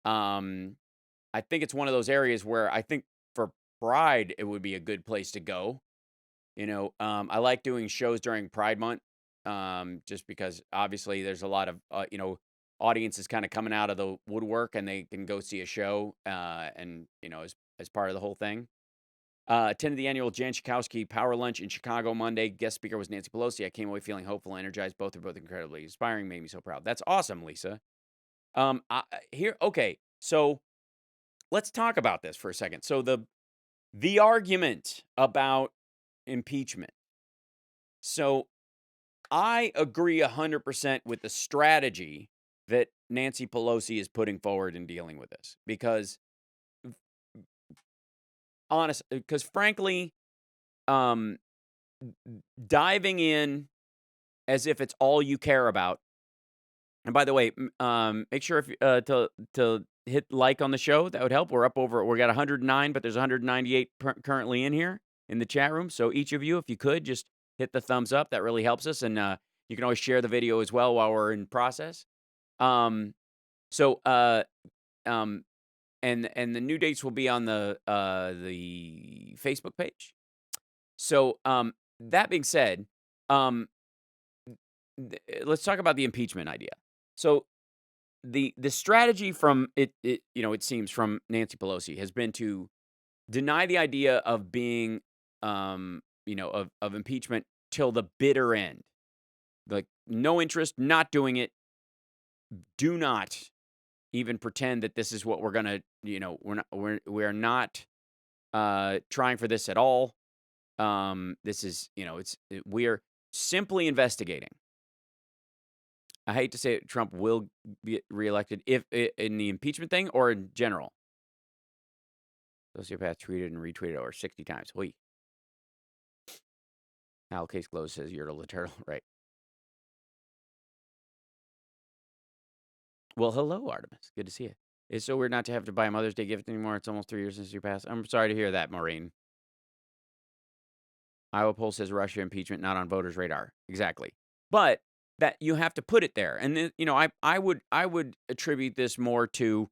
I think it's one of those areas where I think for Pride it would be a good place to go. I like doing shows during Pride Month, just because obviously there's a lot of audiences kind of coming out of the woodwork and they can go see a show, and as part of the whole thing. Attended the annual Jan Schakowsky Power Lunch in Chicago Monday. Guest speaker was Nancy Pelosi. I came away feeling hopeful and energized. Both are both incredibly inspiring. Made me so proud. That's awesome, Lisa. Okay, so let's talk about this for a second. So the argument about impeachment. So I agree 100% with the strategy that Nancy Pelosi is putting forward in dealing with this, because frankly, diving in as if it's all you care about. And by the way, make sure to hit like on the show. That would help. We got 109, but there's 198 currently in here in the chat room. So each of you, if you could, just hit the thumbs up. That really helps us. And you can always share the video as well while we're in process. And the new dates will be on the Facebook page. So that being said, let's talk about the impeachment idea. So the strategy from it seems from Nancy Pelosi has been to deny the idea of being of impeachment till the bitter end. Like, no interest, not doing it. Do not even pretend that this is what we're gonna, we're not trying for this at all. This is, we're simply investigating. I hate to say it, Trump will be reelected if in the impeachment thing or in general. Sociopath tweeted and retweeted over 60 times. Wait. Al Case Close says you're a literal, right? Well, hello, Artemis. Good to see you. It's so weird not to have to buy a Mother's Day gift anymore. It's almost 3 years since you passed. I'm sorry to hear that, Maureen. Iowa poll says Russia impeachment not on voters' radar. Exactly. But that you have to put it there. And then, I would attribute this more to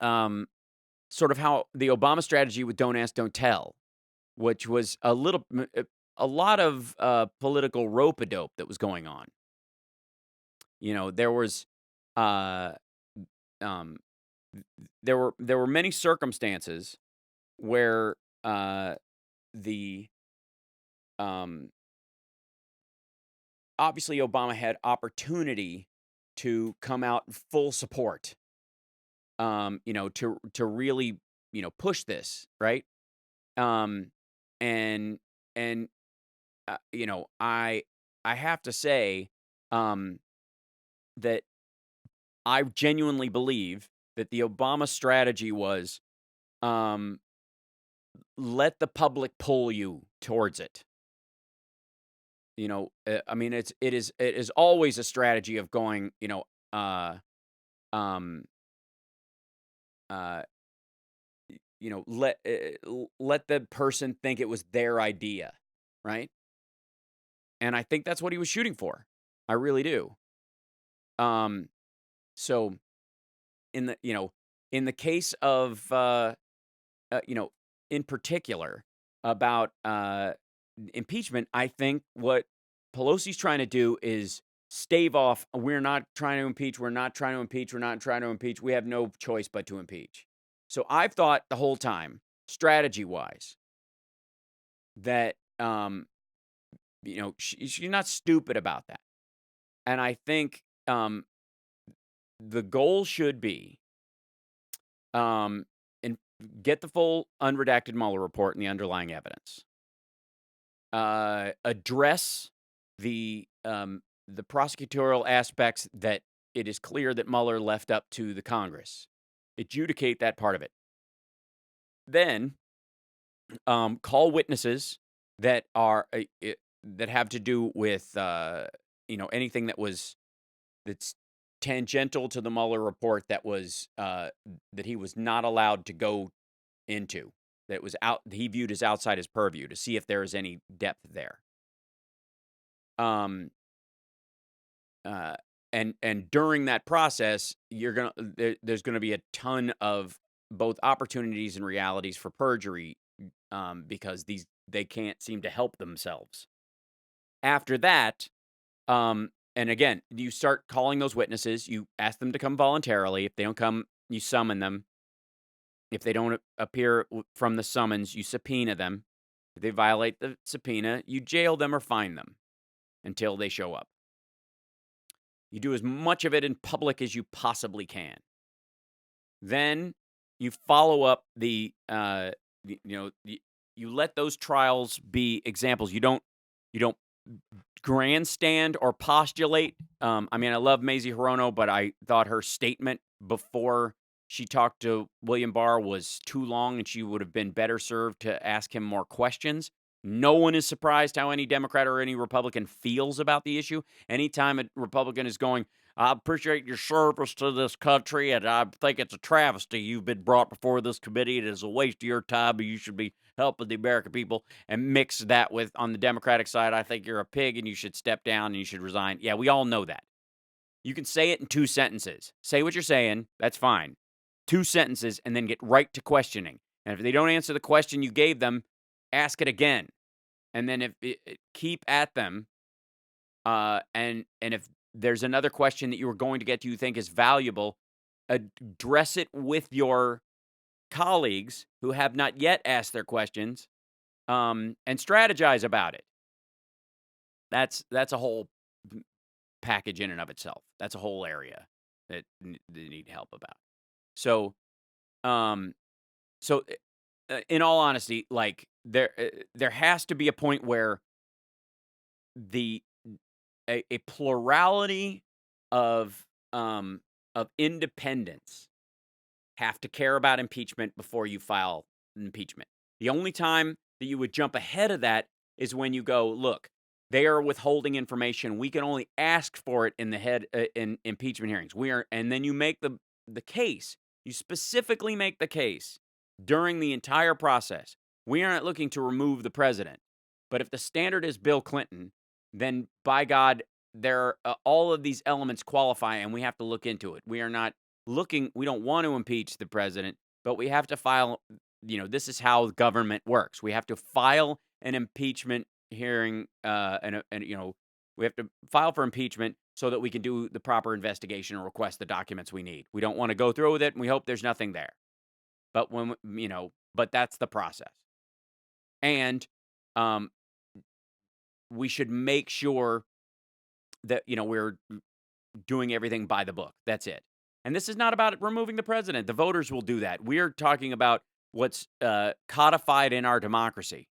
sort of how the Obama strategy with don't ask, don't tell, which was a lot of political rope-a-dope that was going on. There was there were many circumstances where the obviously Obama had opportunity to come out in full support, to really, push this, right? And I have to say that I genuinely believe that the Obama strategy was let the public pull you towards it. I mean, it is always a strategy of going, let the person think it was their idea, right? And I think that's what he was shooting for. I really do. So in the case of in particular about impeachment, I think what Pelosi's trying to do is stave off, we're not trying to impeach, we're not trying to impeach, we're not trying to impeach, we have no choice but to impeach. So I've thought the whole time, strategy-wise, that she's not stupid about that. And I think the goal should be and get the full unredacted Mueller report and the underlying evidence. Address the prosecutorial aspects that it is clear that Mueller left up to the Congress. Adjudicate that part of it. Then call witnesses that are that have to do with anything that's tangential to the Mueller report that was that he was not allowed to go into, that he viewed as outside his purview, to see if there is any depth there. And during that process, there's gonna be a ton of both opportunities and realities for perjury, because they can't seem to help themselves. After that, and again, you start calling those witnesses. You ask them to come voluntarily. If they don't come, you summon them. If they don't appear from the summons, you subpoena them. If they violate the subpoena, you jail them or fine them until they show up. You do as much of it in public as you possibly can. Then you follow up you let those trials be examples. You don't grandstand or postulate. I mean, I love Mazie Hirono, but I thought her statement before she talked to William Barr was too long, and she would have been better served to ask him more questions. No one is surprised how any Democrat or any Republican feels about the issue. Anytime a Republican is going, I appreciate your service to this country, and I think it's a travesty you've been brought before this committee. It is a waste of your time, and you should be helping the American people, and mix that with, on the Democratic side, I think you're a pig, and you should step down, and you should resign. Yeah, we all know that. You can say it in 2 sentences. Say what you're saying. That's fine. 2 sentences, and then get right to questioning. And if they don't answer the question you gave them, ask it again. And then keep at them. And if there's another question that you were going to get to you think is valuable, address it with your colleagues who have not yet asked their questions, and strategize about it. That's a whole package in and of itself. That's a whole area that they need help about. So, in all honesty, like there has to be a point where a plurality of independents have to care about impeachment before you file an impeachment. The only time that you would jump ahead of that is when you go, look, they are withholding information. We can only ask for it in the in impeachment hearings. And then you make the case. You specifically make the case during the entire process. We aren't looking to remove the president. But if the standard is Bill Clinton, then by God, all of these elements qualify, and we have to look into it. We are not looking. We don't want to impeach the president, but we have to file. This is how government works. We have to file an impeachment hearing, and we have to file for impeachment so that we can do the proper investigation and request the documents we need. We don't want to go through with it, and we hope there's nothing there. But but that's the process, and we should make sure that we're doing everything by the book. That's it. And this is not about removing the president. The voters will do that. We're talking about what's codified in our democracy.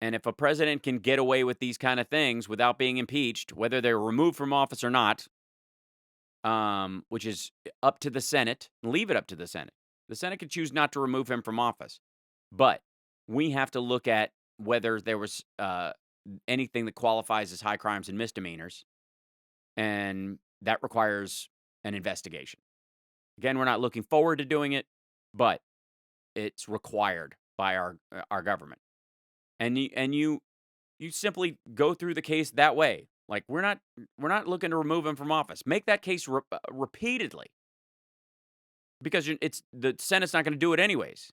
And if a president can get away with these kind of things without being impeached, whether they're removed from office or not, which is up to the Senate, leave it up to the Senate. The Senate can choose not to remove him from office. But we have to look at whether there was anything that qualifies as high crimes and misdemeanors, and that requires an investigation. Again, we're not looking forward to doing it, but it's required by our government. And you simply go through the case that way. Like we're not looking to remove him from office. Make that case repeatedly, because the Senate's not going to do it anyways.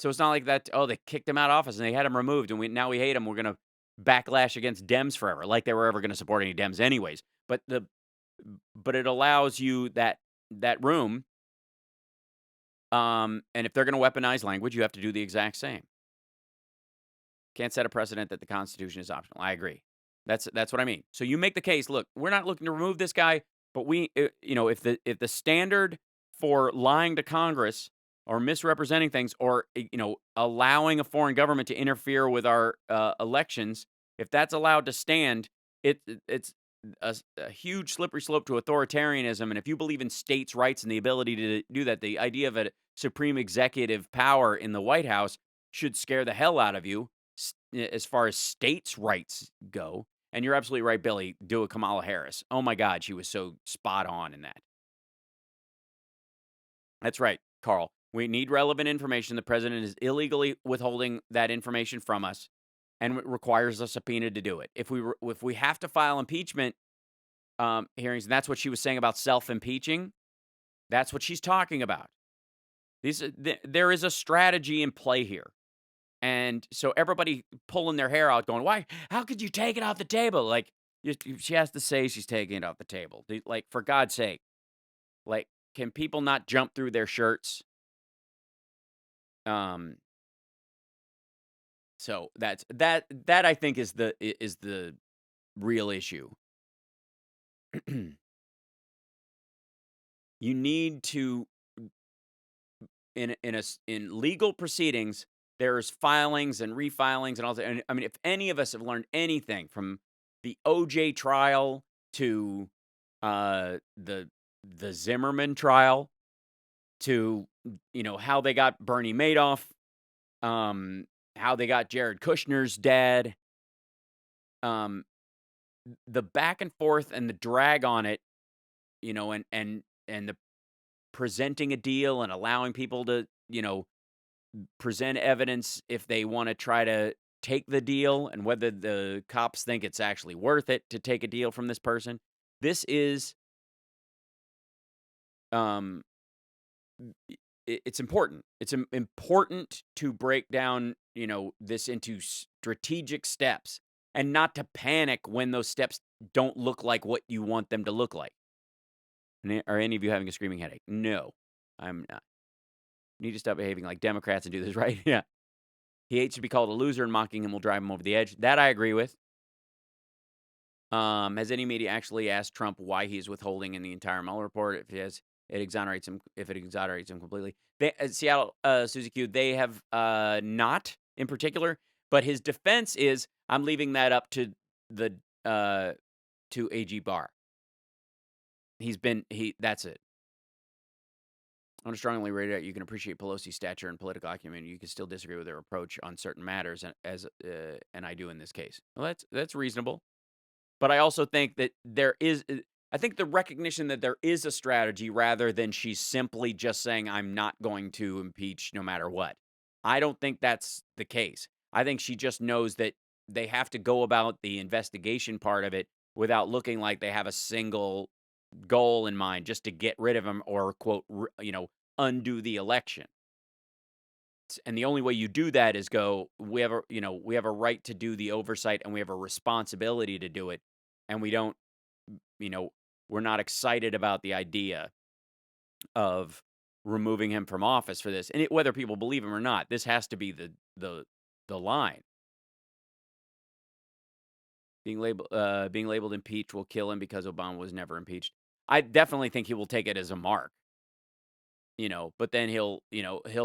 So it's not like that. Oh, they kicked him out of office and they had him removed, and now we hate him. We're going to backlash against Dems forever, like they were ever going to support any Dems anyways. But it allows you that room. And if they're going to weaponize language, you have to do the exact same. Can't set a precedent that the Constitution is optional. I agree. That's what I mean. So you make the case. Look, we're not looking to remove this guy, but if the standard for lying to Congress or misrepresenting things, or allowing a foreign government to interfere with our elections, if that's allowed to stand, it's a huge slippery slope to authoritarianism. And if you believe in states' rights and the ability to do that, the idea of a supreme executive power in the White House should scare the hell out of you as far as states' rights go. And you're absolutely right, Billy. Do a Kamala Harris. Oh my God, she was so spot on in that. That's right, Carl. We need relevant information. The president is illegally withholding that information from us, and it requires a subpoena to do it. If we have to file impeachment hearings, and that's what she was saying about self-impeaching, that's what she's talking about. There is a strategy in play here. And so everybody pulling their hair out going, why? How could you take it off the table? Like, she has to say she's taking it off the table. Like, for God's sake. Like, can people not jump through their shirts? So that I think is the real issue. You need to, in legal proceedings, there's filings and refilings and all that. And I mean, if any of us have learned anything from the OJ trial to the Zimmerman trial to how they got Bernie Madoff, how they got Jared Kushner's dad, the back and forth and the drag on it, and the presenting a deal and allowing people to present evidence if they want to try to take the deal, and whether the cops think it's actually worth it to take a deal from this person. This is it's important. It's important to break down, this into strategic steps and not to panic when those steps don't look like what you want them to look like. Are any of you having a screaming headache? No, I'm not. You need to stop behaving like Democrats and do this right. Yeah. He hates to be called a loser, and mocking him will drive him over the edge. That I agree with. Has any media actually asked Trump why he's withholding in the entire Mueller report? If he has, it exonerates him. If it exonerates him completely, Seattle, Susie Q, they have not in particular. But his defense is, I'm leaving that up to to AG Barr. That's it. I want to strongly rate it. You can appreciate Pelosi's stature and political acumen. You can still disagree with her approach on certain matters, and I do in this case. Well, that's reasonable. But I also think that I think the recognition that there is a strategy rather than she's simply just saying, I'm not going to impeach no matter what. I don't think that's the case. I think she just knows that they have to go about the investigation part of it without looking like they have a single goal in mind just to get rid of him or, quote, undo the election. And the only way you do that is we have a right to do the oversight and we have a responsibility to do it. And we don't, we're not excited about the idea of removing him from office for this. And whether people believe him or not, this has to be the line. Being labeled impeached will kill him because Obama was never impeached. I definitely think he will take it as a mark. But then he'll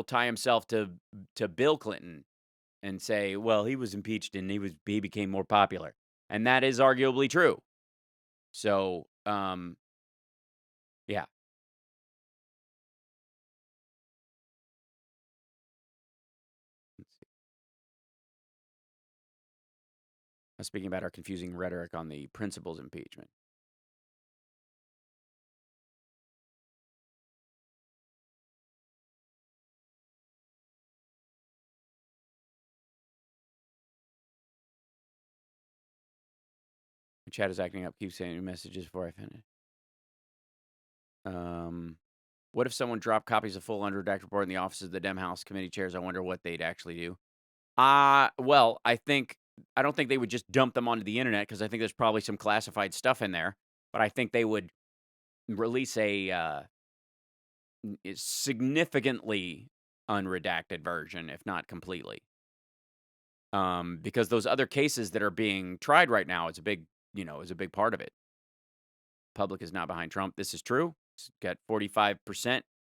tie himself to Bill Clinton and say, well, he was impeached and he became more popular. And that is arguably true. So, yeah. Speaking about our confusing rhetoric on the principles impeachment. Chat is acting up. Keep sending messages before I finish. What if someone dropped copies of full unredacted report in the offices of the Dem House committee chairs? I wonder what they'd actually do. Well, I don't think they would just dump them onto the internet because I think there's probably some classified stuff in there. But I think they would release a significantly unredacted version, if not completely. Because those other cases that are being tried right now, it's a big part of it. Public is not behind Trump. This is true. It's got 45%,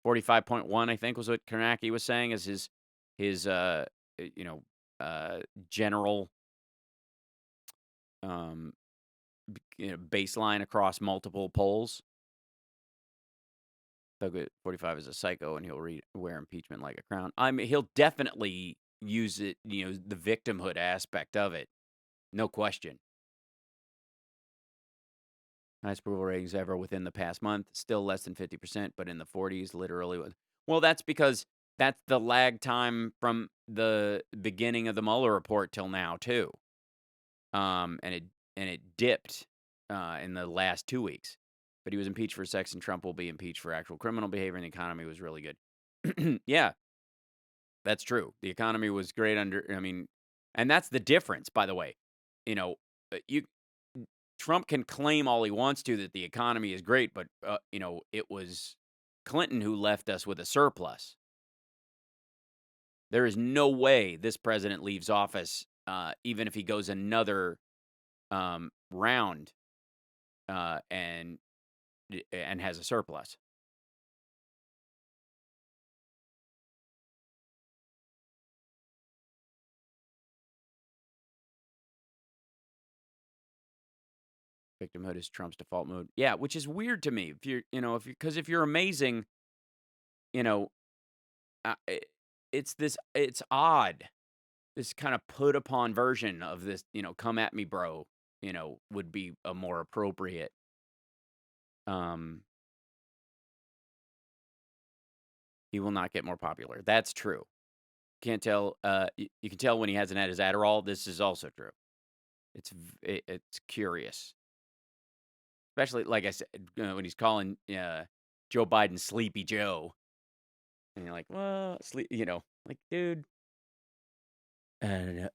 45.1, I think was what Kornacki was saying as his general baseline across multiple polls. Thug 45 is a psycho, and he'll wear impeachment like a crown. I mean, he'll definitely use it, the victimhood aspect of it. No question. Highest approval ratings ever within the past month. Still less than 50%, but in the 40s, literally. Well, that's because that's the lag time from the beginning of the Mueller report till now, too. And it dipped in the last 2 weeks. But he was impeached for sex, and Trump will be impeached for actual criminal behavior, and the economy was really good. Yeah, that's true. The economy was great and that's the difference, by the way. Trump can claim all he wants to that the economy is great, but, it was Clinton who left us with a surplus. There is no way this president leaves office, even if he goes another round and has a surplus. Victimhood is Trump's default mode. Yeah, which is weird to me. If you're amazing, it's odd. This kind of put upon version of this, come at me, bro, would be a more appropriate. He will not get more popular. That's true. Can't tell. You can tell when he hasn't had his Adderall. This is also true. It's curious. Especially, like I said, when he's calling Joe Biden Sleepy Joe. And you're like, well, like, dude.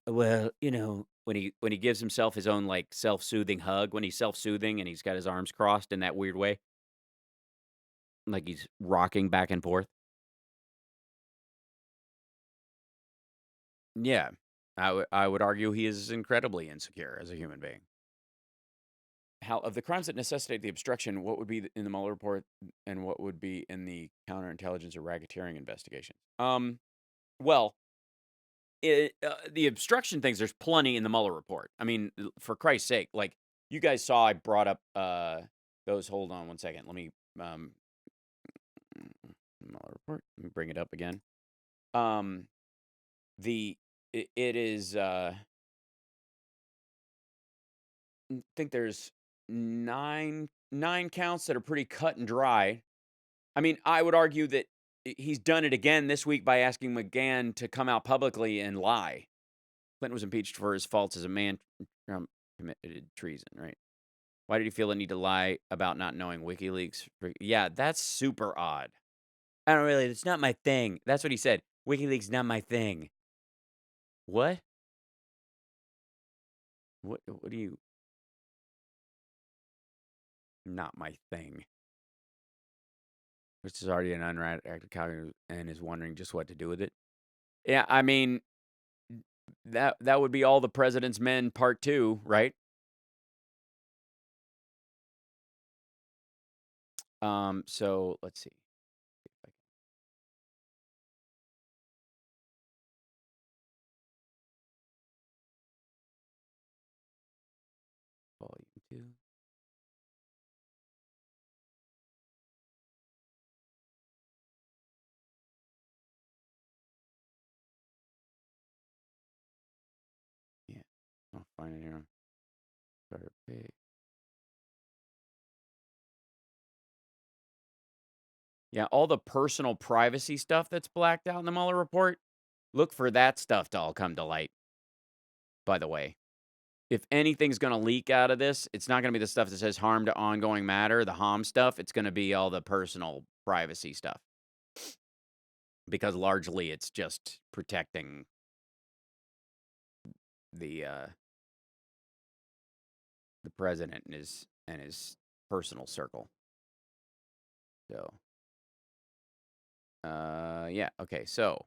Well, when he gives himself his own, like, self-soothing hug, when he's self-soothing and he's got his arms crossed in that weird way. Like he's rocking back and forth. Yeah. I would argue he is incredibly insecure as a human being. How of the crimes that necessitate the obstruction, what would be in the Mueller report and what would be in the counterintelligence or racketeering investigation? Well, the obstruction things, there's plenty in the Mueller report. I mean, for Christ's sake, like you guys saw, I brought up those. Hold on one second. Let me Mueller report. Let me bring it up again. It is. I think there's nine counts that are pretty cut and dry. I mean, I would argue that he's done it again this week by asking McGahn to come out publicly and lie. Clinton was impeached for his faults as a man. Trump committed treason, right? Why did he feel the need to lie about not knowing WikiLeaks? Yeah, that's super odd. I don't really, it's not my thing. That's what he said. WikiLeaks not my thing. What? What do you... Not my thing. Which is already an unredacted copy and is wondering just what to do with it. Yeah, I mean, that would be All the President's Men Part 2, right? So let's see. Volume 2. Yeah, I'll find it here. Better pay. Yeah, all the personal privacy stuff that's blacked out in the Mueller report, look for that stuff to all come to light, by the way. If anything's going to leak out of this, it's not going to be the stuff that says harm to ongoing matter, the HOM stuff. It's going to be all the personal privacy stuff. Because largely it's just protecting the president and his personal circle. So, yeah, okay, so,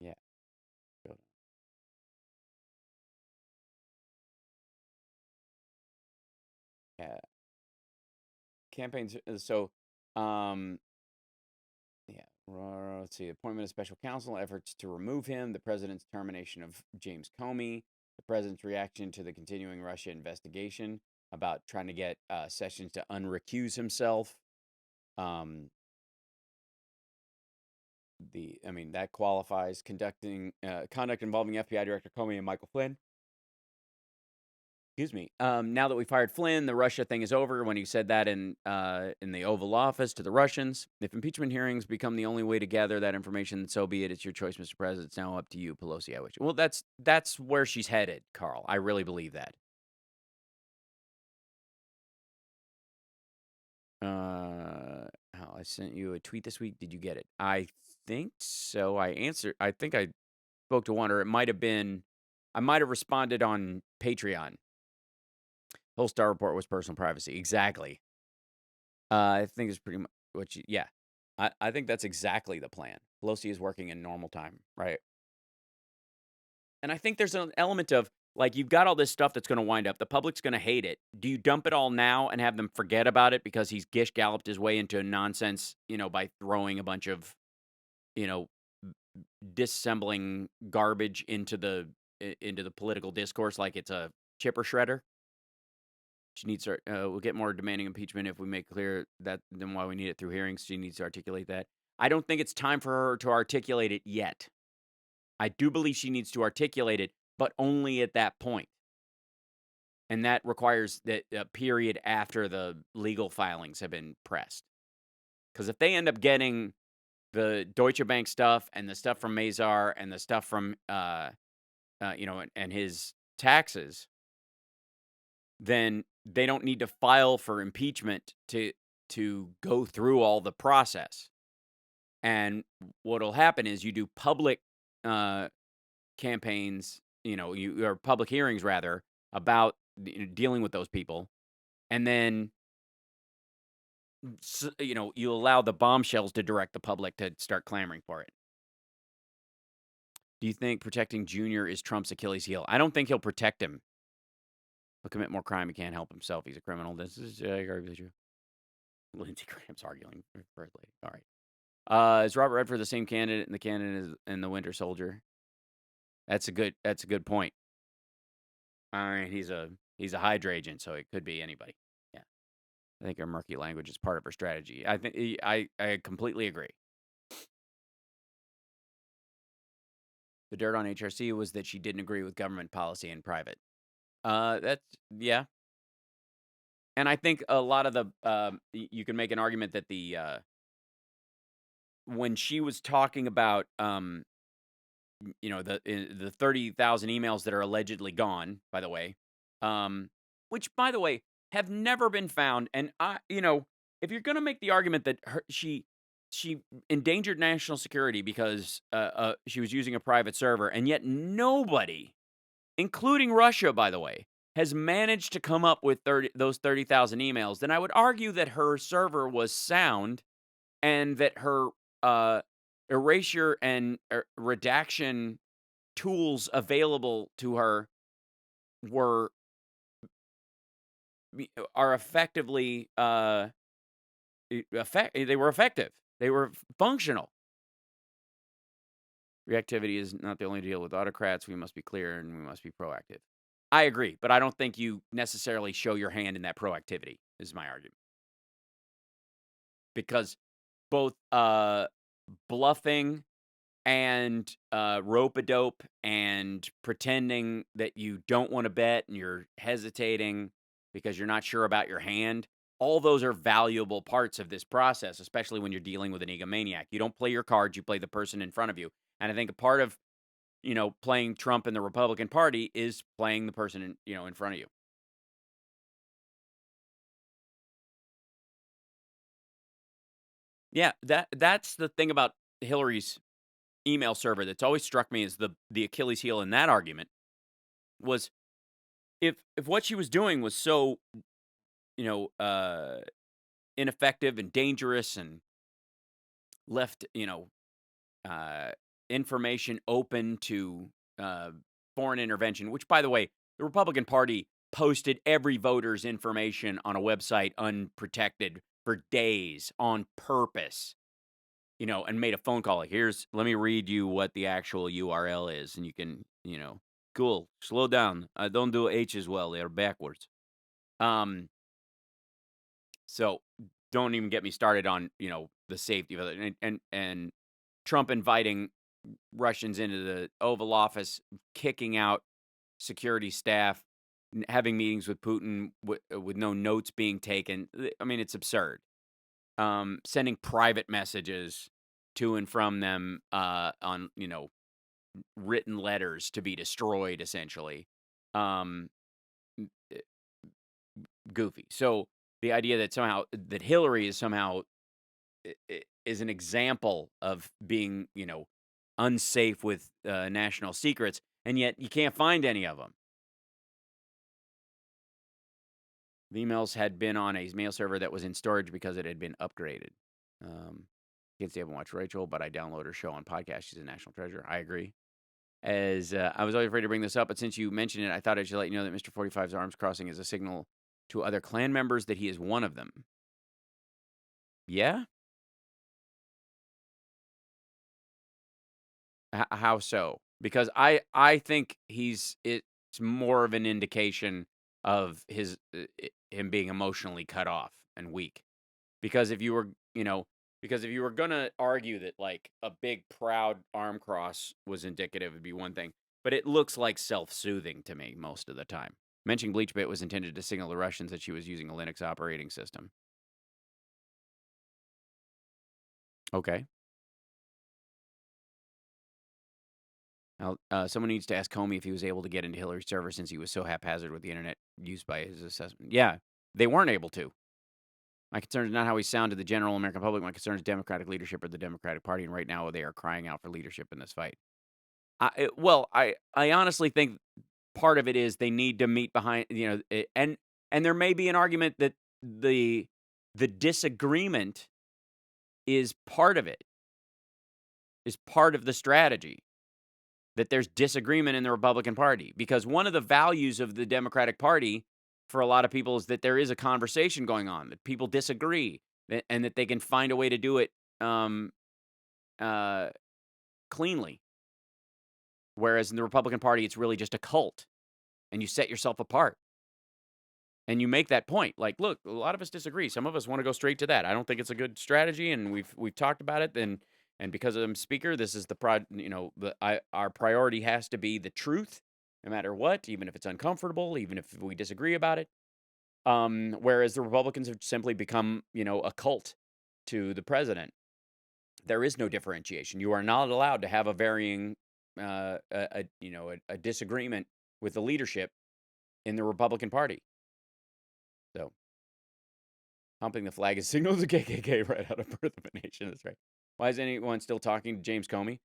yeah. Yeah. Campaigns, so, yeah, let's see. Appointment of special counsel, efforts to remove him, the president's termination of James Comey, the president's reaction to the continuing Russia investigation about trying to get Sessions to unrecuse himself. That qualifies. Conduct involving FBI Director Comey and Michael Flynn. Excuse me. Now that we fired Flynn, the Russia thing is over. When he said that in the Oval Office to the Russians, if impeachment hearings become the only way to gather that information, so be it. It's your choice, Mr. President. It's now up to you, Pelosi. I wish. Well, that's where she's headed, Carl. I really believe that. I sent you a tweet this week. Did you get it? I think so. I think I spoke to one, or it might have been. I might have responded on Patreon. Whole Star report was personal privacy. Exactly. I think it's pretty much what you, yeah. I think that's exactly the plan. Pelosi is working in normal time, right? And I think there's an element of, like, you've got all this stuff that's going to wind up. The public's going to hate it. Do you dump it all now and have them forget about it because he's gish-galloped his way into nonsense, by throwing a bunch of, disassembling garbage into the political discourse like it's a chipper shredder? She needs to, we'll get more demanding impeachment if we make clear that then why we need it through hearings. She needs to articulate that. I don't think it's time for her to articulate it yet. I do believe she needs to articulate it, but only at that point. And that requires that period after the legal filings have been pressed. Because if they end up getting the Deutsche Bank stuff and the stuff from Mazar and the stuff from, and his taxes, then they don't need to file for impeachment to go through all the process. And what'll happen is you do public campaigns, or public hearings rather, about dealing with those people, and then you allow the bombshells to direct the public to start clamoring for it. Do you think protecting Junior is Trump's Achilles heel? I don't think he'll protect him. He'll commit more crime. He can't help himself. He's a criminal. This is true. Lindsey Graham's arguing for First Lady. All right. Is Robert Redford the same candidate in the candidate in the Winter Soldier? That's a good point. All right, he's a Hydra agent, so it could be anybody. Yeah. I think her murky language is part of her strategy. I think I completely agree. The dirt on HRC was that she didn't agree with government policy in private. That's yeah. And I think a lot of the you can make an argument that the when she was talking about the 30,000 emails that are allegedly gone, by the way, which by the way have never been found, and if you're going to make the argument that she endangered national security because she was using a private server, and yet nobody, including Russia, by the way, has managed to come up with those 30,000 emails, then I would argue that her server was sound and that her erasure and redaction tools available to her are effectively they were effective. They were functional. Reactivity is not the only deal with autocrats. We must be clear and we must be proactive. I agree, but I don't think you necessarily show your hand in that proactivity, is my argument. Because both bluffing and rope-a-dope and pretending that you don't want to bet and you're hesitating because you're not sure about your hand, all those are valuable parts of this process, especially when you're dealing with an egomaniac. You don't play your cards, you play the person in front of you. And I think a part of, playing Trump in the Republican Party is playing the person in front of you. Yeah, that's the thing about Hillary's email server that's always struck me as the Achilles heel in that argument was if what she was doing was so ineffective and dangerous and left information open to foreign intervention, which, by the way, the Republican Party posted every voter's information on a website unprotected for days on purpose, and made a phone call. Like, let me read you what the actual URL is, and you can, cool, slow down. I don't do H's well. They're backwards. So don't even get me started on, the safety of it. And Trump inviting Russians into the Oval Office, kicking out security staff, having meetings with Putin with no notes being taken. I mean, it's absurd. Sending private messages to and from them on, written letters to be destroyed, essentially. Goofy. So the idea that Hillary is somehow is an example of being, unsafe with national secrets, and yet you can't find any of them. The emails had been on a mail server that was in storage because it had been upgraded. Can't say I haven't watched Rachel, but I download her show on podcast. She's a national treasure. I agree. As I was always afraid to bring this up, but since you mentioned it, I thought I should let you know that Mr. 45's arms crossing is a signal to other Klan members that he is one of them. Yeah? How so? Because I think it's more of an indication of him being emotionally cut off and weak. Because if you were gonna argue that like a big proud arm cross was indicative, it'd be one thing. But it looks like self-soothing to me most of the time. Mentioning BleachBit was intended to signal the Russians that she was using a Linux operating system. Okay. Now, someone needs to ask Comey if he was able to get into Hillary's server since he was so haphazard with the internet used by his assessment. Yeah, they weren't able to. My concern is not how he sounded to the general American public. My concern is Democratic leadership or the Democratic Party, and right now they are crying out for leadership in this fight. I honestly think part of it is they need to meet behind, and there may be an argument that the disagreement is part of it, is part of the strategy, that there's disagreement in the Republican Party. Because one of the values of the Democratic Party for a lot of people is that there is a conversation going on, that people disagree, and that they can find a way to do it cleanly. Whereas in the Republican Party, it's really just a cult, and you set yourself apart. And you make that point, like, look, a lot of us disagree. Some of us want to go straight to that. I don't think it's a good strategy, and we've talked about it. And because I'm speaker, this is our priority has to be the truth, no matter what, even if it's uncomfortable, even if we disagree about it. Whereas the Republicans have simply become, a cult to the president. There is no differentiation. You are not allowed to have a varying, a disagreement with the leadership in the Republican Party. So, humping the flag is signal to KKK right out of Birth of a Nation. That's right. Why is anyone still talking to James Comey?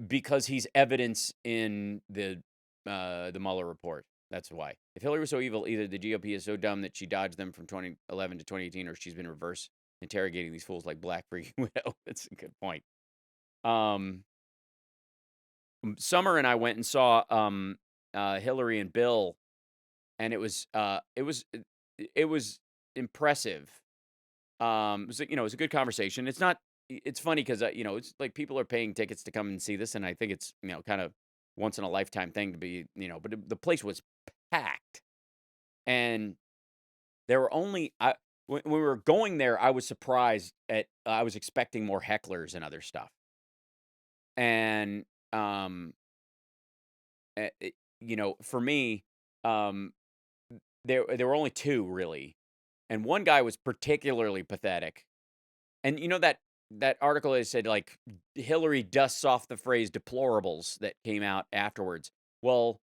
Because he's evidence in the Mueller report. That's why. If Hillary was so evil, either the GOP is so dumb that she dodged them from 2011 to 2018, or she's been reverse interrogating these fools like Black Freaking Widow. That's a good point. Summer and I went and saw Hillary and Bill, and it was impressive. It was it was a good conversation. It's funny because it's like people are paying tickets to come and see this, and I think it's kind of once in a lifetime thing to be but the place was packed, and there were only when we were going there, I was surprised at I was expecting more hecklers and other stuff, and for me, there were only two really, and one guy was particularly pathetic. And that article that said like Hillary dusts off the phrase deplorables that came out afterwards. Well,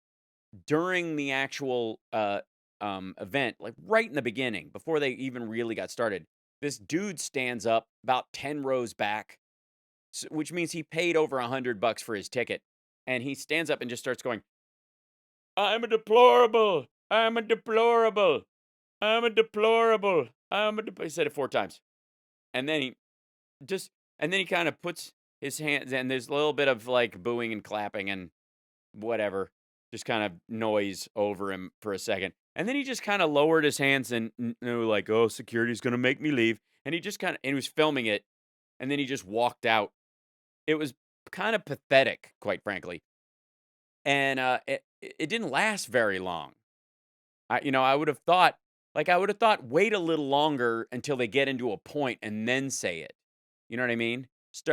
during the actual event, like right in the beginning, before they even really got started, this dude stands up about 10 rows back, which means he paid over $100 for his ticket, and he stands up and just starts going, "I'm a deplorable. I'm a deplorable. I'm a deplorable. He said it 4 times. And then he kind of puts his hands, and there's a little bit of like booing and clapping and whatever, just kind of noise over him for a second. And then he just kind of lowered his hands and like, "Oh, security's going to make me leave." And he just and he was filming it, and then he just walked out. It was kind of pathetic, quite frankly. And it didn't last very long. I would have thought, wait a little longer until they get into a point and then say it. You know what I mean?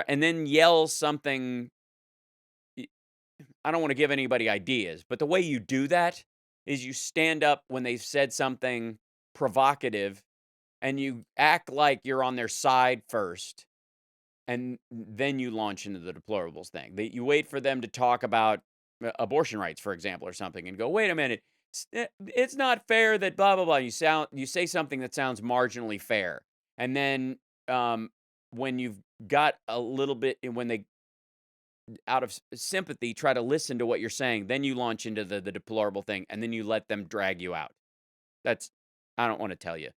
And then yell something. I don't want to give anybody ideas, but the way you do that is you stand up when they've said something provocative, and you act like you're on their side first, and then you launch into the deplorables thing. You wait for them to talk about abortion rights, for example, or something, and go, "Wait a minute. It's not fair that blah, blah, blah." You say something that sounds marginally fair. And then when you've got a little bit, when they, out of sympathy, try to listen to what you're saying, then you launch into the deplorable thing, and then you let them drag you out. I don't want to tell you.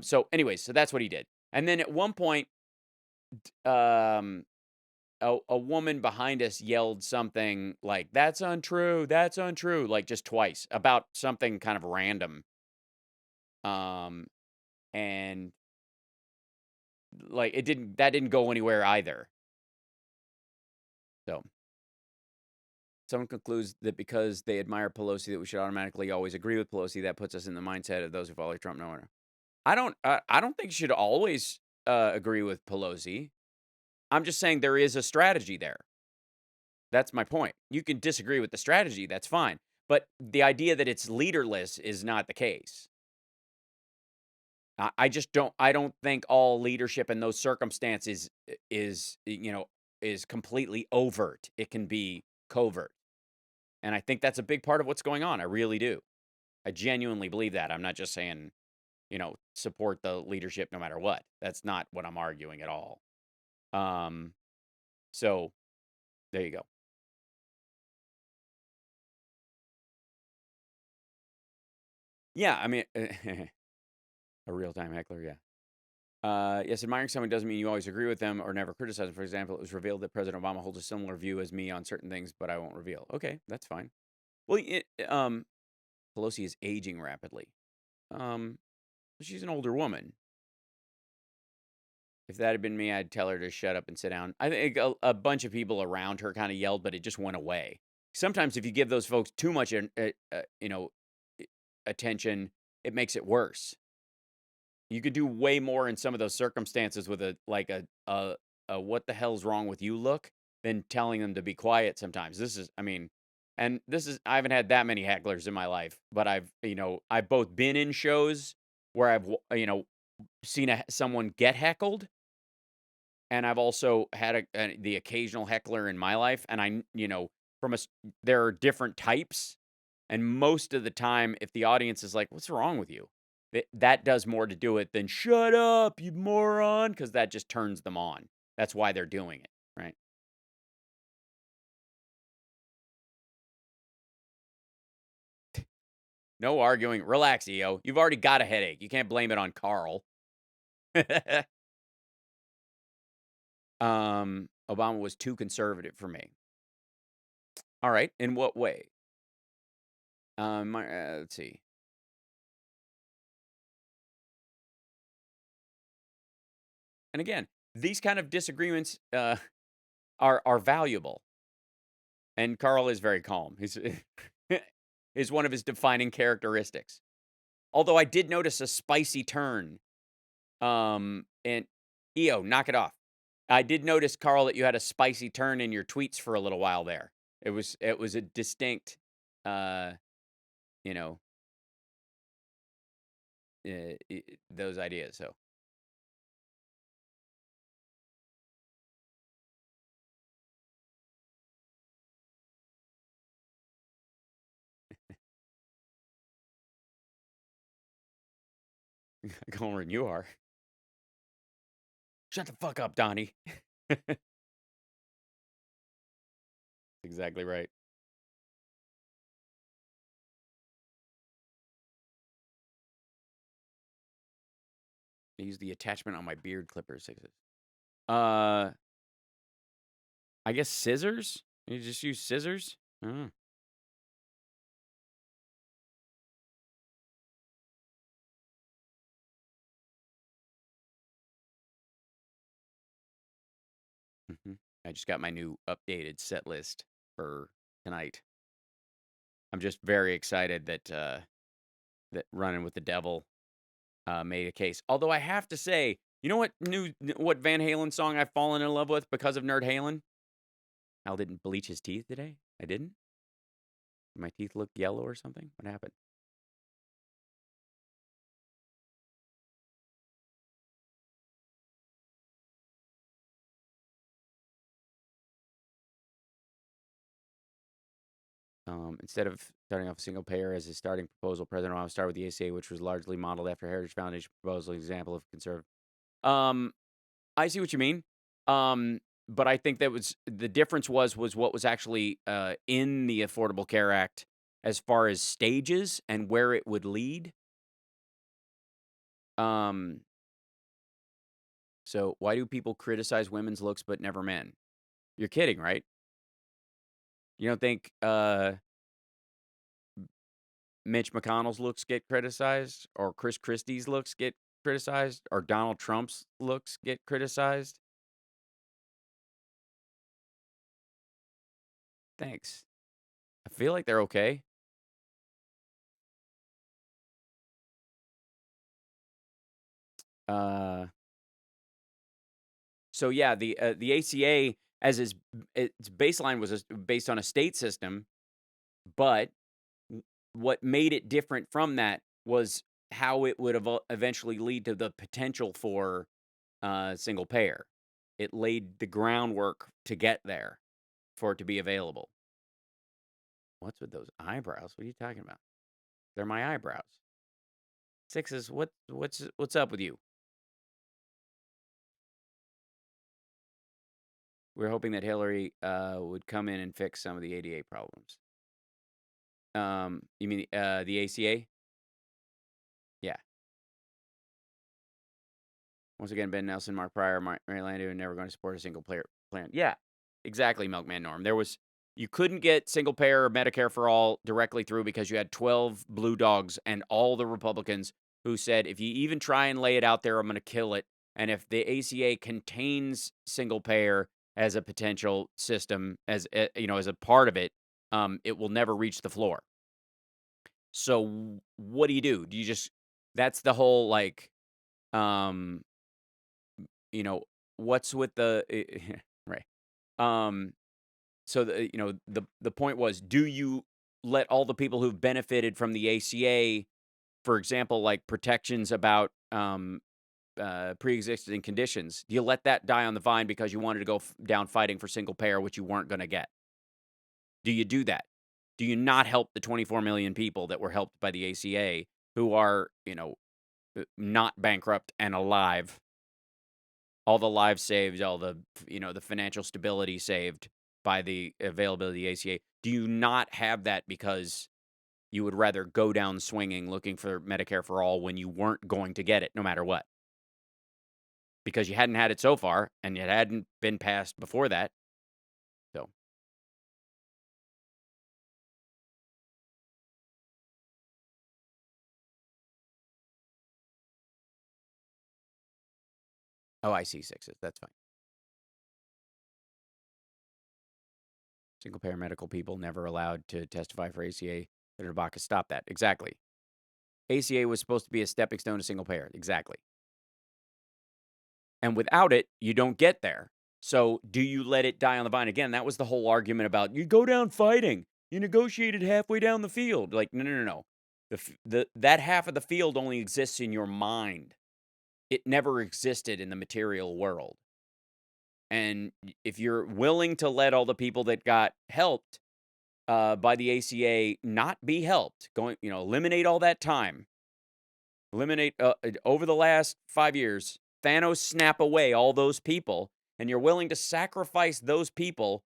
So anyways, so that's what he did. And then at one point, a woman behind us yelled something like, "That's untrue, like just twice, about something kind of random. And like that didn't go anywhere either. So someone concludes that because they admire Pelosi that we should automatically always agree with Pelosi. That puts us in the mindset of those who follow Trump. No. I don't think you should always agree with Pelosi. I'm just saying there is a strategy there. That's my point. You can disagree with the strategy, that's fine. But the idea that it's leaderless is not the case. I don't think all leadership in those circumstances is completely overt. It can be covert. And I think that's a big part of what's going on. I really do. I genuinely believe that. I'm not just saying, support the leadership no matter what. That's not what I'm arguing at all. So there you go. Yeah, I mean, a real-time heckler, yeah. Yes, admiring someone doesn't mean you always agree with them or never criticize them. For example, it was revealed that President Obama holds a similar view as me on certain things, but I won't reveal. Okay, that's fine. Well, Pelosi is aging rapidly. She's an older woman. If that had been me, I'd tell her to shut up and sit down. I think a bunch of people around her kind of yelled, but it just went away. Sometimes if you give those folks too much, attention, it makes it worse. You could do way more in some of those circumstances with a what the hell's wrong with you look than telling them to be quiet sometimes. I haven't had that many hecklers in my life, but I've both been in shows where I've, seen someone get heckled, and I've also had the occasional heckler in my life, and there are different types, and most of the time, if the audience is like, "What's wrong with you?" that does more to do it than "Shut up, you moron," because that just turns them on. That's why they're doing it, right? No arguing. Relax, EO. You've already got a headache. You can't blame it on Carl. Obama was too conservative for me. All right. In what way? Let's see. And again, these kind of disagreements are valuable. And Carl is very calm. He's is one of his defining characteristics. Although I did notice a spicy turn. And EO, knock it off. I did notice, Carl, that you had a spicy turn in your tweets for a little while there. It was a distinct, those ideas. So. Gomer, you are. Shut the fuck up, Donnie. Exactly right. I use the attachment on my beard clippers. I guess scissors? You just use scissors? Oh. I just got my new updated set list for tonight. I'm just very excited that that Running with the Devil made a case. Although I have to say, you know what Van Halen song I've fallen in love with because of Nerd Halen? Al didn't bleach his teeth today. I didn't. My teeth look yellow or something. What happened? Instead of starting off a single payer as his starting proposal, President Obama started with the ACA, which was largely modeled after Heritage Foundation proposal, example of conservative. I see what you mean. But I think that was the difference was what was actually in the Affordable Care Act as far as stages and where it would lead. So why do people criticize women's looks but never men? You're kidding, right? You don't think Mitch McConnell's looks get criticized, or Chris Christie's looks get criticized, or Donald Trump's looks get criticized? Thanks. I feel like they're okay. So yeah, the ACA as its baseline was based on a state system, but what made it different from that was how it would eventually lead to the potential for single payer. It laid the groundwork to get there for it to be available. What's with those eyebrows? What are you talking about? They're my eyebrows. Sixes, what's up with you? We're hoping that Hillary would come in and fix some of the ADA problems. You mean the ACA? Yeah. Once again, Ben Nelson, Mark Pryor, Mary Landau are never going to support a single player plan. Yeah, exactly, Milkman Norm. There was You couldn't get single payer or Medicare for all directly through because you had 12 blue dogs and all the Republicans who said, if you even try and lay it out there, I'm going to kill it. And if the ACA contains single payer as a potential system, as as a part of it, it will never reach the floor. So what do? Do you just, that's the whole, like, what's with the, right. So the point was, do you let all the people who've benefited from the ACA, for example, like protections about pre-existing conditions, do you let that die on the vine because you wanted to go down fighting for single payer, which you weren't going to get? Do you do that? Do you not help the 24 million people that were helped by the ACA who are, not bankrupt and alive? All the lives saved, all the, the financial stability saved by the availability of the ACA. Do you not have that because you would rather go down swinging looking for Medicare for all when you weren't going to get it no matter what? Because you hadn't had it so far, and it hadn't been passed before that. So. Oh, I see sixes. That's fine. Single-payer medical people never allowed to testify for ACA. Senator Bacchus stopped that. Exactly. ACA was supposed to be a stepping stone to single-payer. Exactly. And without it, you don't get there. So do you let it die on the vine? Again, that was the whole argument about you go down fighting. You negotiated halfway down the field. Like, no. That half of the field only exists in your mind. It never existed in the material world. And if you're willing to let all the people that got helped by the ACA not be helped, eliminate all that time, eliminate over the last 5 years, Thanos snap away all those people, and you're willing to sacrifice those people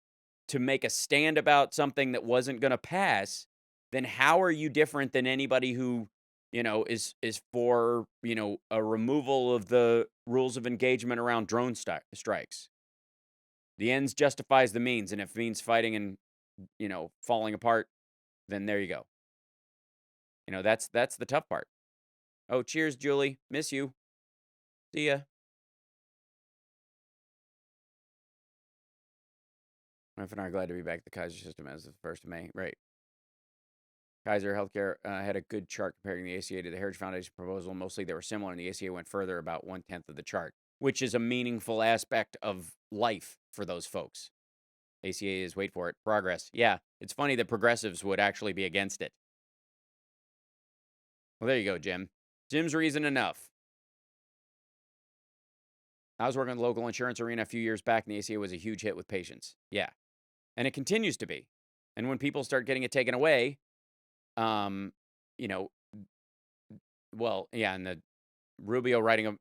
to make a stand about something that wasn't going to pass, then how are you different than anybody who, is for, a removal of the rules of engagement around drone strikes? The ends justifies the means, and if it means fighting and, falling apart, then there you go. That's the tough part. Oh, cheers, Julie. Miss you. See ya. My wife and I are glad to be back at the Kaiser system as of the 1st of May. Right. Kaiser Healthcare had a good chart comparing the ACA to the Heritage Foundation proposal. Mostly they were similar, and the ACA went further, about 1/10 of the chart, which is a meaningful aspect of life for those folks. ACA is, wait for it, progress. Yeah, it's funny that progressives would actually be against it. Well, there you go, Jim. Jim's reason enough. I was working in the local insurance arena a few years back, and the ACA was a huge hit with patients. Yeah, and it continues to be. And when people start getting it taken away, and the Rubio writing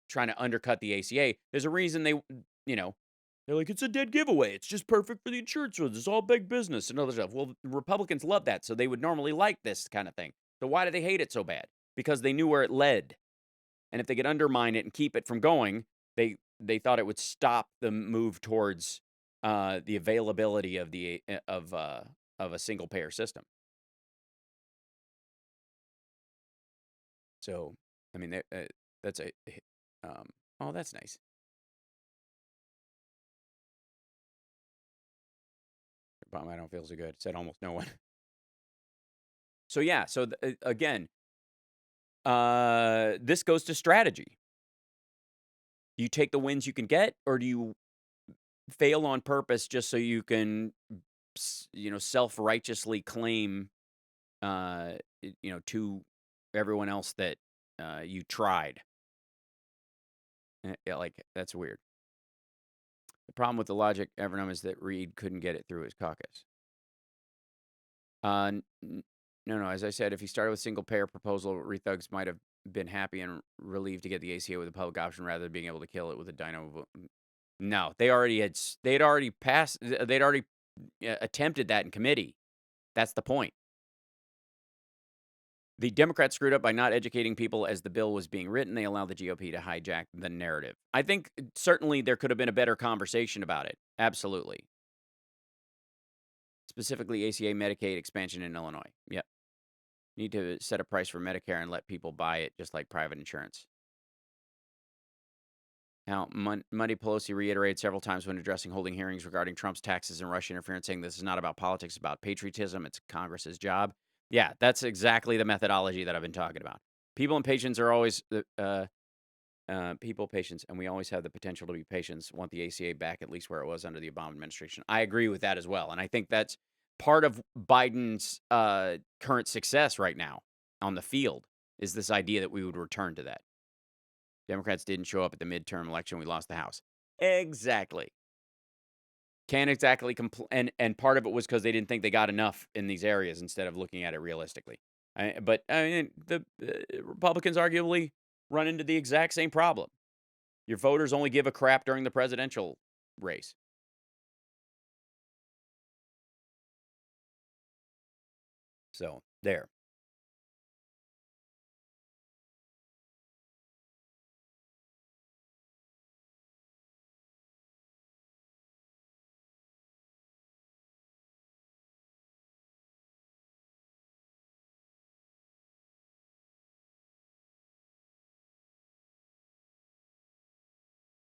trying to undercut the ACA, there's a reason they're like, it's a dead giveaway. It's just perfect for the insurance rules. It's all big business and other stuff. Well, Republicans love that, so they would normally like this kind of thing. So why do they hate it so bad? Because they knew where it led. And if they could undermine it and keep it from going, they thought it would stop the move towards the availability of a single payer system. So, I mean, that's that's nice. I don't feel so good. Said almost no one. So yeah. So again, this goes to strategy. Do you take the wins you can get, or do you fail on purpose just so you can, self-righteously claim, to everyone else that you tried? Yeah, like, that's weird. The problem with the logic, Evernum, is that Reid couldn't get it through his caucus. No. As I said, if he started with single payer proposal, Rethugs might have been happy and relieved to get the ACA with a public option rather than being able to kill it with a dynamo vote. No, they'd already attempted that in committee. That's the point. The Democrats screwed up by not educating people as the bill was being written. They allowed the GOP to hijack the narrative. I think certainly there could have been a better conversation about it. Absolutely. specifically ACA Medicaid expansion in Illinois. Yep. Need to set a price for Medicare and let people buy it just like private insurance. Now, Monday, Pelosi reiterated several times when addressing holding hearings regarding Trump's taxes and Russia interference, saying this is not about politics, it's about patriotism. It's Congress's job. Yeah, that's exactly the methodology that I've been talking about. People and patients are always people, patients, and we always have the potential to be patients, want the ACA back at least where it was under the Obama administration. I agree with that as well. And I think that's part of Biden's current success right now on the field is this idea that we would return to that. Democrats didn't show up at the midterm election. We lost the House. Exactly. Can't exactly and part of it was because they didn't think they got enough in these areas instead of looking at it realistically. But I mean, the Republicans arguably run into the exact same problem. Your voters only give a crap during the presidential race. So, there.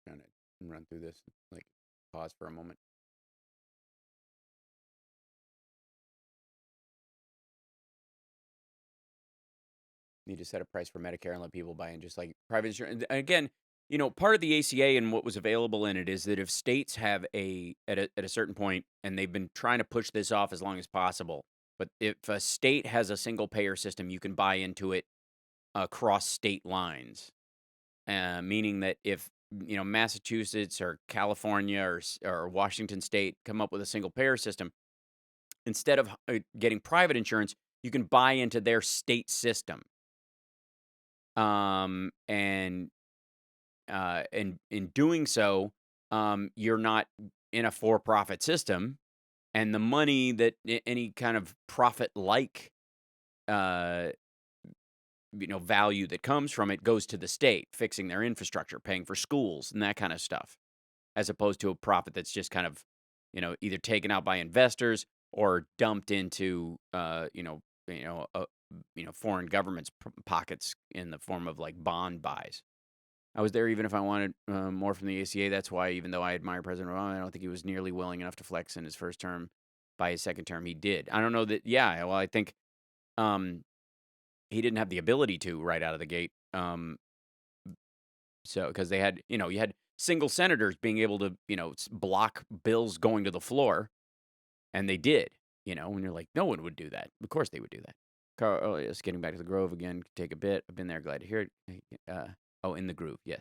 Trying to run through this, like, pause for a moment. Need to set a price for Medicare and let people buy in just like private insurance. And again, part of the ACA and what was available in it is that if states have at a certain point, and they've been trying to push this off as long as possible, but if a state has a single payer system, you can buy into it across state lines, meaning that if Massachusetts or California or Washington State come up with a single payer system, instead of getting private insurance, you can buy into their state system. And in doing so, you're not in a for-profit system, and the money that any kind of profit-like, value that comes from it goes to the state, fixing their infrastructure, paying for schools, and that kind of stuff, as opposed to a profit that's just kind of, either taken out by investors or dumped into, foreign governments' pockets in the form of like bond buys. I was there even if I wanted more from the ACA. That's why, even though I admire President Obama, I don't think he was nearly willing enough to flex in his first term. By his second term, he did. I don't know that. Yeah, well, I think he didn't have the ability to right out of the gate. So because they had, you had single senators being able to, block bills going to the floor, and they did. When you're like, no one would do that. Of course they would do that. Carl, yes, getting back to the Grove again, take a bit. I've been there, glad to hear it. In the groove, yes.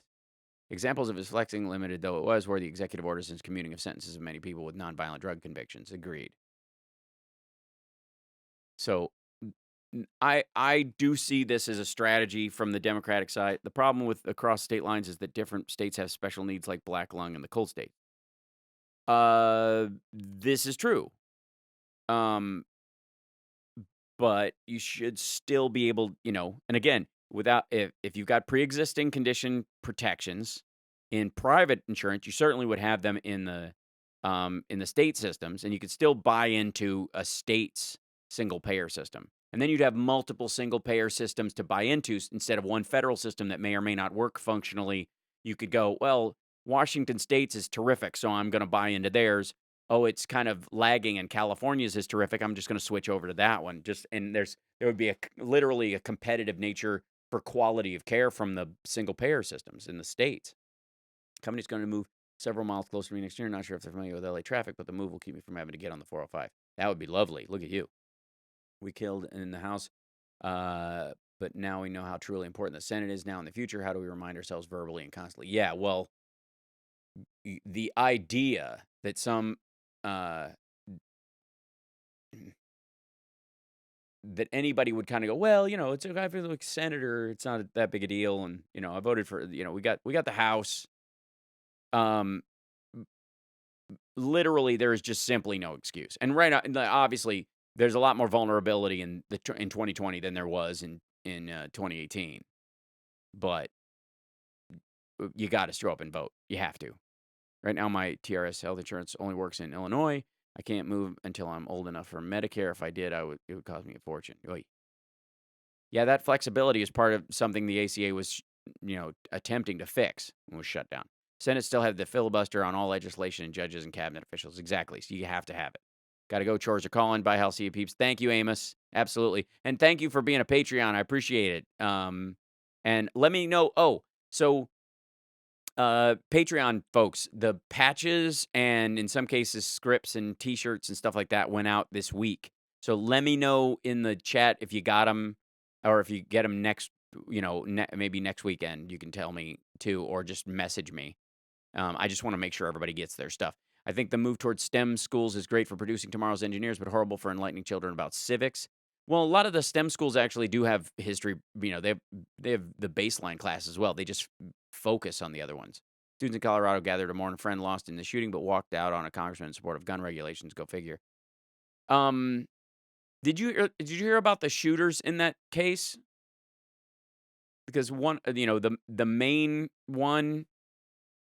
Examples of his flexing, limited though it was, were the executive orders and commuting of sentences of many people with nonviolent drug convictions. Agreed. So I do see this as a strategy from the Democratic side. The problem with across state lines is that different states have special needs like black lung and the cold state. This is true. But you should still be able, and again, without if you've got pre-existing condition protections in private insurance, you certainly would have them in the state systems, and you could still buy into a state's single payer system. And then you'd have multiple single payer systems to buy into instead of one federal system that may or may not work functionally. You could go, well, Washington State's is terrific, so I'm going to buy into theirs. Oh, it's kind of lagging, and California's is terrific. I'm just going to switch over to that one. There would be literally a competitive nature for quality of care from the single payer systems in the states. Company's going to move several miles closer to me next year. Not sure if they're familiar with LA traffic, but the move will keep me from having to get on the 405. That would be lovely. Look at you. We killed in the House, but now we know how truly important the Senate is now in the future. How do we remind ourselves verbally and constantly? Yeah, well, the idea that some that anybody would kind of go, well, it's okay, I feel like senator, it's not that big a deal, and I voted for, we got the House. Literally, there is just simply no excuse, and obviously, there's a lot more vulnerability in 2020 than there was in 2018, but you got to show up and vote. You have to. Right now, my TRS health insurance only works in Illinois. I can't move until I'm old enough for Medicare. If I did, it would cost me a fortune. Oy. Yeah, that flexibility is part of something the ACA was, attempting to fix and was shut down. Senate still had the filibuster on all legislation and judges and cabinet officials. Exactly. So you have to have it. Got to go. Chores are calling. Bye, hell, see you, peeps. Thank you, Amos. Absolutely. And thank you for being a Patreon. I appreciate it. And let me know. Oh, so Patreon folks, the patches and in some cases scripts and T-shirts and stuff like that went out this week. So let me know in the chat if you got them or if you get them next, maybe next weekend. You can tell me too, or just message me. I just want to make sure everybody gets their stuff. I think the move towards STEM schools is great for producing tomorrow's engineers, but horrible for enlightening children about civics. Well, a lot of the STEM schools actually do have history. They have the baseline class as well. They just focus on the other ones. Students in Colorado gathered to mourn a friend lost in the shooting, but walked out on a congressman in support of gun regulations. Go figure. Did you hear about the shooters in that case? Because one, the main one,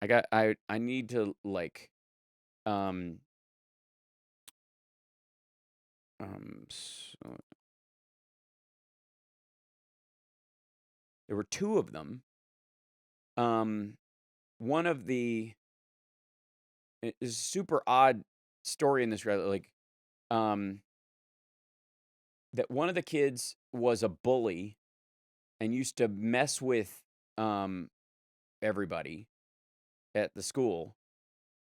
I need to so there were two of them. One of the is a super odd story in this, that one of the kids was a bully and used to mess with everybody at the school.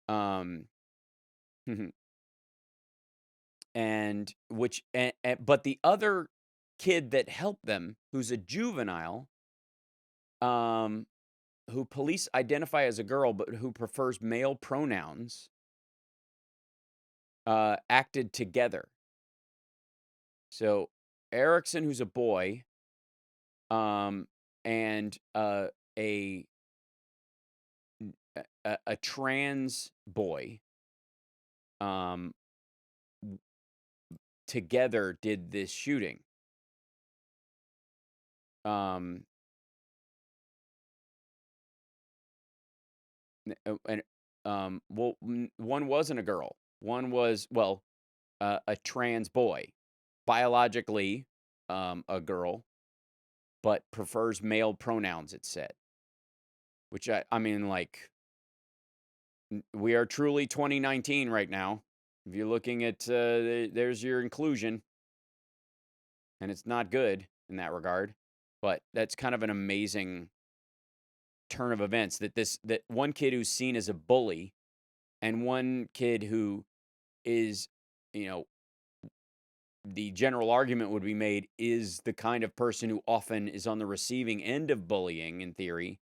But the other kid that helped them, who's a juvenile, who police identify as a girl, but who prefers male pronouns, acted together. So Erickson, who's a boy, and a trans boy, together did this shooting. One wasn't a girl. One was, a trans boy, biologically a girl, but prefers male pronouns, it said. Which I mean, we are truly 2019 right now. If you're looking at, there's your inclusion, and it's not good in that regard. But that's kind of an amazing turn of events that one kid who's seen as a bully and one kid who is, the general argument would be made is the kind of person who often is on the receiving end of bullying, in theory,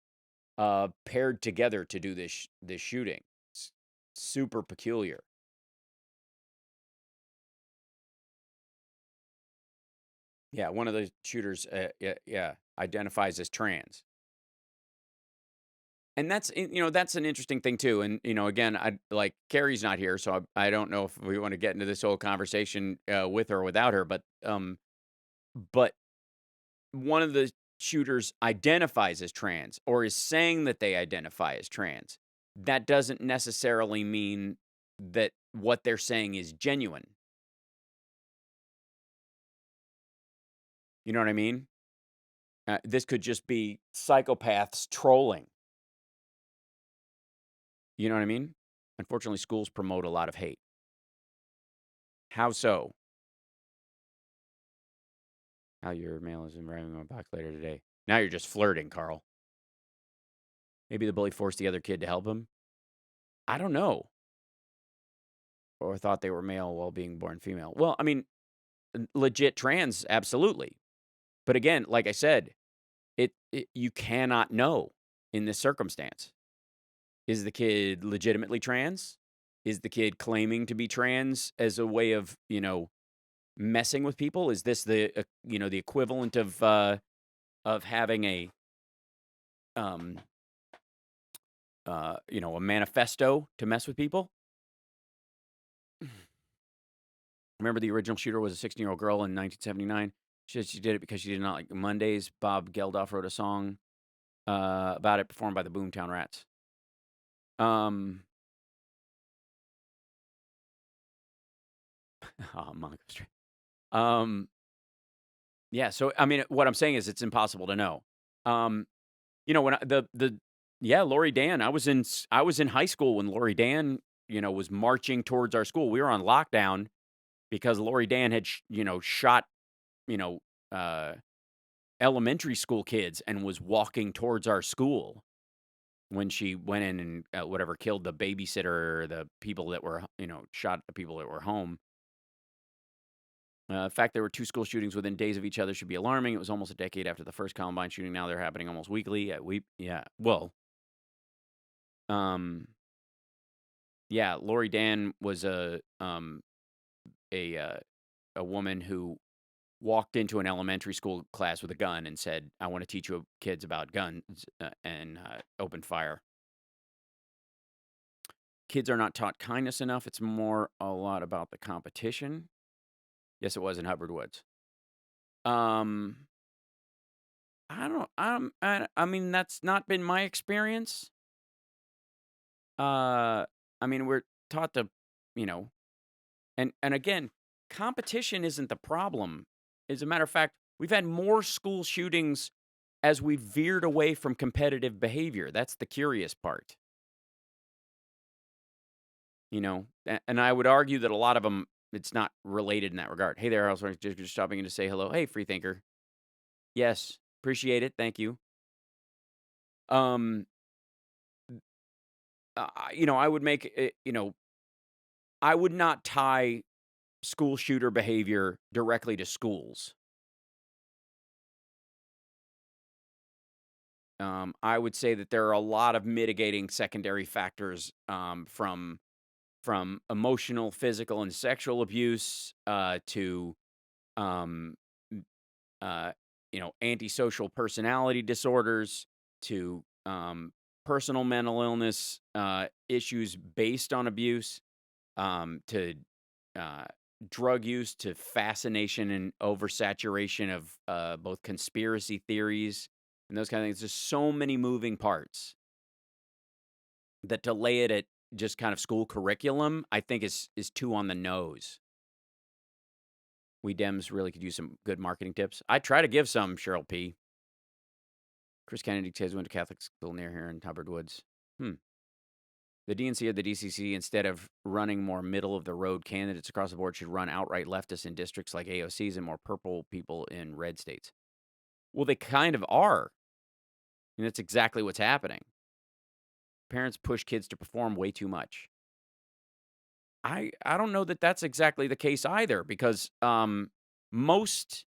paired together to do this shooting. It's super peculiar. Yeah, one of the shooters, identifies as trans. And that's an interesting thing too. And again, Carrie's not here, so I don't know if we want to get into this whole conversation with her or without her. But one of the shooters identifies as trans or is saying that they identify as trans. That doesn't necessarily mean that what they're saying is genuine. You know what I mean? This could just be psychopaths trolling. You know what I mean? Unfortunately, schools promote a lot of hate. How so? How your mail is arriving in my box later today. Now you're just flirting, Carl. Maybe the bully forced the other kid to help him. I don't know. Or thought they were male while being born female. Well, I mean, legit trans, absolutely. But again, like I said, you cannot know in this circumstance. Is the kid legitimately trans? Is the kid claiming to be trans as a way of, messing with people? Is this the the equivalent of having a a manifesto to mess with people? Remember, the original shooter was a 16-year-old girl in 1979. She did it because she did not like Mondays. Bob Geldof wrote a song about it, performed by the Boomtown Rats. Oh, Mongo Street. Yeah. So I mean, what I'm saying is, it's impossible to know. When Lori Dan. I was in high school when Lori Dan, was marching towards our school. We were on lockdown because Lori Dan had, shot, you know, uh, elementary school kids and was walking towards our school when she went in and killed the babysitter or the people that were, shot the people that were home. The fact there were 2 school shootings within days of each other should be alarming. It was almost a decade after the first Columbine shooting. Now they're happening almost weekly. Lori Dan was a woman who walked into an elementary school class with a gun and said, "I want to teach you kids about guns," and opened fire. Kids are not taught kindness enough. It's more a lot about the competition. Yes, it was in Hubbard Woods. I mean, that's not been my experience. I mean, we're taught to, and again, competition isn't the problem. As a matter of fact, we've had more school shootings as we veered away from competitive behavior. That's the curious part. And I would argue that a lot of them, it's not related in that regard. Hey there, I was just stopping in to say hello. Hey, free thinker. Yes, appreciate it. Thank you. I would make, I would not tie school shooter behavior directly to schools. I would say that there are a lot of mitigating secondary factors from emotional, physical, and sexual abuse to antisocial personality disorders to personal mental illness issues based on abuse to drug use to fascination and oversaturation of both conspiracy theories and those kind of things. There's so many moving parts that to lay it at just kind of school curriculum, I think is too on the nose. We Dems really could use some good marketing tips. I try to give some, Cheryl P. Chris Kennedy says went to Catholic school near here in Hubbard Woods. The DNC or the DCC, instead of running more middle-of-the-road candidates across the board, should run outright leftists in districts like AOC's and more purple people in red states. Well, they kind of are. And that's exactly what's happening. Parents push kids to perform way too much. I don't know that that's exactly the case either, because most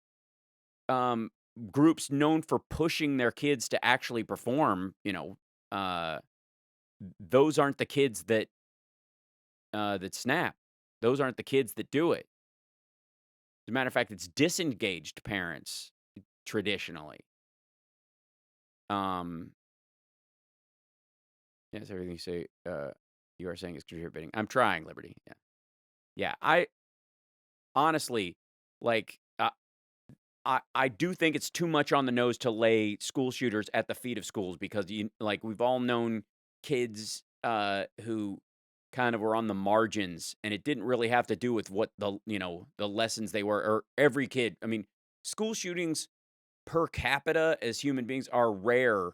groups known for pushing their kids to actually perform, those aren't the kids that snap. Those aren't the kids that do it. As a matter of fact, it's disengaged parents traditionally. Yes, everything you say, you are saying is contributing. I'm trying, Liberty. Yeah. I honestly, like, I do think it's too much on the nose to lay school shooters at the feet of schools, because we've all known kids who kind of were on the margins, and it didn't really have to do with what the lessons they were, or every kid. I mean, school shootings per capita as human beings are rare.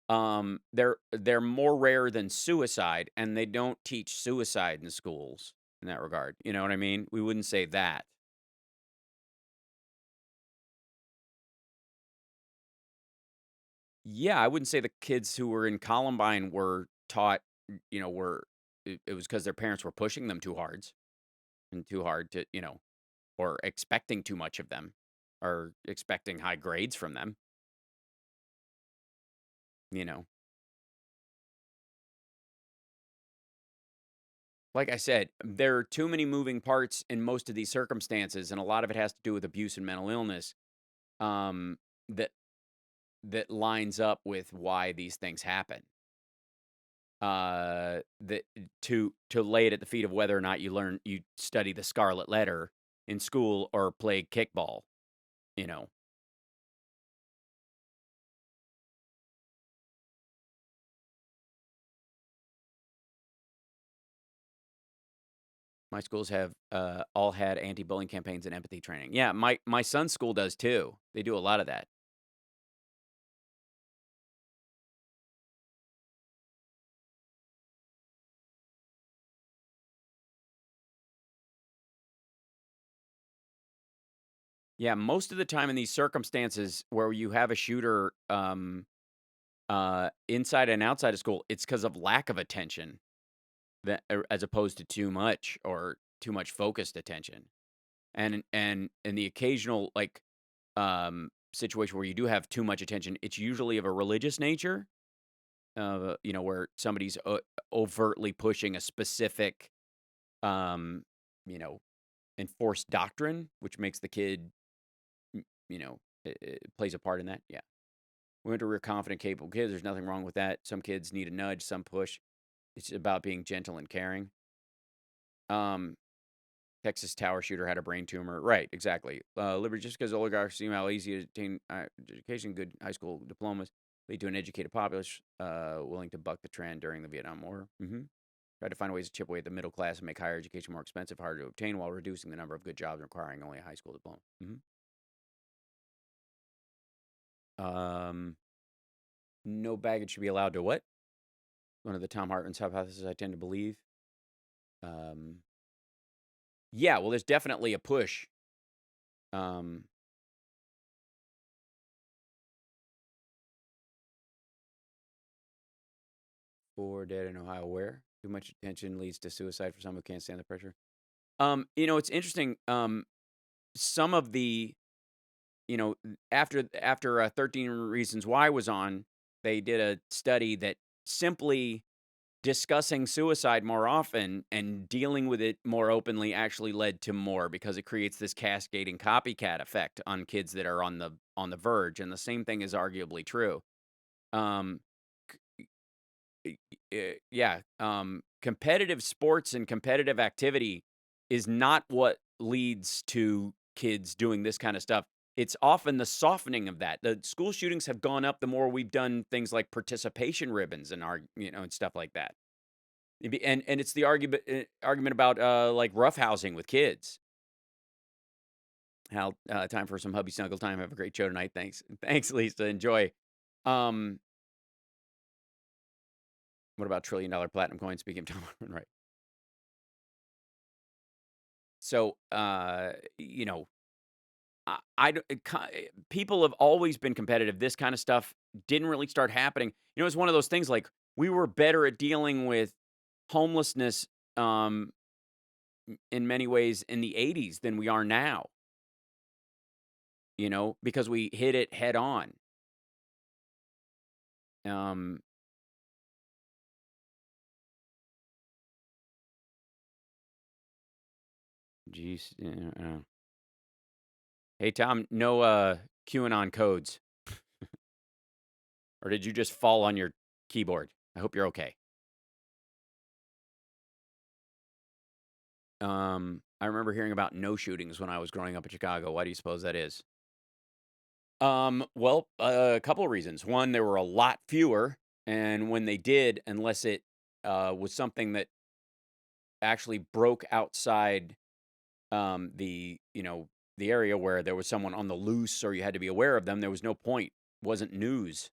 They're more rare than suicide, and they don't teach suicide in schools in that regard. You know what I mean? We wouldn't say that. Yeah, I wouldn't say the kids who were in Columbine were taught, it was because their parents were pushing them too hard to, or expecting too much of them, or expecting high grades from them. Like I said, there are too many moving parts in most of these circumstances, and a lot of it has to do with abuse and mental illness, that lines up with why these things happen. That to lay it at the feet of whether or not you study the Scarlet Letter in school or play kickball, My schools have all had anti-bullying campaigns and empathy training. Yeah, my son's school does too. They do a lot of that. Yeah, most of the time in these circumstances where you have a shooter inside and outside of school, it's because of lack of attention, as opposed to too much focused attention. And in the occasional situation where you do have too much attention, it's usually of a religious nature. Where somebody's overtly pushing a specific, enforced doctrine, which makes the kid, it plays a part in that. Yeah. We want to rear confident, capable kids. There's nothing wrong with that. Some kids need a nudge, some push. It's about being gentle and caring. Texas tower shooter had a brain tumor. Right, exactly. Liberty, just because oligarchs seem how easy to attain education, good high school diplomas, lead to an educated populace willing to buck the trend during the Vietnam War. Tried to find ways to chip away at the middle class and make higher education more expensive, harder to obtain, while reducing the number of good jobs requiring only a high school diploma. No baggage should be allowed to what? One of the Tom Hartman's hypotheses I tend to believe. Yeah, well, there's definitely a push. For dead in Ohio, where too much attention leads to suicide for someone who can't stand the pressure. It's interesting. Some of the, after 13 Reasons Why was on, they did a study that simply discussing suicide more often and dealing with it more openly actually led to more, because it creates this cascading copycat effect on kids that are on the verge, and the same thing is arguably true. Competitive sports and competitive activity is not what leads to kids doing this kind of stuff. It's often the softening of that. The school shootings have gone up the more we've done things like participation ribbons and and stuff like that. And it's the argument about like roughhousing with kids. Hal, time for some hubby snuggle time. Have a great show tonight. Thanks, Lisa. Enjoy. What about $1 trillion platinum coins? Speaking of Tom Hartman, right? So, people have always been competitive. This kind of stuff didn't really start happening. It's one of those things like we were better at dealing with homelessness in many ways in the 80s than we are now. Because we hit it head on. Geez. Hey, Tom, no QAnon codes. Or did you just fall on your keyboard? I hope you're okay. I remember hearing about no shootings when I was growing up in Chicago. Why do you suppose that is? Well, a couple of reasons. One, there were a lot fewer, and when they did, unless it was something that actually broke outside the area where there was someone on the loose or you had to be aware of them, there was no point. It wasn't news.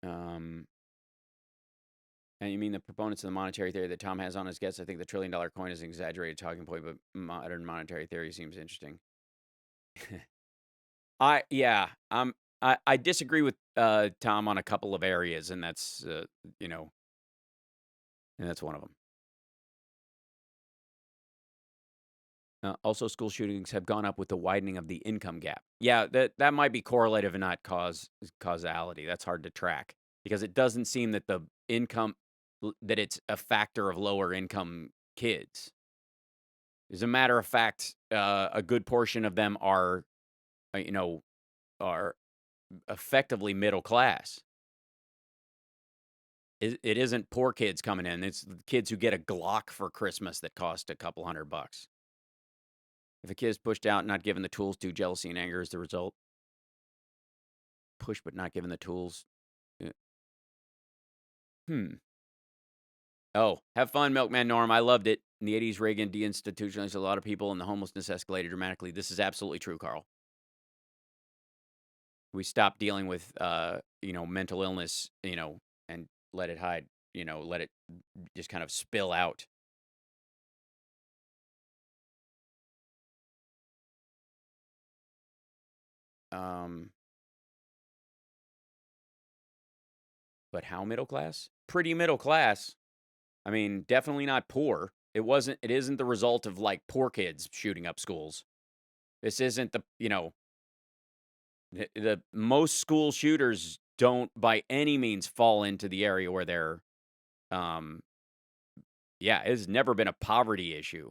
And you mean the proponents of the monetary theory that Tom has on his guests? I think the $1 trillion coin is an exaggerated talking point, but modern monetary theory seems interesting. I disagree with Tom on a couple of areas, and that's and that's one of them. Also, school shootings have gone up with the widening of the income gap. Yeah, that might be correlative and not causality. That's hard to track because it doesn't seem that the income that it's a factor of lower income kids. As a matter of fact, a good portion of them are effectively middle class. It isn't poor kids coming in. It's kids who get a Glock for Christmas that cost a couple $100. If a kid is pushed out and not given the tools to, jealousy and anger is the result. Push but not given the tools. Oh, have fun, Milkman Norm. I loved it. In the 80s, Reagan deinstitutionalized a lot of people, and the homelessness escalated dramatically. This is absolutely true, Carl. We stopped dealing with, mental illness, and let it hide, let it just kind of spill out. But how middle class? Pretty middle class. I mean, definitely not poor. It isn't the result of like poor kids shooting up schools. This isn't the most school shooters don't by any means fall into the area where they're, it's never been a poverty issue.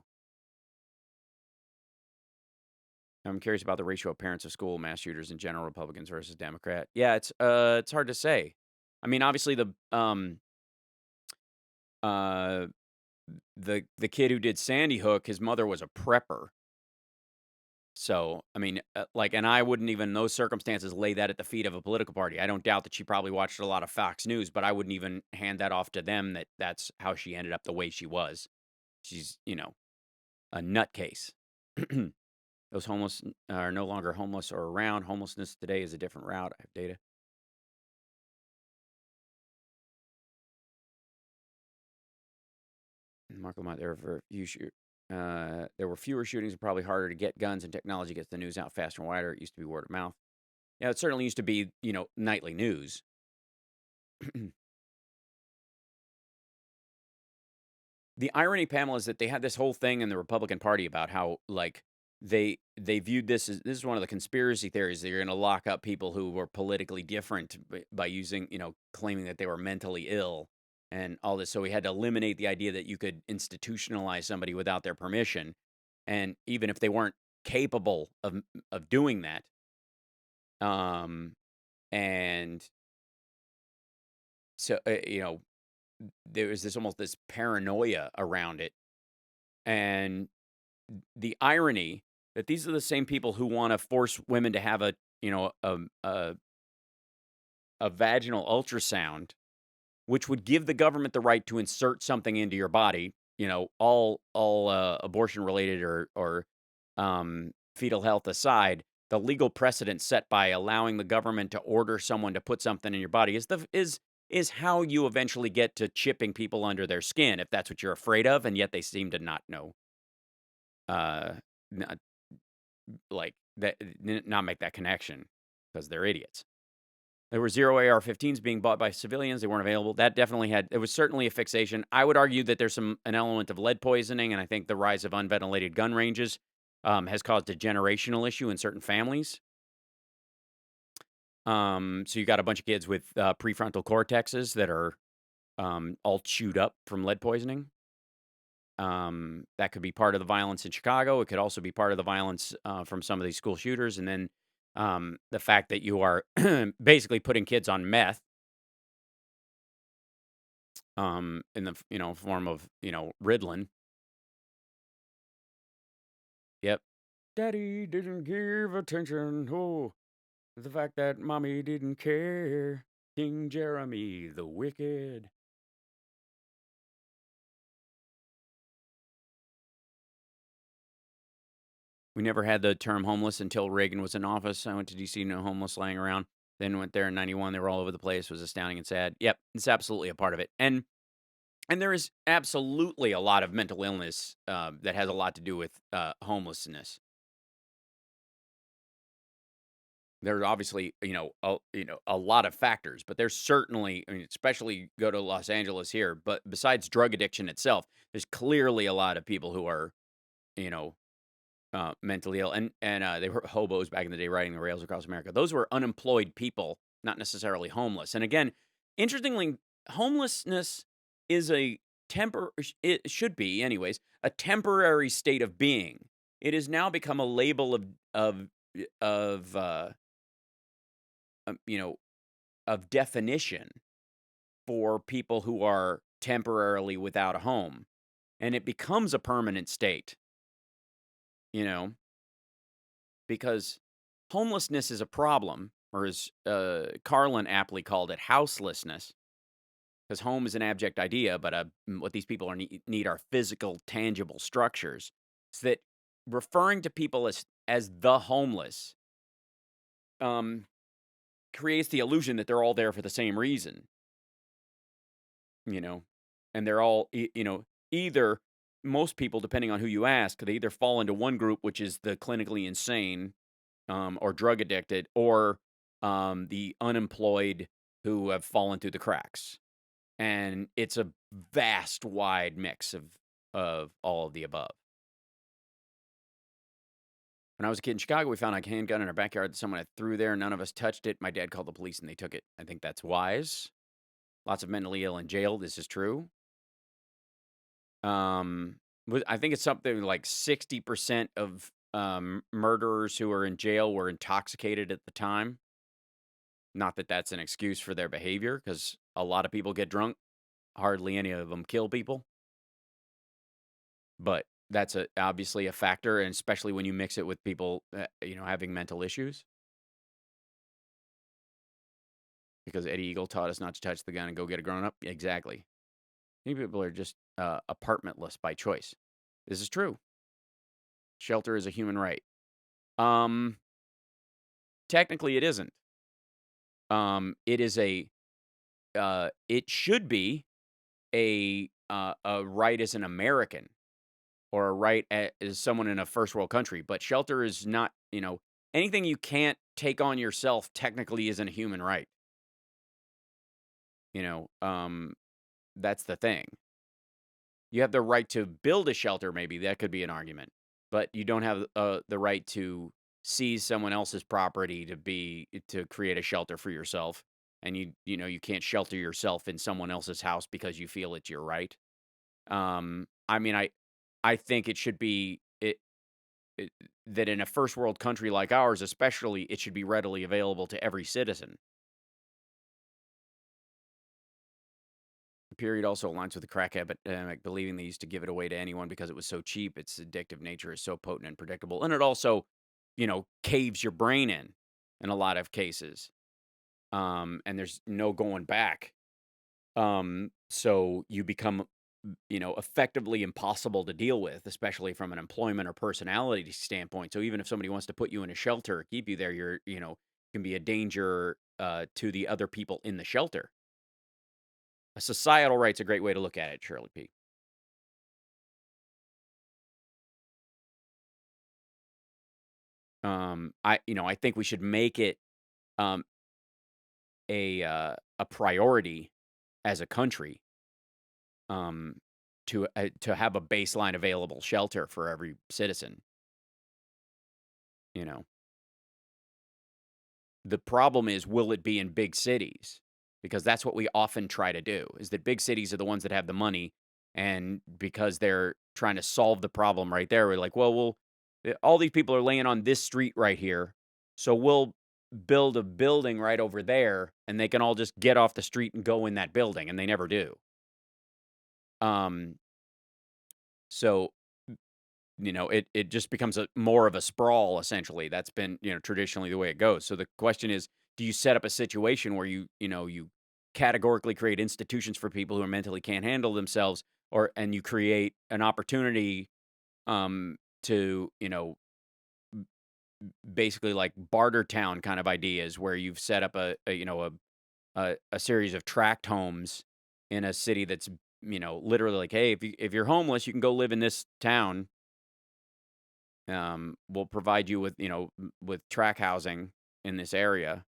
I'm curious about the ratio of parents of school mass shooters in general, Republicans versus Democrat. Yeah, it's hard to say. I mean, obviously the kid who did Sandy Hook, his mother was a prepper. So, I mean, and I wouldn't even in those circumstances lay that at the feet of a political party. I don't doubt that she probably watched a lot of Fox News, but I wouldn't even hand that off to them that's how she ended up the way she was. She's, a nutcase. Those homeless are no longer homeless or around. Homelessness today is a different route. I have data. Marco, there were fewer shootings and probably harder to get guns, and technology gets the news out faster and wider. It used to be word of mouth. Yeah, it certainly used to be, nightly news. The irony, Pamela, is that they had this whole thing in the Republican Party about how, they viewed this is one of the conspiracy theories that you're going to lock up people who were politically different by using, claiming that they were mentally ill and all this. So we had to eliminate the idea that you could institutionalize somebody without their permission. And even if they weren't capable of doing that, and so, there was this paranoia around it. And the irony that these are the same people who want to force women to have a vaginal ultrasound, which would give the government the right to insert something into your body, all abortion related or fetal health aside, the legal precedent set by allowing the government to order someone to put something in your body is how you eventually get to chipping people under their skin, if that's what you're afraid of, and yet they seem to not know, not make that connection because they're idiots. There were 0 AR-15s being bought by civilians. They weren't available. That definitely it was certainly a fixation. I would argue that there's an element of lead poisoning, and I think the rise of unventilated gun ranges has caused a generational issue in certain families. So you got a bunch of kids with prefrontal cortexes that are all chewed up from lead poisoning. That could be part of the violence in Chicago. It could also be part of the violence from some of these school shooters. And then the fact that you are basically putting kids on meth in the form of Ritalin. Yep. Daddy didn't give attention. Oh, the fact that mommy didn't care. King Jeremy the Wicked. We never had the term homeless until Reagan was in office. I went to D.C., no homeless laying around. Then went there in 91. They were all over the place. It was astounding and sad. Yep, it's absolutely a part of it. And there is absolutely a lot of mental illness that has a lot to do with homelessness. There's obviously, a lot of factors, but there's certainly, especially go to Los Angeles here, but besides drug addiction itself, there's clearly a lot of people who are, mentally ill, and they were hobos back in the day riding the rails across America. Those were unemployed people, not necessarily homeless. And again, interestingly, homelessness is it should be anyways, a temporary state of being. It has now become a label of definition for people who are temporarily without a home, and it becomes a permanent state. Because homelessness is a problem, or as Carlin aptly called it, houselessness. because home is an abject idea, but what these people need are physical, tangible structures. So that referring to people as the homeless creates the illusion that they're all there for the same reason. And they're all, either most people, depending on who you ask, they either fall into one group, which is the clinically insane or drug addicted, or the unemployed who have fallen through the cracks. And it's a vast, wide mix of all of the above. When I was a kid in Chicago, we found a handgun in our backyard that someone had threw there. None of us touched it. My dad called the police and they took it. I think that's wise. Lots of mentally ill in jail. This is true. I think it's something like 60% of murderers who are in jail were intoxicated at the time. Not that that's an excuse for their behavior, because a lot of people get drunk. Hardly any of them kill people. But that's obviously a factor, and especially when you mix it with people, having mental issues. Because Eddie Eagle taught us not to touch the gun and go get a grown-up. Exactly. Many people are just apartmentless by choice. This is true. Shelter is a human right. Technically, it isn't. It is it should be a right as an American, or a right as someone in a first world country. But shelter is not, anything you can't take on yourself technically isn't a human right. That's the thing. You have the right to build a shelter, maybe. That could be an argument. But you don't have the right to seize someone else's property to create a shelter for yourself. And you can't shelter yourself in someone else's house because you feel it's your right. I think it should be that in a first world country like ours, especially, it should be readily available to every citizen. The period also aligns with the crack epidemic, believing they used to give it away to anyone because it was so cheap. Its addictive nature is so potent and predictable. And it also, caves your brain in a lot of cases. And there's no going back. So you become, effectively impossible to deal with, especially from an employment or personality standpoint. So even if somebody wants to put you in a shelter, keep you there, you're, can be a danger to the other people in the shelter. A societal right's a great way to look at it, Shirley P. I think we should make it a priority as a country to have a baseline available shelter for every citizen. The problem is, will it be in big cities? Because that's what we often try to do, is that big cities are the ones that have the money, and because they're trying to solve the problem right there, we're like, well, all these people are laying on this street right here, so we'll build a building right over there, and they can all just get off the street and go in that building, and they never do. So, it just becomes more of a sprawl, essentially. That's been, traditionally the way it goes. So the question is, do you set up a situation where you categorically create institutions for people who mentally can't handle themselves, and you create an opportunity to, basically like barter town kind of ideas, where you've set up a series of tract homes in a city that's, literally like, hey, if you're homeless, you can go live in this town. We'll provide you with tract housing in this area,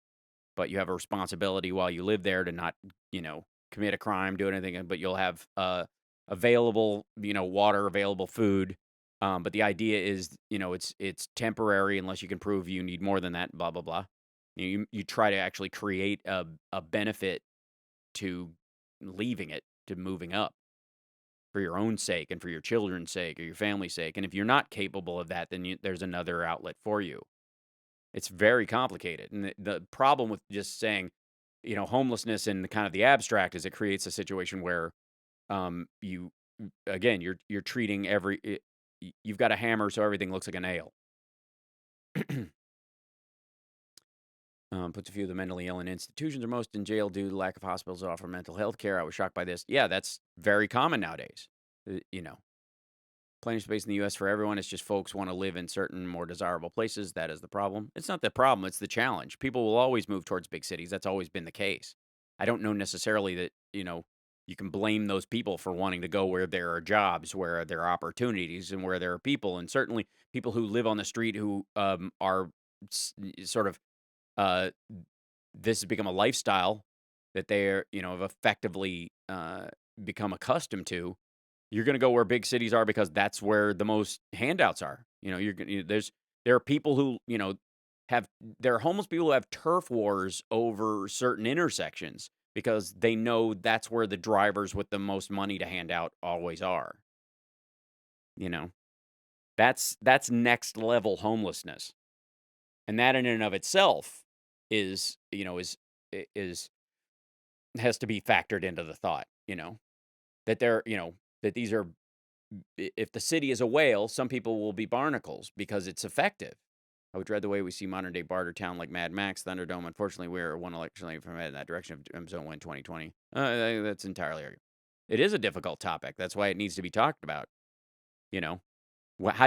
but you have a responsibility while you live there to not, commit a crime, do anything, but you'll have available, water, available food. But the idea is, it's temporary unless you can prove you need more than that, blah, blah, blah. You try to actually create a benefit to leaving it, to moving up, for your own sake and for your children's sake or your family's sake. And if you're not capable of that, then there's another outlet for you. It's very complicated. And the problem with just saying, homelessness in kind of the abstract is it creates a situation where you're treating you've got a hammer so everything looks like a nail. Puts a few of the mentally ill in institutions or most in jail due to lack of hospitals that offer mental health care. I was shocked by this. Yeah, that's very common nowadays. Plenty of space in the U.S. for everyone. It's just folks want to live in certain more desirable places. That is the problem. It's not the problem. It's the challenge. People will always move towards big cities. That's always been the case. I don't know necessarily that, you can blame those people for wanting to go where there are jobs, where there are opportunities, and where there are people. And certainly people who live on the street who are sort of, this has become a lifestyle that they're, have effectively become accustomed to. You're going to go where big cities are because that's where the most handouts are. There are people who, there are homeless people who have turf wars over certain intersections because they know that's where the drivers with the most money to hand out always are. That's next level homelessness. And that in and of itself is has to be factored into the thought, that that these are, if the city is a whale, some people will be barnacles because it's effective. I would dread the way we see modern day Barter Town like Mad Max, Thunderdome. Unfortunately, we're one election away from heading in that direction if Zone win 2020. That's entirely arguable. It is a difficult topic. That's why it needs to be talked about. How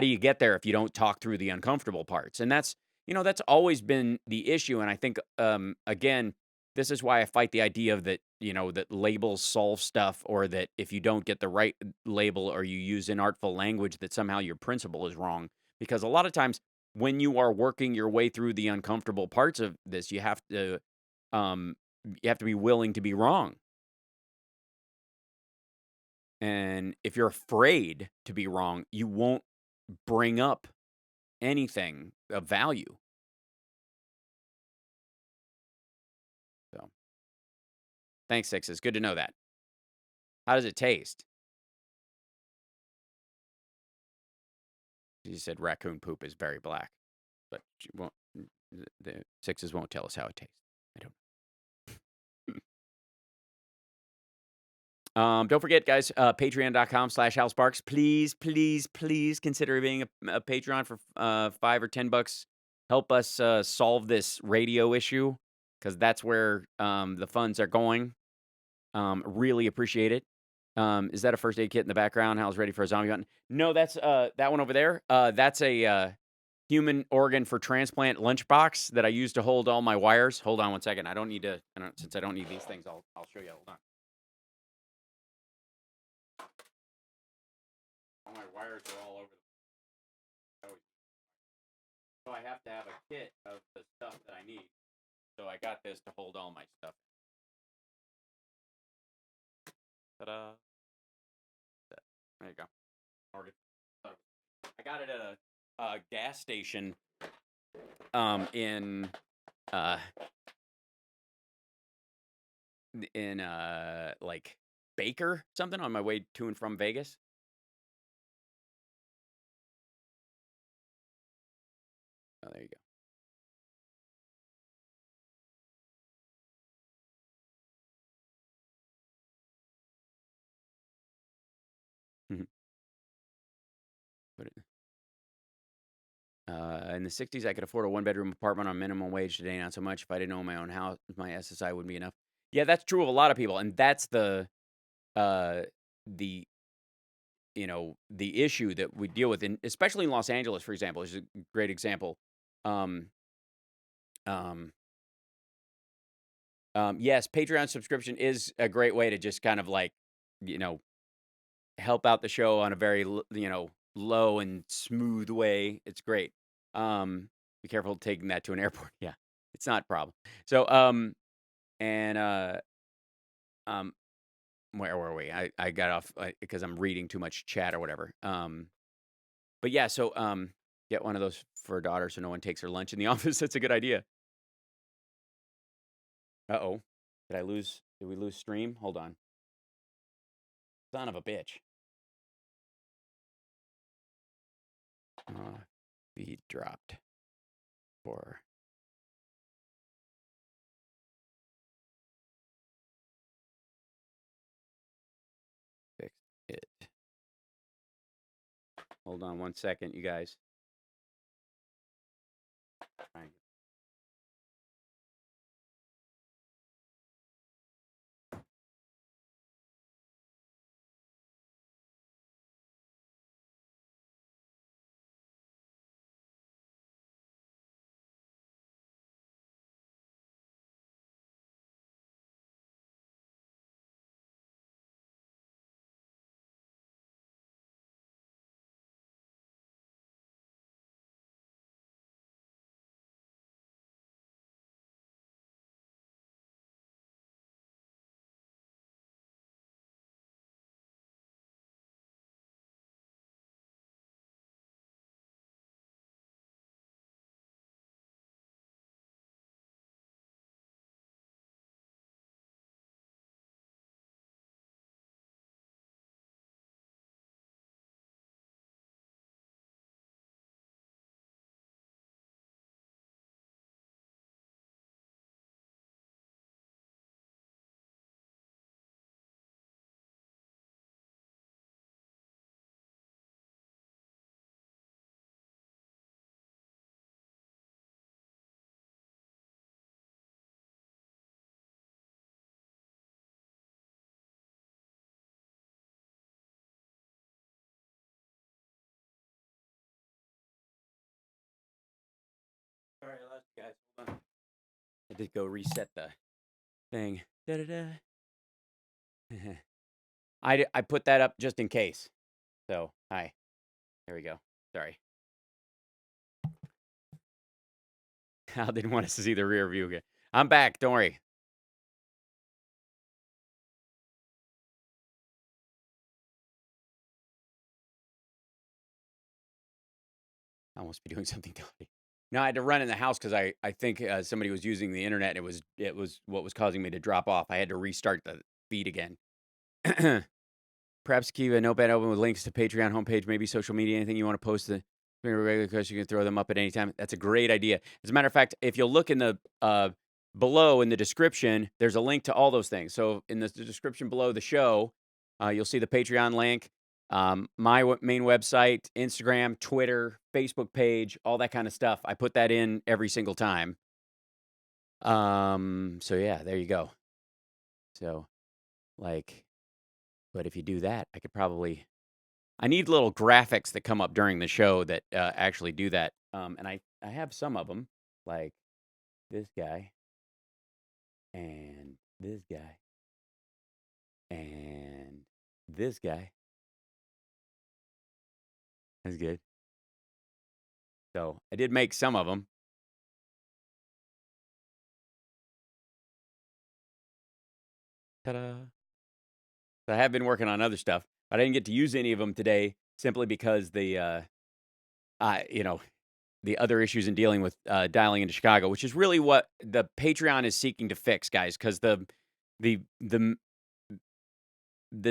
do you get there if you don't talk through the uncomfortable parts? And that's always been the issue. And I think, again, this is why I fight the idea of that, that labels solve stuff, or that if you don't get the right label or you use inartful language, that somehow your principle is wrong. Because a lot of times when you are working your way through the uncomfortable parts of this, you have to be willing to be wrong. And if you're afraid to be wrong, you won't bring up anything of value. So, thanks, Sixes. Good to know that. How does it taste? You said raccoon poop is very black, but the Sixes won't tell us how it tastes. I don't. Don't forget, guys, patreon.com/HalSparks. Please, please, please consider being a Patreon for $5 or $10. Help us solve this radio issue, because that's where the funds are going. Really appreciate it. Is that a first aid kit in the background? Hal's ready for a zombie hunt? No, that's that one over there. That's a human organ for transplant lunchbox that I use to hold all my wires. Hold on one second. Since I don't need these things, I'll show you. Hold on. All my wires are all over the place. So I have to have a kit of the stuff that I need. So I got this to hold all my stuff. Ta-da. There you go. I got it at a gas station in like Baker something on my way to and from Vegas. Oh, there you go. In the 60s, I could afford a one-bedroom apartment on minimum wage. Today, not so much. If I didn't own my own house, my SSI wouldn't be enough. Yeah, that's true of a lot of people, and that's the issue that we deal with, especially in Los Angeles, for example, is a great example. Yes, Patreon subscription is a great way to just kind of like, help out the show on a very, low and smooth way. It's great. Be careful taking that to an airport. Yeah, it's not a problem. So, where were we? I got off because I'm reading too much chat or whatever. But yeah, so get one of those for a daughter so no one takes her lunch in the office. That's a good idea. Uh-oh. Did we lose stream? Hold on. Son of a bitch. Feed dropped for fix it. Hold on one second, you guys. Sorry, I lost you guys. Hold on. I did go reset the thing. Da-da-da. I put that up just in case. So, hi. There we go. Sorry. Al didn't want us to see the rear view again. I'm back. Don't worry. I must be doing something naughty. No, I had to run in the house because I think somebody was using the internet. And it was what was causing me to drop off. I had to restart the feed again. Perhaps keep a notepad open with links to Patreon homepage, maybe social media, anything you want to post. The regular question, you can throw them up at any time. That's a great idea. As a matter of fact, if you'll look in the below in the description, there's a link to all those things. So in the description below the show, you'll see the Patreon link, my main website, Instagram, Twitter, Facebook page, all that kind of stuff. I put that in every single time. So yeah, there you go. So like, but if you do that, I could probably, I need little graphics that come up during the show that actually do that. And I have some of them, like this guy and this guy and this guy. That's good. So I did make some of them. Ta-da. So I have been working on other stuff, but I didn't get to use any of them today simply because the other issues in dealing with dialing into Chicago, which is really what the Patreon is seeking to fix, guys, because the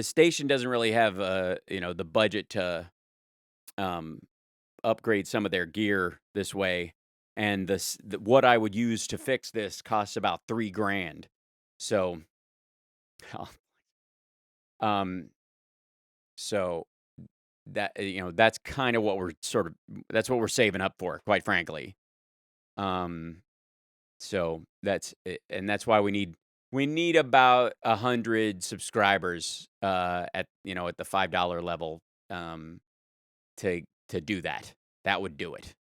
station doesn't really have the budget to upgrade some of their gear this way, and what I would use to fix this costs about $3,000. So, so that that's kind of what we're that's what we're saving up for, quite frankly. So that's it, and that's why we need about 100 subscribers at the $5 level to do that. That would do it.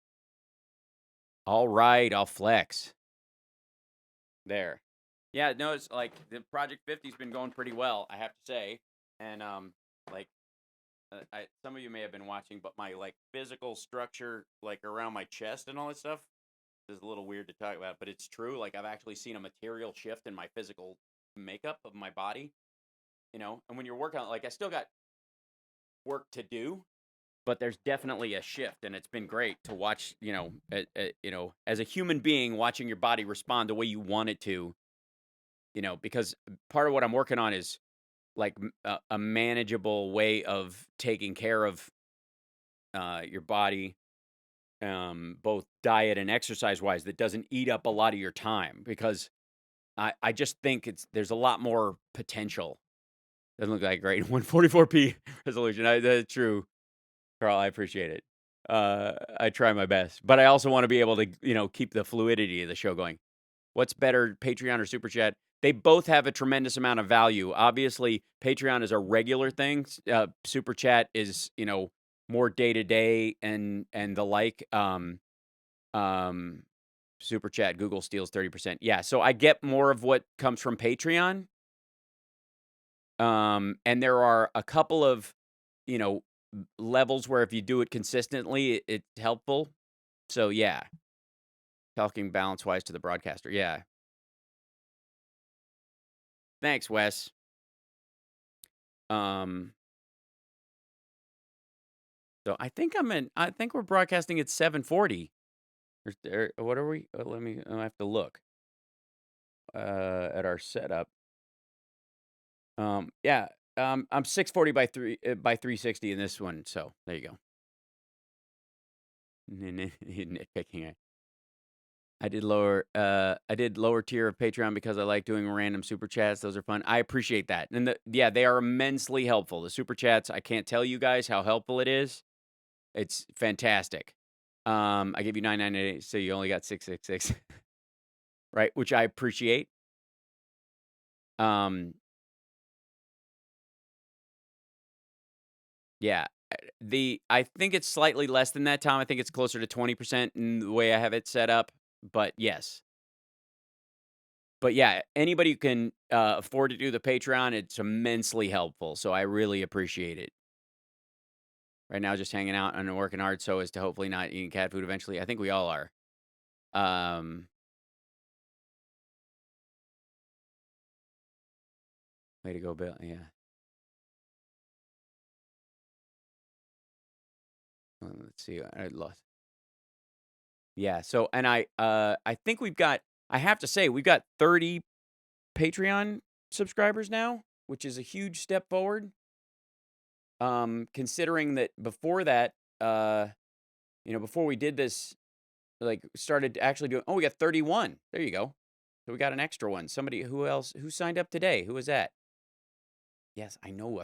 All right, I'll flex. There. Yeah, no, it's like the Project 50's been going pretty well, I have to say. And some of you may have been watching, but my physical structure around my chest and all that stuff is a little weird to talk about, but it's true. I've actually seen a material shift in my physical makeup of my body. And when you're working on I still got work to do, but there's definitely a shift, and it's been great to watch, as a human being, watching your body respond the way you want it to, because part of what I'm working on is a manageable way of taking care of your body, both diet and exercise wise, that doesn't eat up a lot of your time, because I just think there's a lot more potential. Doesn't look like great 144p resolution. That's true, Carl. I appreciate it. I try my best, but I also want to be able to keep the fluidity of the show going. What's better, Patreon or Super Chat? They both have a tremendous amount of value. Obviously, Patreon is a regular thing. Super Chat is, more day to day and the like. Super Chat, Google steals 30%. Yeah, so I get more of what comes from Patreon. And there are a couple of, levels where if you do it consistently, it's helpful. So yeah, talking balance wise to the broadcaster. Yeah. Thanks, Wes. So I think we're broadcasting at 7:40. What are we? I have to look at our setup. Yeah. I'm 640 by 360 in this one. So there you go. Nitpicking. I did lower tier of Patreon because I like doing random super chats. Those are fun. I appreciate that. And they are immensely helpful. The super chats, I can't tell you guys how helpful it is. It's fantastic. I give you 998, so you only got 666. Right, which I appreciate. Yeah. I think it's slightly less than that, Tom. I think it's closer to 20% in the way I have it set up. But yes. But yeah, anybody who can afford to do the Patreon, it's immensely helpful. So I really appreciate it. Right now, just hanging out and working hard so as to hopefully not eating cat food eventually. I think we all are. Way to go, Bill. Yeah. Let's see. I lost. Yeah. So, and I think I have to say, we've got 30 Patreon subscribers now, which is a huge step forward. Considering that before that, before we did this, like started actually doing, we got 31. There you go. So we got an extra one. Somebody, who signed up today? Who was that? Yes, I know.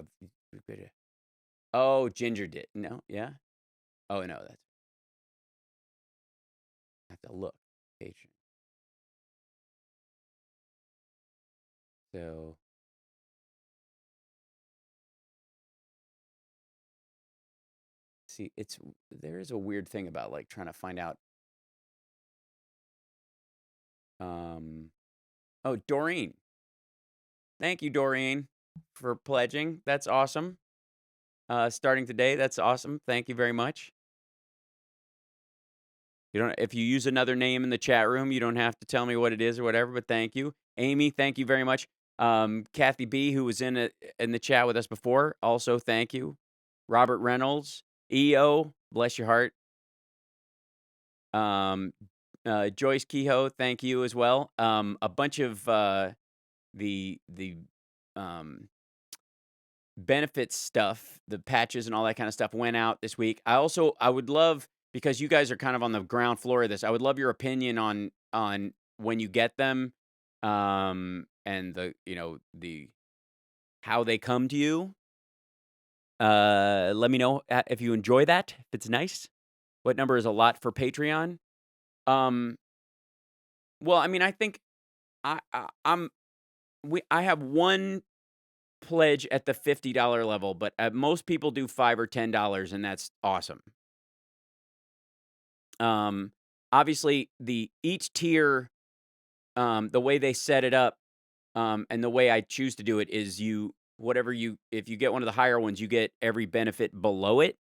Oh, Ginger did. No, yeah. Oh, no, I have to look. Patreon. So. See, there is a weird thing about like trying to find out. Oh, Doreen. Thank you, Doreen, for pledging. That's awesome. Starting today, that's awesome. Thank you very much. If you use another name in the chat room, you don't have to tell me what it is or whatever, but thank you. Amy, thank you very much. Kathy B, who was in the chat with us before, also thank you. Robert Reynolds, EO, bless your heart. Joyce Kehoe, thank you as well. A bunch of the benefits stuff, the patches and all that kind of stuff went out this week. I would love, because you guys are kind of on the ground floor of this, I would love your opinion on when you get them, and the how they come to you. Let me know if you enjoy that, if it's nice. What number is a lot for Patreon? Well, I mean, I think I have one pledge at the $50 level, but most people do $5 or $10, and that's awesome. Obviously, each tier, the way they set it up, and the way I choose to do it is if you get one of the higher ones, you get every benefit below it.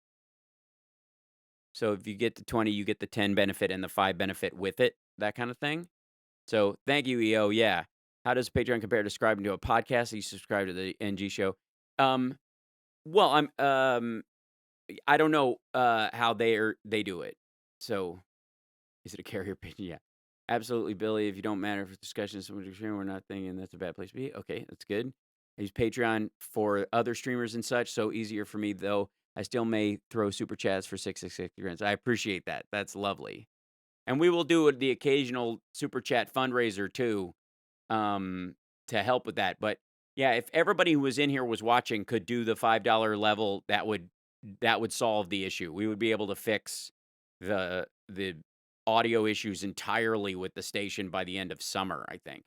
So if you get the 20, you get the 10 benefit and the 5 benefit with it, that kind of thing. So thank you, EO. Yeah. How does Patreon compare to subscribing to a podcast? You subscribe to the NG show. Well, I don't know how they do it. So is it a carrier pigeon? Yeah. Absolutely, Billy. If you don't matter for discussion, someone's streaming, we're not thinking that's a bad place to be. Okay, that's good. I use Patreon for other streamers and such, so easier for me, though. I still may throw super chats for 666 grants. I appreciate that. That's lovely. And we will do the occasional super chat fundraiser too, to help with that. But yeah, if everybody who was in here was watching could do the $5 level, that would solve the issue. We would be able to fix the audio issues entirely with the station by the end of summer, I think,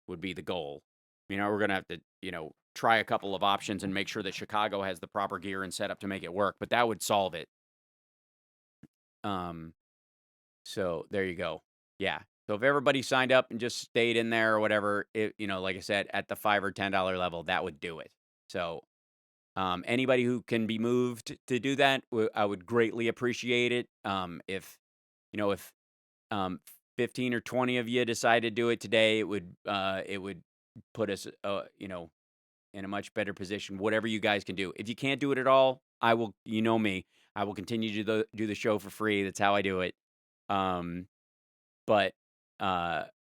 would be the goal. We're going to have to, try a couple of options and make sure that Chicago has the proper gear and setup to make it work, but that would solve it. So there you go. Yeah. So if everybody signed up and just stayed in there or whatever, like I said, at the $5 or $10 level, that would do it. So anybody who can be moved to do that, I would greatly appreciate it. If 15 or 20 of you decide to do it today, it would put us, in a much better position. Whatever you guys can do. If you can't do it at all, I will. You know me. I will continue to do the show for free. That's how I do it. But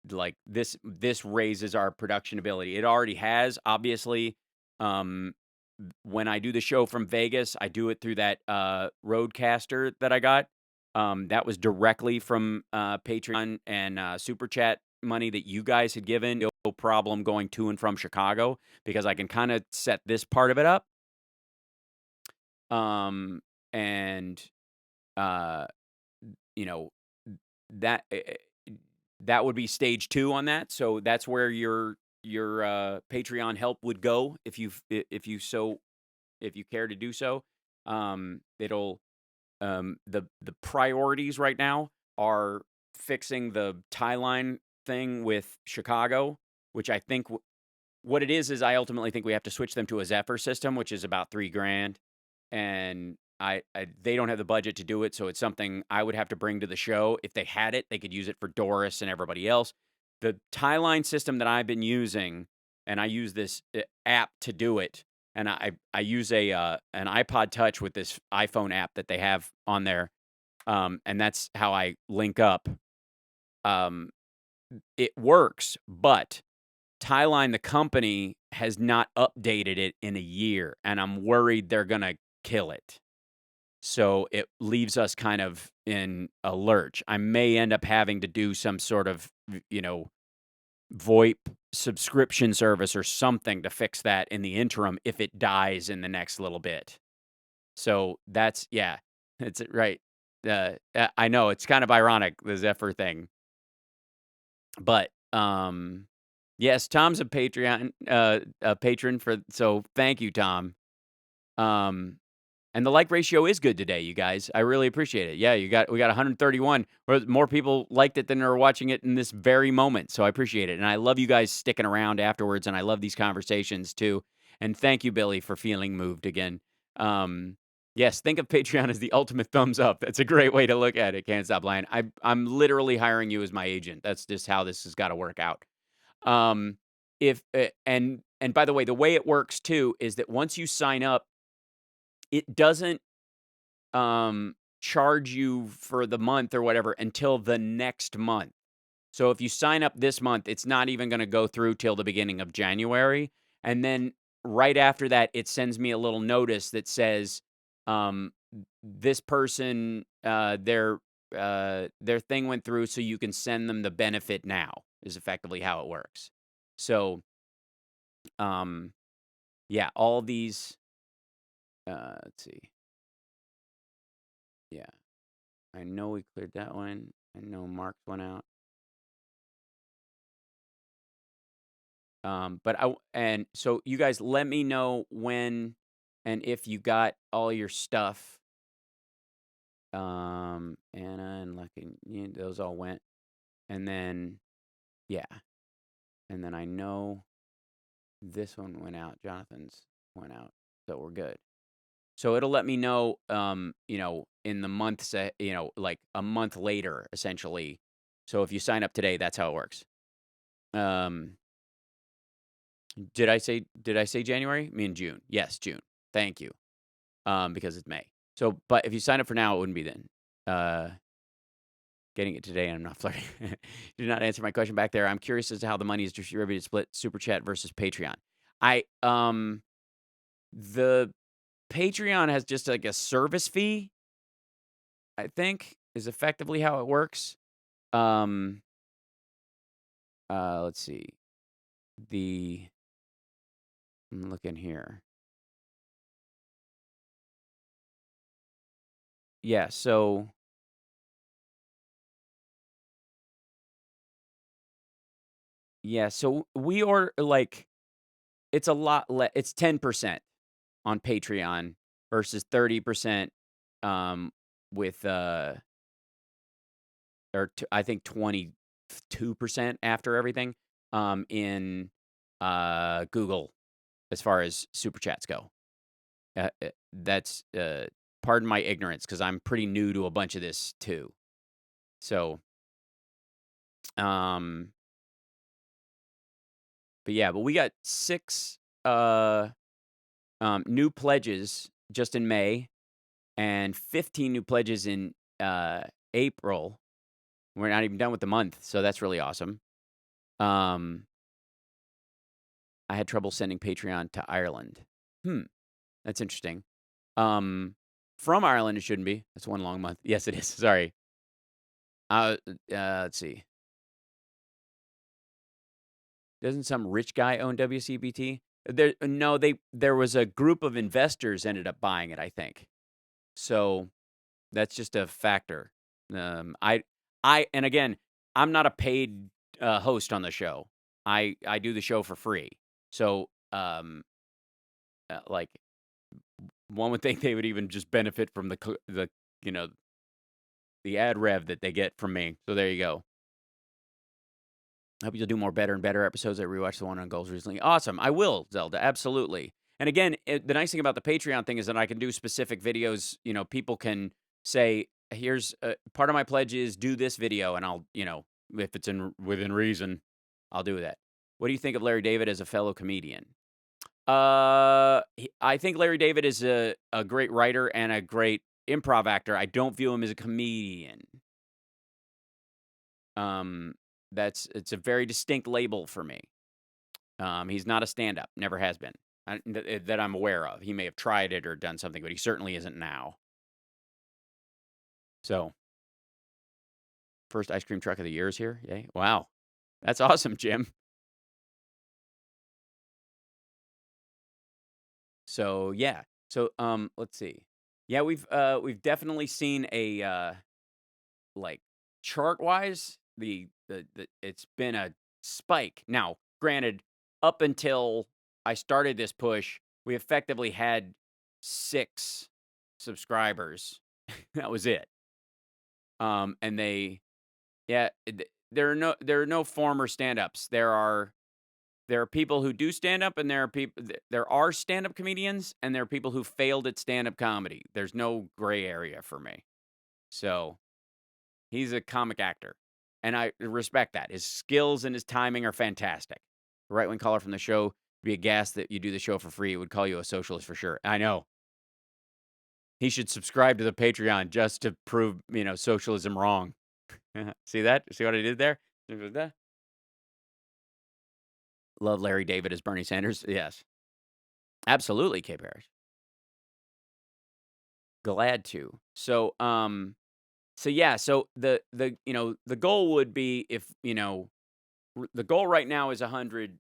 like this raises our production ability. It already has, obviously. When I do the show from Vegas, I do it through that Rodecaster that I got. That was directly from Patreon and Super Chat money that you guys had given. No problem going to and from Chicago because I can kind of set this part of it up. That would be stage 2 on that. So that's where your Patreon help would go if you care to do so. It'll the priorities right now are fixing the tie line thing with Chicago, which I think what it is I ultimately think we have to switch them to a Zephyr system, which is about $3,000, and they don't have the budget to do it, so it's something I would have to bring to the show. If they had it, they could use it for Doris and everybody else. The tie line system that I've been using, and I use this app to do it, and I use an iPod Touch with this iPhone app that they have on there, and that's how I link up. It works, but Tieline, the company, has not updated it in a year, and I'm worried they're going to kill it. So it leaves us kind of in a lurch. I may end up having to do some sort of, VoIP subscription service or something to fix that in the interim if it dies in the next little bit. So that's right. I know it's kind of ironic, the Zephyr thing. But yes, Tom's a Patreon a patron so thank you, Tom. And the like ratio is good today, you guys. I really appreciate it. Yeah, we got 131. More people liked it than are watching it in this very moment. So I appreciate it. And I love you guys sticking around afterwards, and I love these conversations too. And thank you, Billy, for feeling moved again. Yes, think of Patreon as the ultimate thumbs up. That's a great way to look at it. Can't stop lying. I'm literally hiring you as my agent. That's just how this has got to work out. And by the way it works too is that once you sign up, it doesn't charge you for the month or whatever until the next month. So if you sign up this month, it's not even going to go through till the beginning of January. And then right after that, it sends me a little notice that says, this person, their thing went through, so you can send them the benefit now, is effectively how it works. So, all these, let's see. Yeah, I know we cleared that one. I know Mark's went out. And so you guys let me know when and if you got all your stuff. Anna and Lucky, those all went. And then, and then I know this one went out. Jonathan's went out, so we're good. So it'll let me know, in the months, like a month later, essentially. So if you sign up today, that's how it works. Did I say January? I mean June. Yes, June. Thank you. Because it's May. So, but if you sign up for now, it wouldn't be then. Getting it today, and I'm not flirting. You did not answer my question back there. I'm curious as to how the money is distributed, split Super Chat versus Patreon. The Patreon has just like a service fee, I think, is effectively how it works. Let's see. I'm looking here. Yeah, so we are like, it's a lot it's 10% on Patreon versus 30% with I think 22% after everything in Google as far as Super Chats go. That's pardon my ignorance, because I'm pretty new to a bunch of this too. So but we got 6 new pledges just in May and 15 new pledges in April. We're not even done with the month, so that's really awesome. I had trouble sending Patreon to Ireland. That's interesting. From Ireland, it shouldn't be. That's one long month. Yes, it is. Sorry. Let's see. Doesn't some rich guy own WCPT? There was a group of investors ended up buying it, I think. So that's just a factor. And again, I'm not a paid host on the show. I do the show for free. So like, one would think they would even just benefit from the ad rev that they get from me. So there you go. I hope you'll do more better and better episodes. I rewatched the one on goals recently. Awesome. I will, Zelda. Absolutely. And again, the nice thing about the Patreon thing is that I can do specific videos. You know, people can say, here's part of my pledge is do this video. And I'll, you know, if it's within reason, I'll do that. What do you think of Larry David as a fellow comedian? I think Larry David is a great writer and a great improv actor. I don't view him as a comedian. It's a very distinct label for me. He's not a stand-up, never has been, that I'm aware of. He may have tried it or done something, but he certainly isn't now. So, first ice cream truck of the year is here. Yay! Wow, that's awesome, Jim. So yeah. So let's see. Yeah, we've definitely seen a like chart-wise, it's been a spike. Now, granted, up until I started this push, we effectively had 6 subscribers. That was it. And there are no former stand-ups. There are people who do stand-up, and there are stand-up comedians, and there are people who failed at stand-up comedy. There's no gray area for me. So he's a comic actor, and I respect that. His skills and his timing are fantastic. The right-wing caller from the show would be aghast that you do the show for free. It would call you a socialist for sure. I know. He should subscribe to the Patreon just to prove, socialism wrong. See that? See what I did there? Love Larry David as Bernie Sanders. Yes. Absolutely, K. Parrish. Glad to. So, yeah, so the goal would be if, the goal right now is 100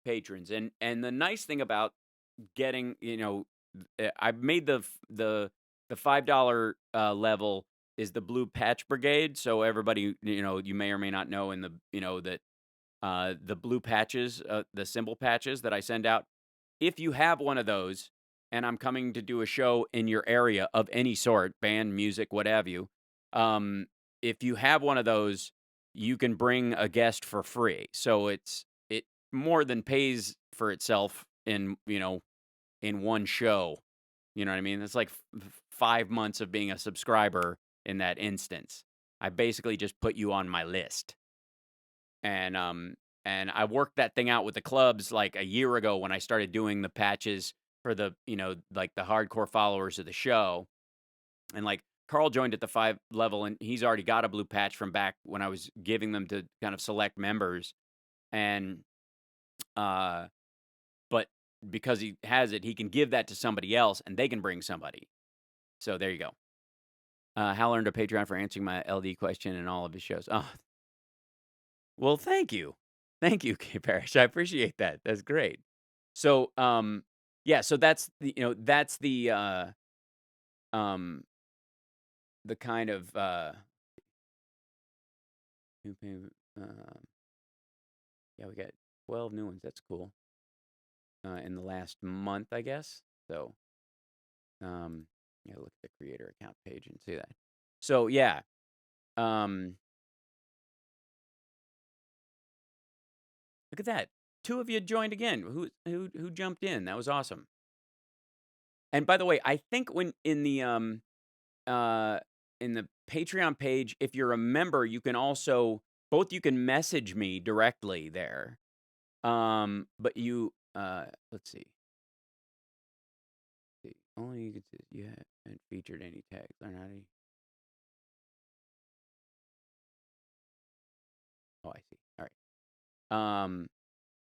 patrons. And the nice thing about getting, I've made the $5 level is the Blue Patch Brigade. So everybody, you may or may not know that the blue patches, the symbol patches that I send out, if you have one of those, and I'm coming to do a show in your area of any sort, band, music, what have you, if you have one of those, you can bring a guest for free. So it more than pays for itself in one show. You know what I mean? It's like 5 months of being a subscriber in that instance. I basically just put you on my list. And I worked that thing out with the clubs like a year ago when I started doing the patches for the, like the hardcore followers of the show. And like Carl joined at the 5 level, and he's already got a blue patch from back when I was giving them to kind of select members. And, but because he has it, he can give that to somebody else and they can bring somebody. So there you go. Hal earned a Patreon for answering my LD question in all of his shows. Oh, well, thank you. Thank you, K. Parrish. I appreciate that. That's great. So, yeah, so that's the kind of, yeah, we got 12 new ones. That's cool. In the last month, I guess. So, yeah, look at the creator account page and see that. So, yeah. Look at that. 2 of you joined again. Who jumped in? That was awesome. And by the way, I think when in the Patreon page, if you're a member, you can also you can message me directly there. But you let's see. Only you can see you haven't featured any tags. Learn how to. Oh, I see. All right.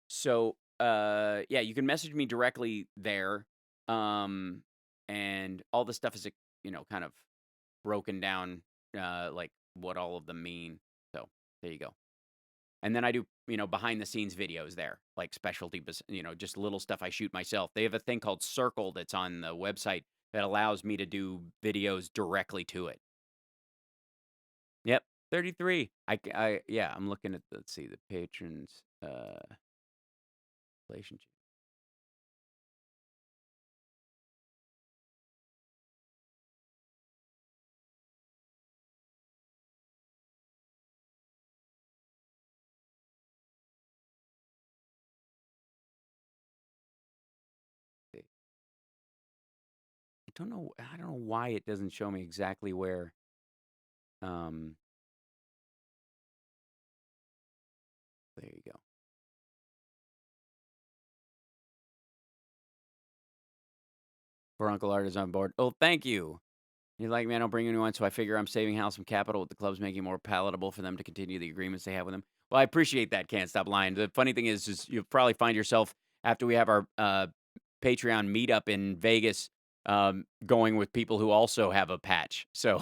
So yeah, you can message me directly there. And all the stuff is kind of broken down, like what all of them mean. So there you go. And then I do, behind the scenes videos there, like specialty, just little stuff I shoot myself. They have a thing called Circle that's on the website that allows me to do videos directly to it. Yep, 33. Yeah, I'm looking at let's see, the patrons relationship. don't know why it doesn't show me exactly where. There you go. For Uncle Art is on board. Oh, thank you. You're like, man, I don't bring anyone, so I figure I'm saving Hal some capital with the clubs, making it more palatable for them to continue the agreements they have with him. Well, I appreciate that. Can't stop lying. The funny thing is you'll probably find yourself after we have our Patreon meetup in Vegas, going with people who also have a patch. So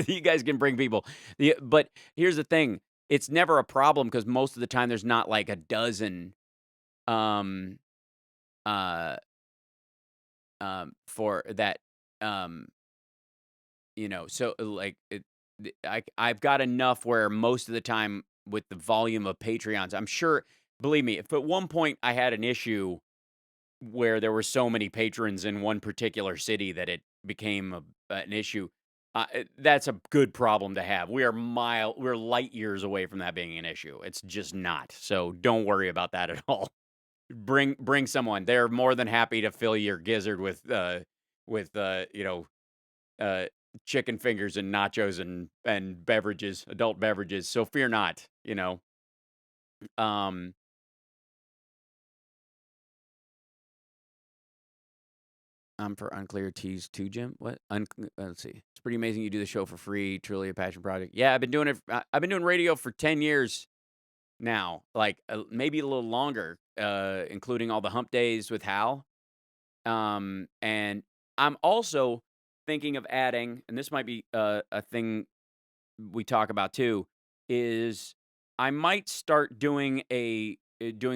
you guys can bring people. But here's the thing: it's never a problem because most of the time there's not like a dozen. For that. So like I've got enough where most of the time with the volume of Patreons, I'm sure, believe me, if at one point I had an issue where there were so many patrons in one particular city that it became an issue, that's a good problem to have. We're light years away from that being an issue. It's just not. So don't worry about that at all. Bring someone. They're more than happy to fill your gizzard with chicken fingers and nachos and beverages, adult beverages. So fear not, I'm for unclear teas too, Jim. What? Let's see. It's pretty amazing you do the show for free. Truly a passion project. Yeah, I've been doing it. I've been doing radio for 10 years now, like maybe a little longer, including all the hump days with Hal. And I'm also thinking of adding, and this might be a thing we talk about too, is I might start doing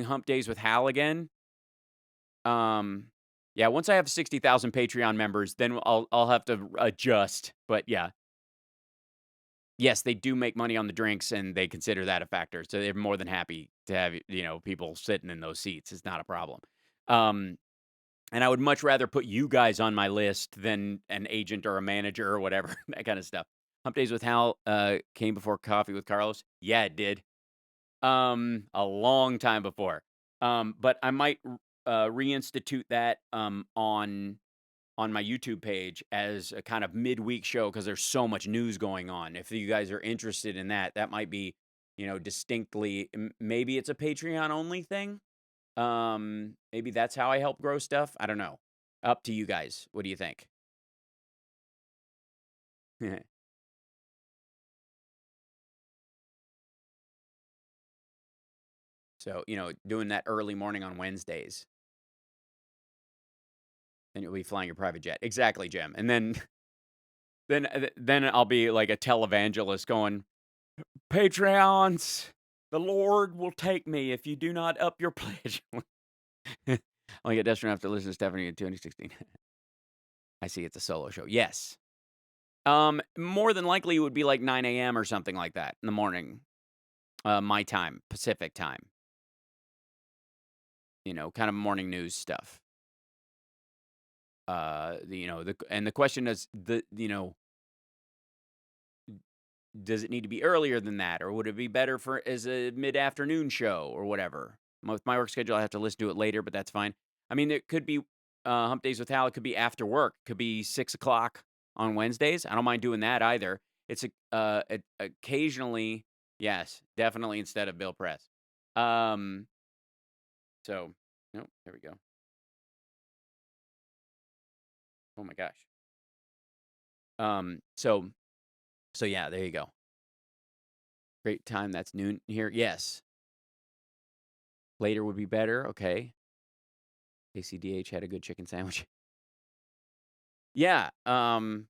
hump days with Hal again. Yeah, once I have 60,000 Patreon members, then I'll have to adjust. But yeah. Yes, they do make money on the drinks, and they consider that a factor. So they're more than happy to have, people sitting in those seats. It's not a problem. And I would much rather put you guys on my list than an agent or a manager or whatever, that kind of stuff. Hump Days with Hal came before Coffee with Carlos. Yeah, it did. A long time before. But I might reinstitute that on my YouTube page as a kind of midweek show because there's so much news going on. If you guys are interested in that, that might be, distinctly, maybe it's a Patreon only thing. Maybe that's how I help grow stuff. I don't know. Up to you guys. What do you think? So, doing that early morning on Wednesdays. And you'll be flying your private jet. Exactly, Jim. And then I'll be like a televangelist going, Patreons, the Lord will take me if you do not up your pledge. Only get desperate enough to listen to Stephanie in 2016. I see it's a solo show. Yes. More than likely it would be like 9 a.m. or something like that in the morning. My time, Pacific time. Kind of morning news stuff. The question is does it need to be earlier than that, or would it be better as a mid-afternoon show or whatever? With my work schedule, I have to listen to it later, but that's fine. I mean, it could be Hump Days with Hal. It could be after work. It could be 6 o'clock on Wednesdays. I don't mind doing that either. It's occasionally, yes, definitely instead of Bill Press. So, no, there we go. Oh my gosh. So yeah, there you go. Great time. That's noon here. Yes. Later would be better. Okay. ACDH had a good chicken sandwich. Yeah. The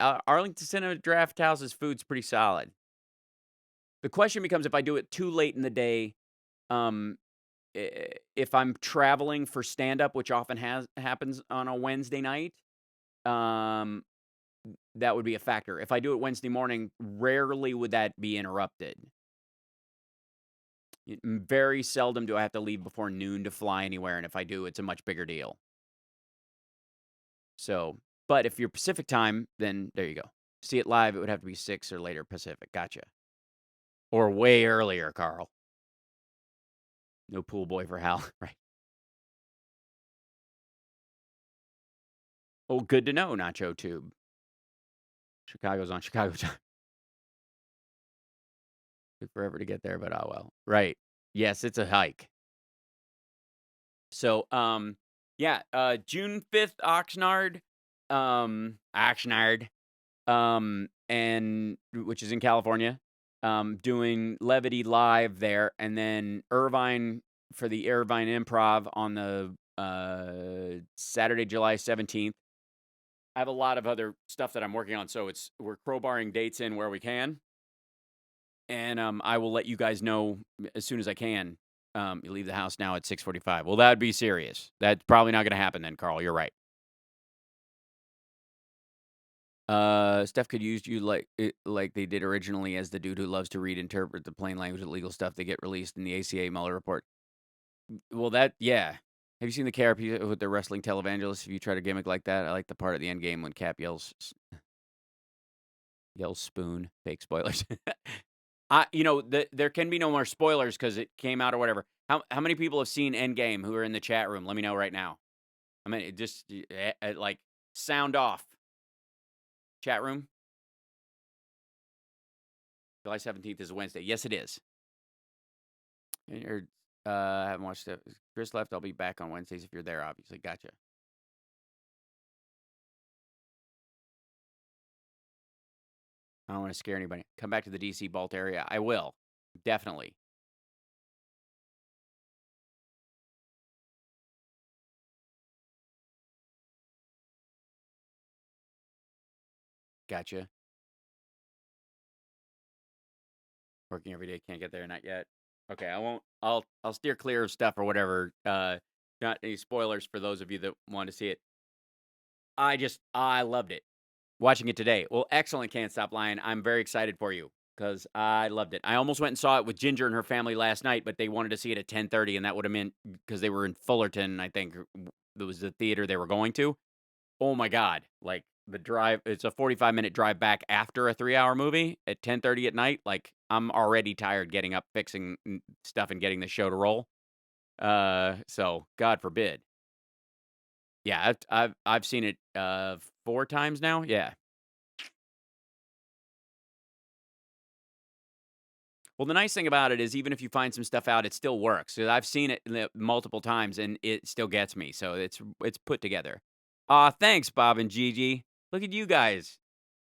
Arlington Cinema Draft House's food's pretty solid. The question becomes if I do it too late in the day, if I'm traveling for stand-up, which often happens on a Wednesday night, that would be a factor. If I do it Wednesday morning, rarely would that be interrupted. Very seldom do I have to leave before noon to fly anywhere, and if I do, it's a much bigger deal. So, but if you're Pacific time, then there you go. See it live, it would have to be 6 or later Pacific. Gotcha. Or way earlier, Carl. No pool boy for Hal, right? Oh, good to know, Nacho Tube. Chicago's on Chicago time. Took forever to get there, but oh well. Right. Yes, it's a hike. So, yeah, June 5th, Oxnard, and which is in California, doing Levity Live there, and then Irvine for the Irvine Improv on the Saturday, July 17th. I have a lot of other stuff that I'm working on, so we're crowbarring dates in where we can, and I will let you guys know as soon as I can. You leave the house now at 6:45. Well, that would be serious. That's probably not going to happen then, Carl. You're right. Steph could use you like they did originally as the dude who loves to interpret the plain language of legal stuff that get released in the ACA Mueller report. Well, yeah. Have you seen the KRP with the wrestling televangelists? If you try to gimmick like that, I like the part at the end game when Cap yells spoon. Fake spoilers. There can be no more spoilers because it came out or whatever. How many people have seen Endgame who are in the chat room? Let me know right now. I mean, just like sound off. Chat room. July 17th is Wednesday. Yes, it is. I haven't watched it. Chris left. I'll be back on Wednesdays if you're there, obviously. Gotcha. I don't want to scare anybody. Come back to the DC Balt area. I will. Definitely. Gotcha. Working every day. Can't get there. Not yet. Okay, I won't. I'll steer clear of stuff or whatever. Not any spoilers for those of you that want to see it. I loved it. Watching it today. Well, excellent. Can't Stop Lying. I'm very excited for you because I loved it. I almost went and saw it with Ginger and her family last night, but they wanted to see it at 10:30, and that would have meant because they were in Fullerton. I think it was the theater they were going to. Oh my God! Like the drive. It's a 45-minute drive back after a 3-hour movie at 10:30 at night. Like I'm already tired getting up, fixing stuff, and getting the show to roll. So God forbid. Yeah, I've seen it 4 times now. Yeah. Well, the nice thing about it is even if you find some stuff out, it still works. So I've seen it multiple times and it still gets me. So it's put together. Thanks, Bob and Gigi. Look at you guys.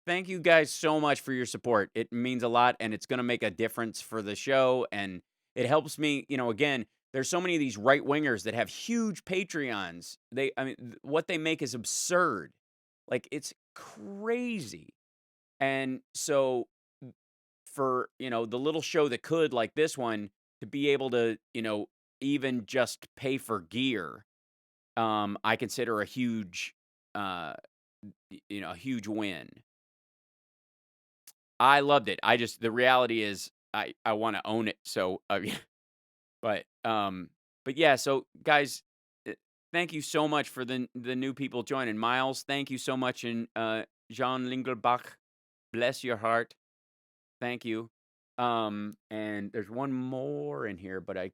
Thank you guys so much for your support. It means a lot and it's going to make a difference for the show and it helps me, again, there's so many of these right-wingers that have huge Patreons. What they make is absurd. Like, it's crazy. And so, for, the little show that could, like this one, to be able to, even just pay for gear, I consider a huge, a huge win. I loved it. The reality is, I want to own it. So, But yeah, so guys, thank you so much for the new people joining. Miles, thank you so much, and Jean Lingelbach, bless your heart, thank you. And there's one more in here, but I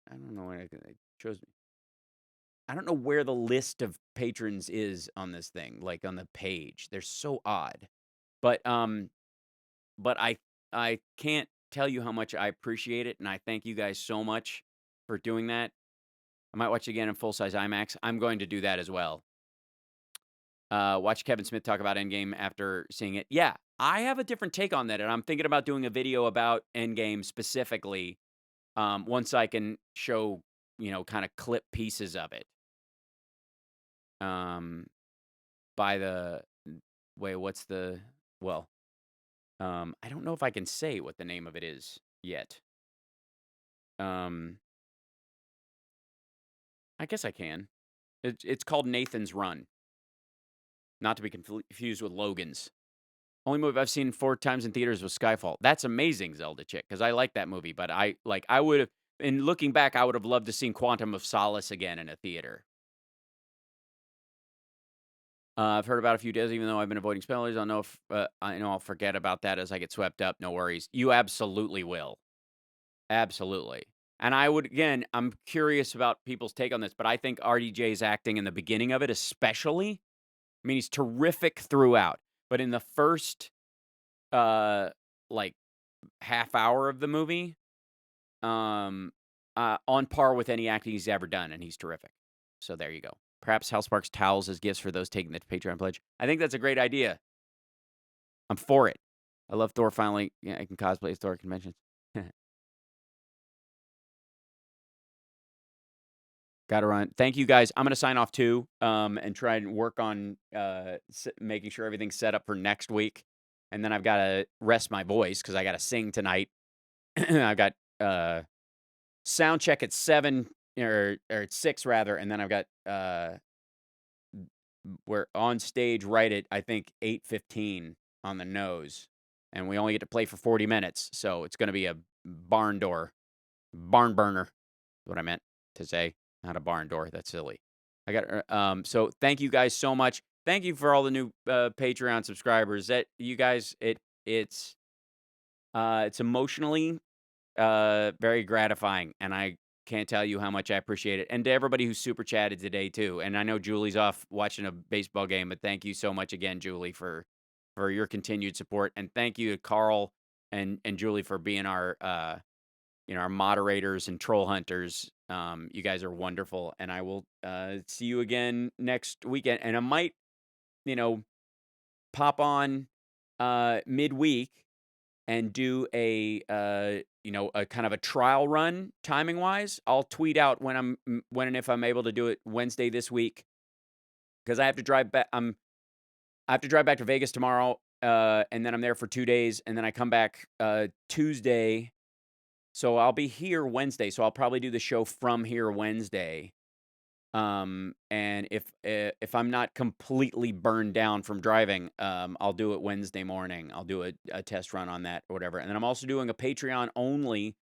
don't know when it shows me. I don't know where the list of patrons is on this thing, like on the page. They're so odd, but I can't tell you how much I appreciate it, and I thank you guys so much for doing that. I might watch it again in full-size IMAX. I'm going to do that as well. Watch Kevin Smith talk about Endgame after seeing it. Yeah, I have a different take on that, and I'm thinking about doing a video about Endgame specifically once I can show, kind of clip pieces of it. By the way, I don't know if I can say what the name of it is yet. I guess I can. It's called Nathan's Run. Not to be confused with Logan's. Only movie I've seen 4 times in theaters was Skyfall. That's amazing, Zelda Chick, because I like that movie. But I would have, in looking back, I would have loved to seen Quantum of Solace again in a theater. I've heard about a few days, even though I've been avoiding spoilers. I don't know if I know I'll forget about that as I get swept up. No worries. You absolutely will. Absolutely. And I'm curious about people's take on this, but I think RDJ's acting in the beginning of it, especially, I mean, he's terrific throughout. But in the first, like, half hour of the movie, on par with any acting he's ever done, and he's terrific. So there you go. Perhaps Hal Sparks towels as gifts for those taking the Patreon pledge. I think that's a great idea. I'm for it. I love Thor finally. Yeah, I can cosplay as Thor at conventions. Got to run. Thank you, guys. I'm going to sign off, too, and try and work on making sure everything's set up for next week. And then I've got to rest my voice because I got to sing tonight. I've got sound check at 7, or at 6, rather. And then I've got, we're on stage right at, I think, 8:15 on the nose. And we only get to play for 40 minutes. So it's going to be a barn burner, is what I meant to say. Not a barn door. That's silly. I got so thank you guys so much. Thank you for all the new Patreon subscribers. That you guys, it's emotionally very gratifying, and I can't tell you how much I appreciate it. And to everybody who super chatted today too. And I know Julie's off watching a baseball game, but thank you so much again, Julie, for your continued support. And thank you to Carl and Julie for being our our moderators and troll hunters. You guys are wonderful, and I will see you again next weekend. And I might, pop on midweek and do a kind of a trial run timing wise. I'll tweet out when and if I'm able to do it Wednesday this week, because I have to drive back. I have to drive back to Vegas tomorrow, and then I'm there for 2 days, and then I come back Tuesday. So I'll be here Wednesday, so I'll probably do the show from here Wednesday. And if I'm not completely burned down from driving, I'll do it Wednesday morning. I'll do a test run on that or whatever. And then I'm also doing a Patreon only,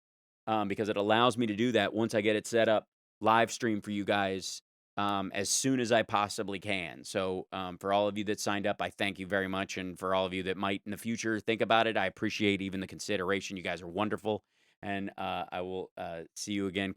because it allows me to do that once I get it set up, live stream for you guys as soon as I possibly can. So for all of you that signed up, I thank you very much. And for all of you that might in the future think about it, I appreciate even the consideration. You guys are wonderful. And I will see you again quite